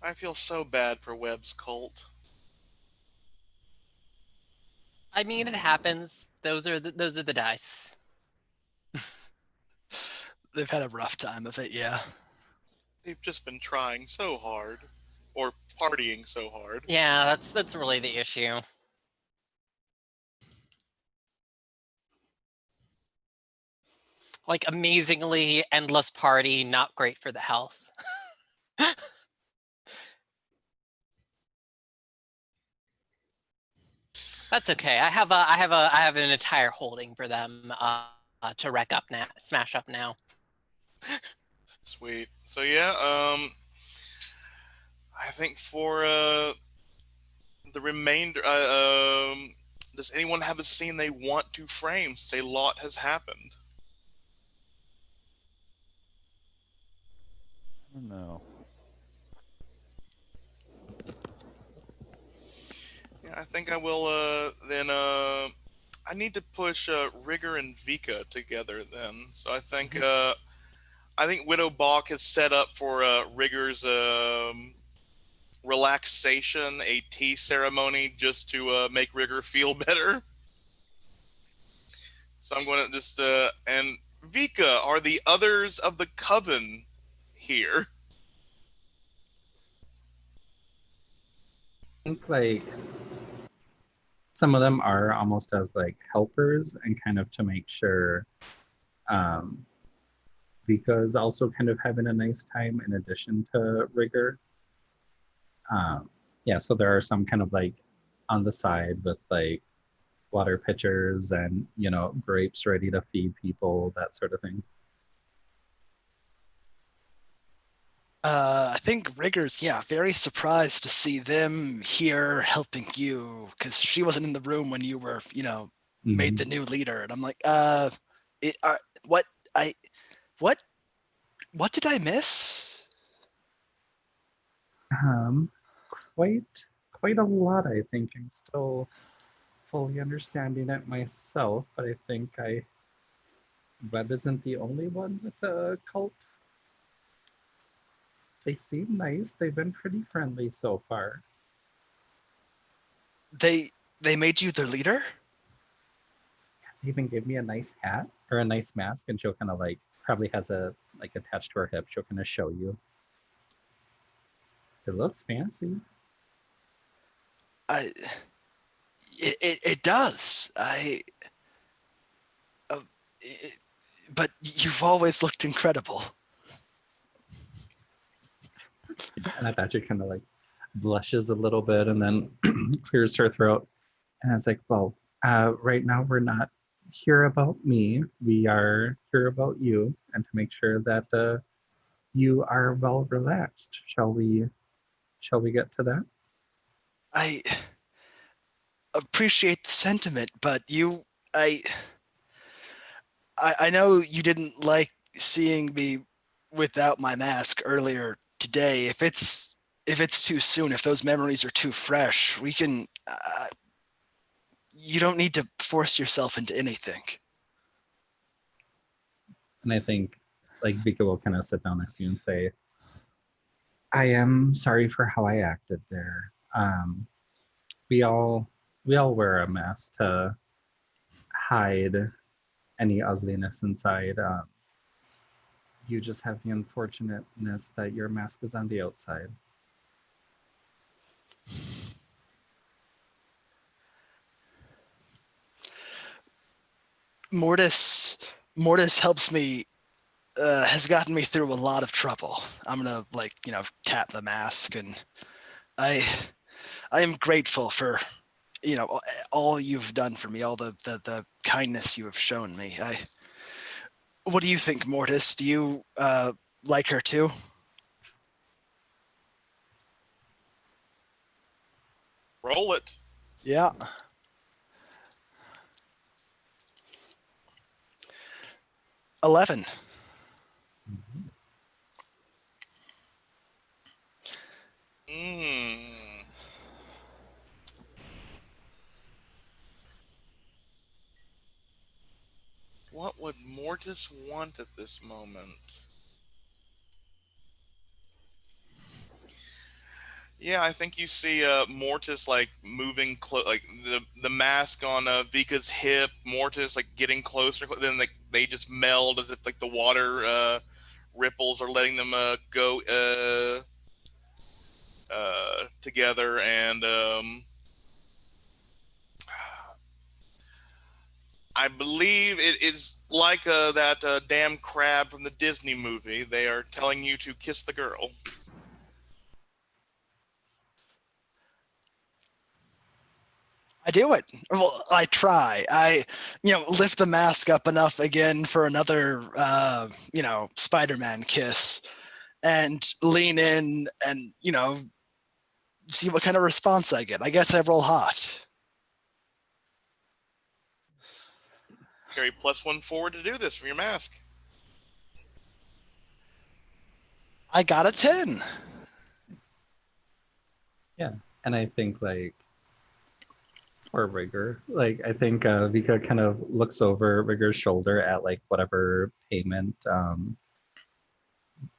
I feel so bad for Webb's cult. I mean, it happens. Those are the dice. They've had a rough time of it, yeah. They've just been trying so hard, or partying so hard. Yeah, that's really the issue. Like amazingly endless party, not great for the health. That's okay. I have an entire holding for them to wreck up now, smash up now. Sweet. So yeah, I think for the remainder, does anyone have a scene they want to frame since a lot has happened? I don't know. Yeah, I think I will. Then I need to push Rigger and Vika together. Then, so I think Widow Bach is set up for Rigger's relaxation, a tea ceremony, just to make Rigger feel better. So I'm going to just and Vika, are the others of the coven here? I think like some of them are almost as like helpers and kind of to make sure um, Vika is also kind of having a nice time in addition to Rigor. Yeah, so there are some kind of like on the side with like water pitchers and grapes ready to feed people, that sort of thing. I think Rigger's, yeah, very surprised to see them here helping you because she wasn't in the room when you were, made the new leader. And I'm like, it, what I, what, what did I miss? Um, quite a lot. I think I'm still fully understanding it myself, but I think Webb isn't the only one with a cult. They seem nice. They've been pretty friendly so far. They made you their leader? They even gave me a nice hat or a nice mask, and she'll kind of like probably has a like attached to her hip. She'll kind of show you. It looks fancy. I, it does. Uh, it, but you've always looked incredible. And I thought she kind of like blushes a little bit and then clears her throat. And I was like, well, right now we're not here about me. We are here about you and to make sure that you are well relaxed. Shall we get to that? I appreciate the sentiment, but I, I know you didn't like seeing me without my mask earlier today. If it's too soon, if those memories are too fresh, we can. You don't need to force yourself into anything. And I think like Vika will kind of sit down next to you and say, I am sorry for how I acted there. We all wear a mask to hide any ugliness inside. You just have the unfortunateness that your mask is on the outside. Mortis helps me. Has gotten me through a lot of trouble. I'm gonna tap the mask, and I I am grateful for all you've done for me, all the kindness you have shown me. What do you think, Mortis? Do you like her too? Roll it. Yeah. 11. Mm. What would Mortis want at this moment? Yeah, I think you see Mortis like moving like the mask on Vika's hip. Mortis like getting closer. Then like they just meld as if like the water ripples are letting them go together. And I believe it is like that damn crab from the Disney movie. They are telling you to kiss the girl. I do it. Well, I try. I, lift the mask up enough again for another, Spider-Man kiss, and lean in and see what kind of response I get. I guess I roll hot. Carry +1 forward to do this from your mask. I got a 10. Yeah, and I think like or Rigger, like I think Vika kind of looks over Rigger's shoulder at like whatever payment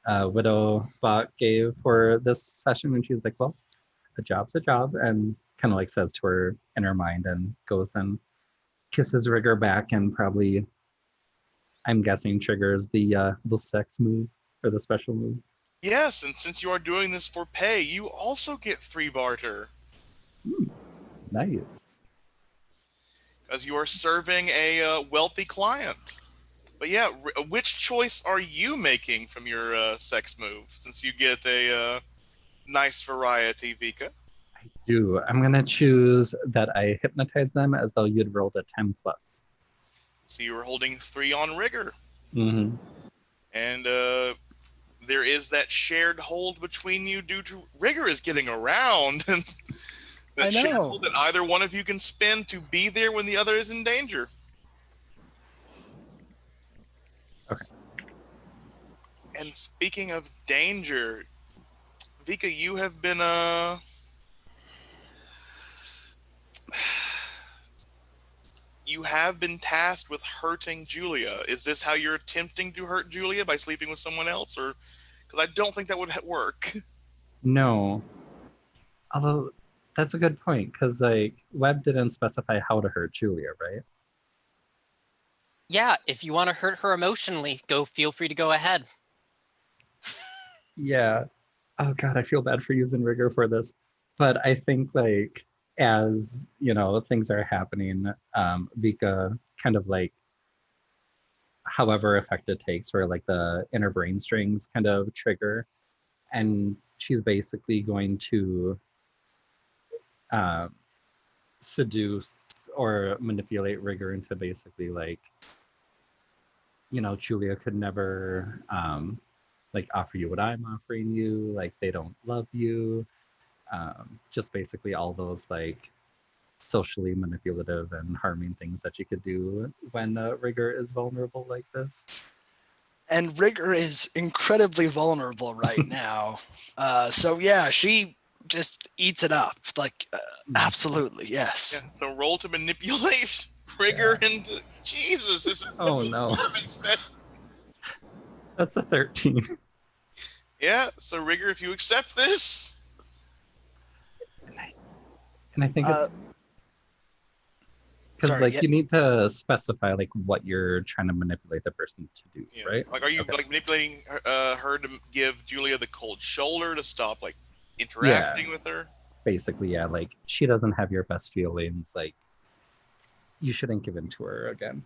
Widow Bot gave for this session, and she's like, "Well, a job's a job," and kind of like says to her in her mind, and goes and kisses Rigger back, and probably, I'm guessing, triggers the sex move or the special move. Yes, and since you are doing this for pay, you also get 3 barter. Nice. Because you are serving a wealthy client. But yeah, which choice are you making from your sex move? Since you get a nice variety, Vika. I do. I'm gonna choose that I hypnotize them as though you'd rolled a 10 plus. So you were holding 3 on rigor. Mm-hmm. And there is that shared hold between you due to rigor is getting around. And that I shared know. hold that either one of you can spend to be there when the other is in danger. Okay. And speaking of danger, Vika, you have been you have been tasked with hurting Julia. Is this how you're attempting to hurt Julia, by sleeping with someone else, or because I don't think that would work? No. Although that's a good point, because like Webb didn't specify how to hurt Julia, right? Yeah, if you want to hurt her emotionally, feel free to go ahead. Yeah. Oh god, I feel bad for using rigor for this. But I think like as things are happening, Vika kind of like however effect it takes where like the inner brain strings kind of trigger, and she's basically going to um, seduce or manipulate rigor into basically like Julia could never like offer you what I'm offering you, like they don't love you, just basically all those like socially manipulative and harming things that you could do when rigor is vulnerable like this. And Rigger is incredibly vulnerable right now. So yeah, she just eats it up. Like, absolutely, yes. Yeah, so roll to manipulate rigor into Jesus. This is Oh, such a no. garbage session. That's a 13. Yeah, so rigor, if you accept this, And I think it's because sorry, like yeah. you need to specify like what you're trying to manipulate the person to do, yeah. right? Like, are you Okay. like manipulating her to give Julia the cold shoulder to stop like Yeah, interacting with her? basically, yeah. Like she doesn't have your best feelings. Like you shouldn't give in to her again.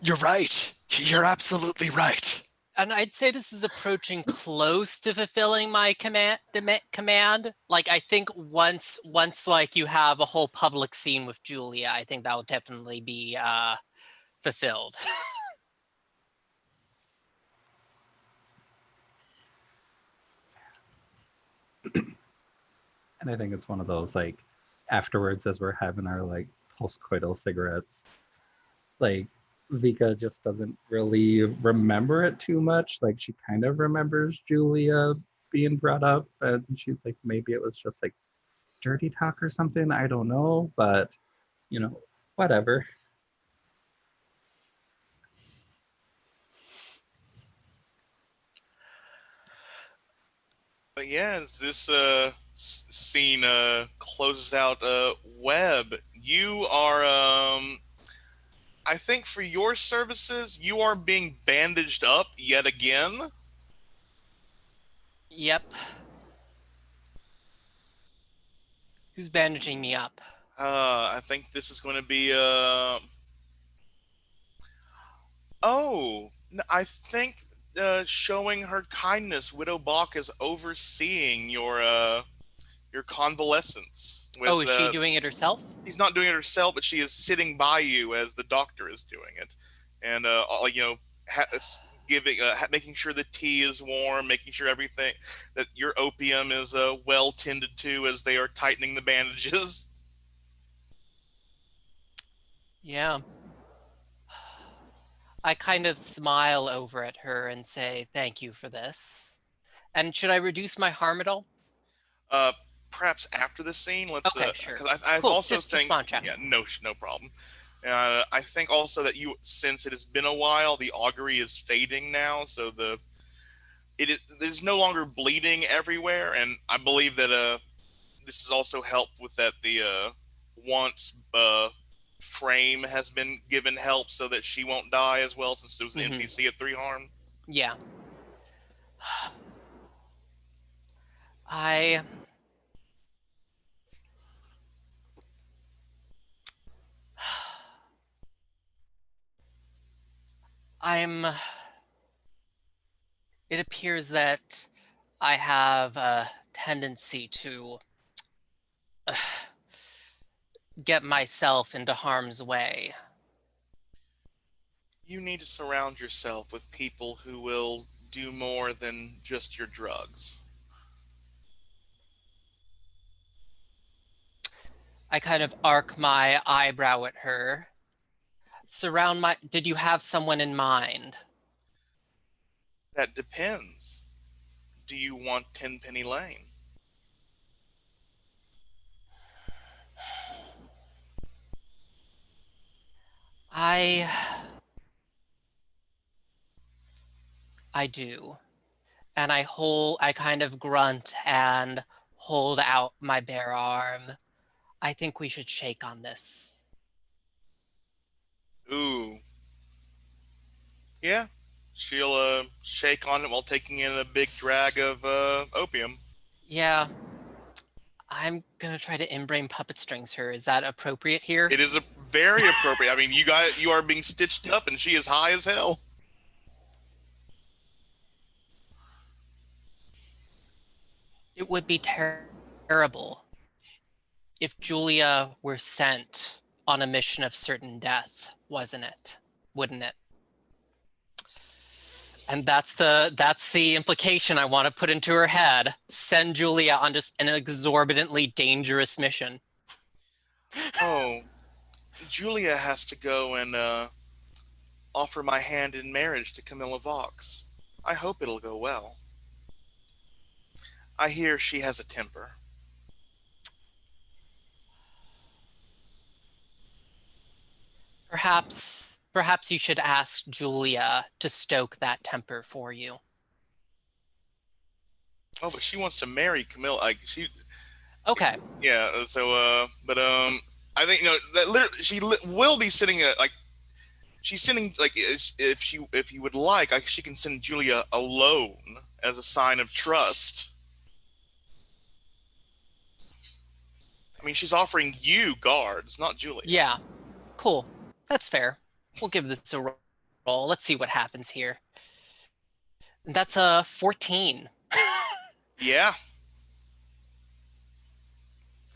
You're right. You're absolutely right. And I'd say this is approaching close to fulfilling my command. Like, I think once like you have a whole public scene with Julia, I think that will definitely be fulfilled. And I think it's one of those like afterwards as we're having our like post-coital cigarettes, like Vika just doesn't really remember it too much. Like she kind of remembers Julia being brought up, and she's like, maybe it was just like dirty talk or something. I don't know, but whatever. But yeah, as this scene closes out, Webb, you are, I think for your services, you are being bandaged up yet again. Yep. Who's bandaging me up? I think this is going to be, I think showing her kindness, Widow Bach is overseeing your convalescence. Oh, With is she doing it herself? she's not doing it herself, but she is sitting by you as the doctor is doing it, and giving, making sure the tea is warm, making sure everything that your opium is well tended to as they are tightening the bandages. Yeah. I kind of smile over at her and say, thank you for this. And should I reduce my harm at all? Uh, Perhaps after the scene, let's. Okay, sure. Because I Cool. also Just think, spawn check. yeah, no problem. I think also that since it has been a while, the augury is fading now, so there's no longer bleeding everywhere, and I believe that this has also helped with that the once frame has been given help so that she won't die as well, since it was an Mhm. NPC at 3 harm. Yeah. I I'm it appears that I have a tendency to get myself into harm's way. You need to surround yourself with people who will do more than just your drugs. I kind of arc my eyebrow at her. Did you have someone in mind? That depends. Do you want Tenpenny Lane? I do. And I kind of grunt and hold out my bare arm. I think we should shake on this. Ooh. Yeah. She'll shake on it while taking in a big drag of opium. Yeah. I'm gonna try to in-brain puppet strings her. Is that appropriate here? It is very appropriate. I mean, you are being stitched up, and she is high as hell. It would be terrible if Julia were sent on a mission of certain death, wasn't it? Wouldn't it? And that's the implication I want to put into her head. Send Julia on just an exorbitantly dangerous mission. Oh, Julia has to go and offer my hand in marriage to Camilla Vox. I hope it'll go well. I hear she has a temper. Perhaps you should ask Julia to stoke that temper for you. Oh, but she wants to marry Camilla. Like Okay. yeah. So, but I think that she will be sitting like she's sending like if you would like, she can send Julia alone as a sign of trust. I mean, she's offering you guards, not Julia. Yeah. Cool. That's fair. We'll give this a roll. Let's see what happens here. That's a 14. Yeah.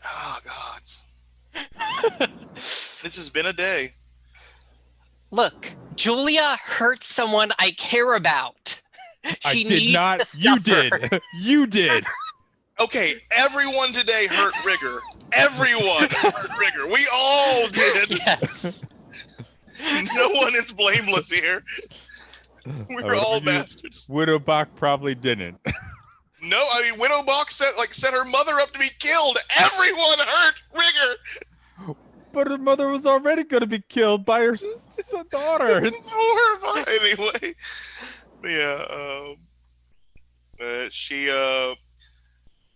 Oh, God. This has been a day. Look, Julia hurt someone I care about. She I did needs not. to You suffer. did. You did. Okay, everyone today hurt Rigger. Everyone hurt Rigger. We all did. Yes. No one is blameless here. We're all bastards. Widow Bach probably didn't. No, I mean, Widowbach set her mother up to be killed. Everyone hurt Rigger. But her mother was already going to be killed by her daughter. This is horrifying. Anyway, yeah. She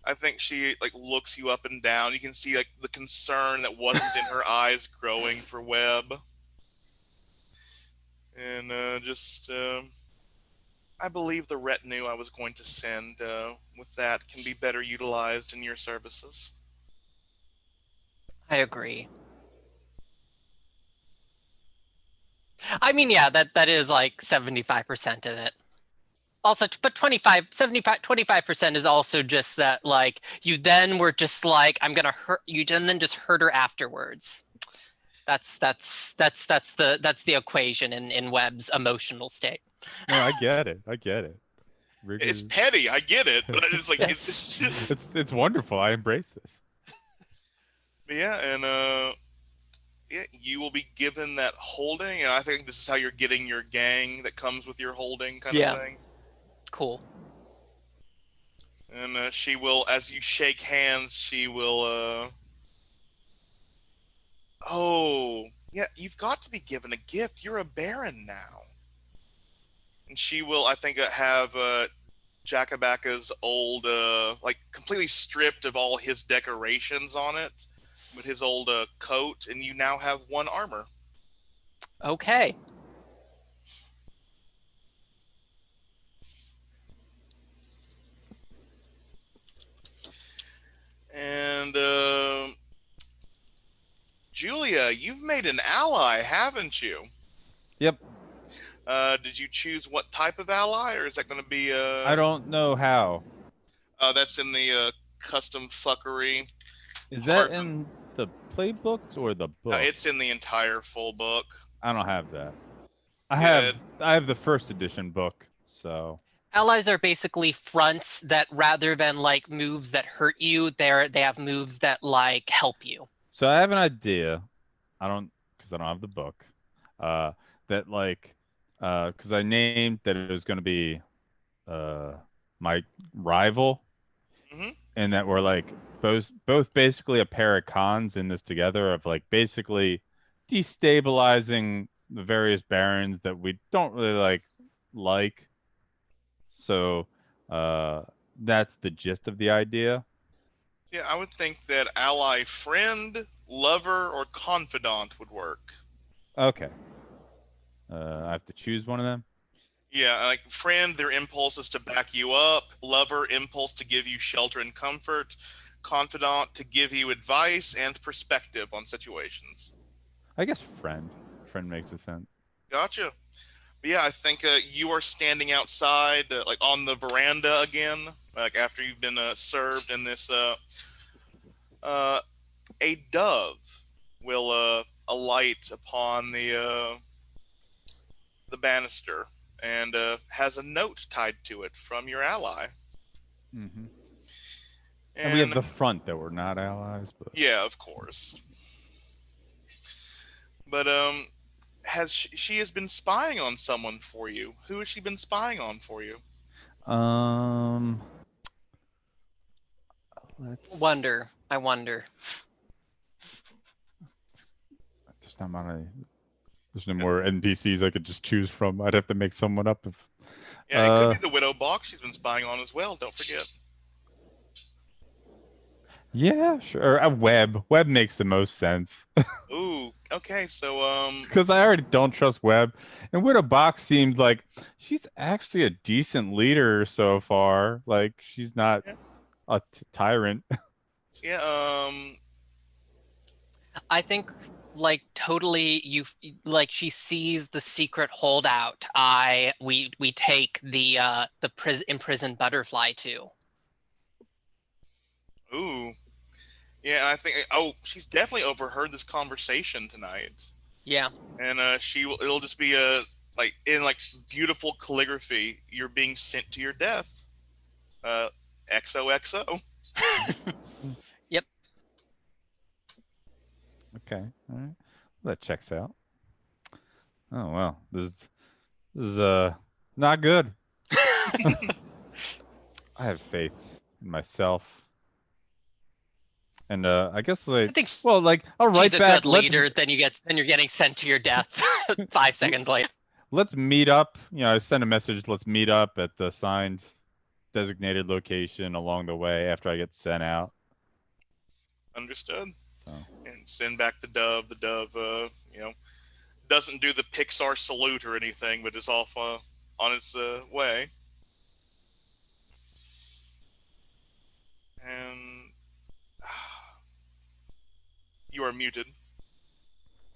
I think she like looks you up and down. You can see like the concern that wasn't in her eyes growing for Webb, and I believe the retinue I was going to send with that can be better utilized in your services. I agree. I mean, yeah, that is like 75% of it. Also, but 25% is also just that, like, you then were just like, I'm gonna hurt you, and then just hurt her afterwards. That's the equation in Webb's emotional state. No, I get it. I get it. It's Rigger's... petty, I get it, but it's like Yes. it's just it's wonderful. I embrace this. but yeah, and yeah, you will be given that holding, and I think this is how you're getting your gang that comes with your holding kind Yeah. of thing. Cool. And she will, as you shake hands, she will. Oh, yeah, you've got to be given a gift. You're a baron now. And she will, I think, have Jakabaka's old, like, completely stripped of all his decorations on it, but his old coat, and you now have one armor. Okay. And Julia, you've made an ally, haven't you? Yep. Did you choose what type of ally, or is that going to be? I don't know how. That's in the custom fuckery. Is part that in the playbooks or the book? It's in the entire full book. I don't have that. Yeah. I have the first edition book, so Allies are basically fronts that, rather than like moves that hurt you, they have moves that like help you. so I have an idea. Because I don't have the book. That like, because I named that it was going to be, my rival, Mhm. and that we're like both basically a pair of cons in this together of like basically destabilizing the various barons that we don't really like. So that's the gist of the idea. Yeah, I would think that ally, friend, lover, or confidant would work. Okay. I have to choose one of them. Yeah, like friend, their impulse is to back you up. Lover, impulse to give you shelter and comfort. Confidant, to give you advice and perspective on situations. I guess friend. Friend makes a sense. Gotcha. But yeah, I think you are standing outside, like on the veranda again, like after you've been served in this. A dove will alight upon the banister and has a note tied to it from your ally. Mm-hmm. And, And we have the front that we're not allies, but yeah, of course. But she has been spying on someone for you. Who has she been spying on for you? let's Wonder. I wonder. There's no more NPCs I could just choose from. I'd have to make someone up if. Yeah, it could be the widow box she's been spying on as well. Don't forget. Yeah, sure. A web. Web makes the most sense. Ooh, okay. So Because I already don't trust Web. And Widow Box seemed like she's actually a decent leader so far. Like she's not Yeah. a tyrant. yeah, I think like totally like she sees the secret holdout we take the imprisoned butterfly to. ooh. Yeah, and I think she's definitely overheard this conversation tonight. Yeah. And it'll just be like in like beautiful calligraphy, you're being sent to your death. XOXO. Yep. Okay. All right. That checks out. Oh well. This is not good. I have faith in myself. And I guess I think I'll write she's a back. good leader, then you're getting sent to your death 5 seconds later. Let's meet up. I send a message. Let's meet up at the signed designated location along the way after I get sent out. Understood. So And send back the dove. The dove, doesn't do the Pixar salute or anything, but is off on its way. And you are muted.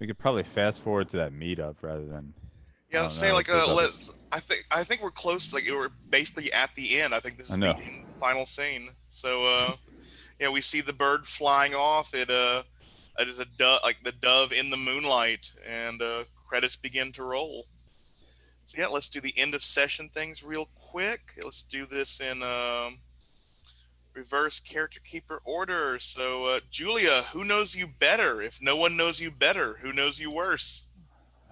we could probably fast forward to that meetup rather than. I Yeah, don't say know, like there's other- let's. I think we're close. Like we're basically at the end. I think this I is know. the final scene. So yeah, we see the bird flying off. It is a dove, like the dove in the moonlight, and credits begin to roll. So yeah, let's do the end of session things real quick. Let's do this in reverse character keeper order. So Julia, who knows you better? If no one knows you better, who knows you worse?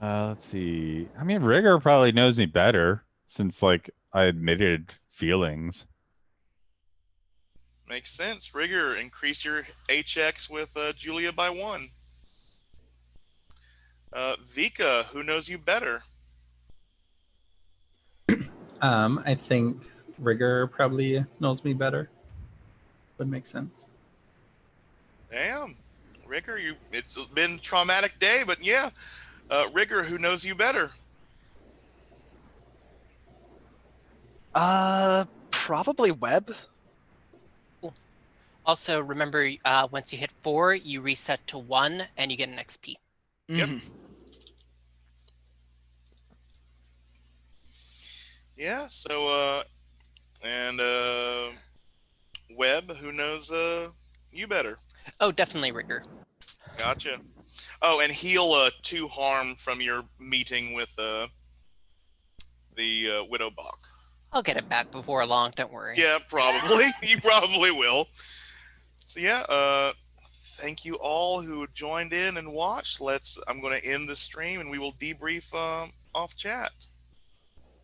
Let's see. I mean, Rigger probably knows me better since, like, I admitted feelings. Makes sense. Rigger, increase your HX with Julia by 1. Vika, who knows you better? I think Rigger probably knows me better. Would make sense. Damn, Rigger, it's been a traumatic day, but yeah, Rigger, who knows you better? Probably Webb. Also, remember, once you hit 4, you reset to 1, and you get an XP. Yep. Mhm. Yeah. So and Webb, who knows you better? Oh, definitely Rigger. Gotcha. Oh, and heal 2 harm from your meeting with the Widow Bach. I'll get it back before long, don't worry. Yeah, probably. You probably will. So yeah, thank you all who joined in and watched. I'm going to end the stream and we will debrief off chat.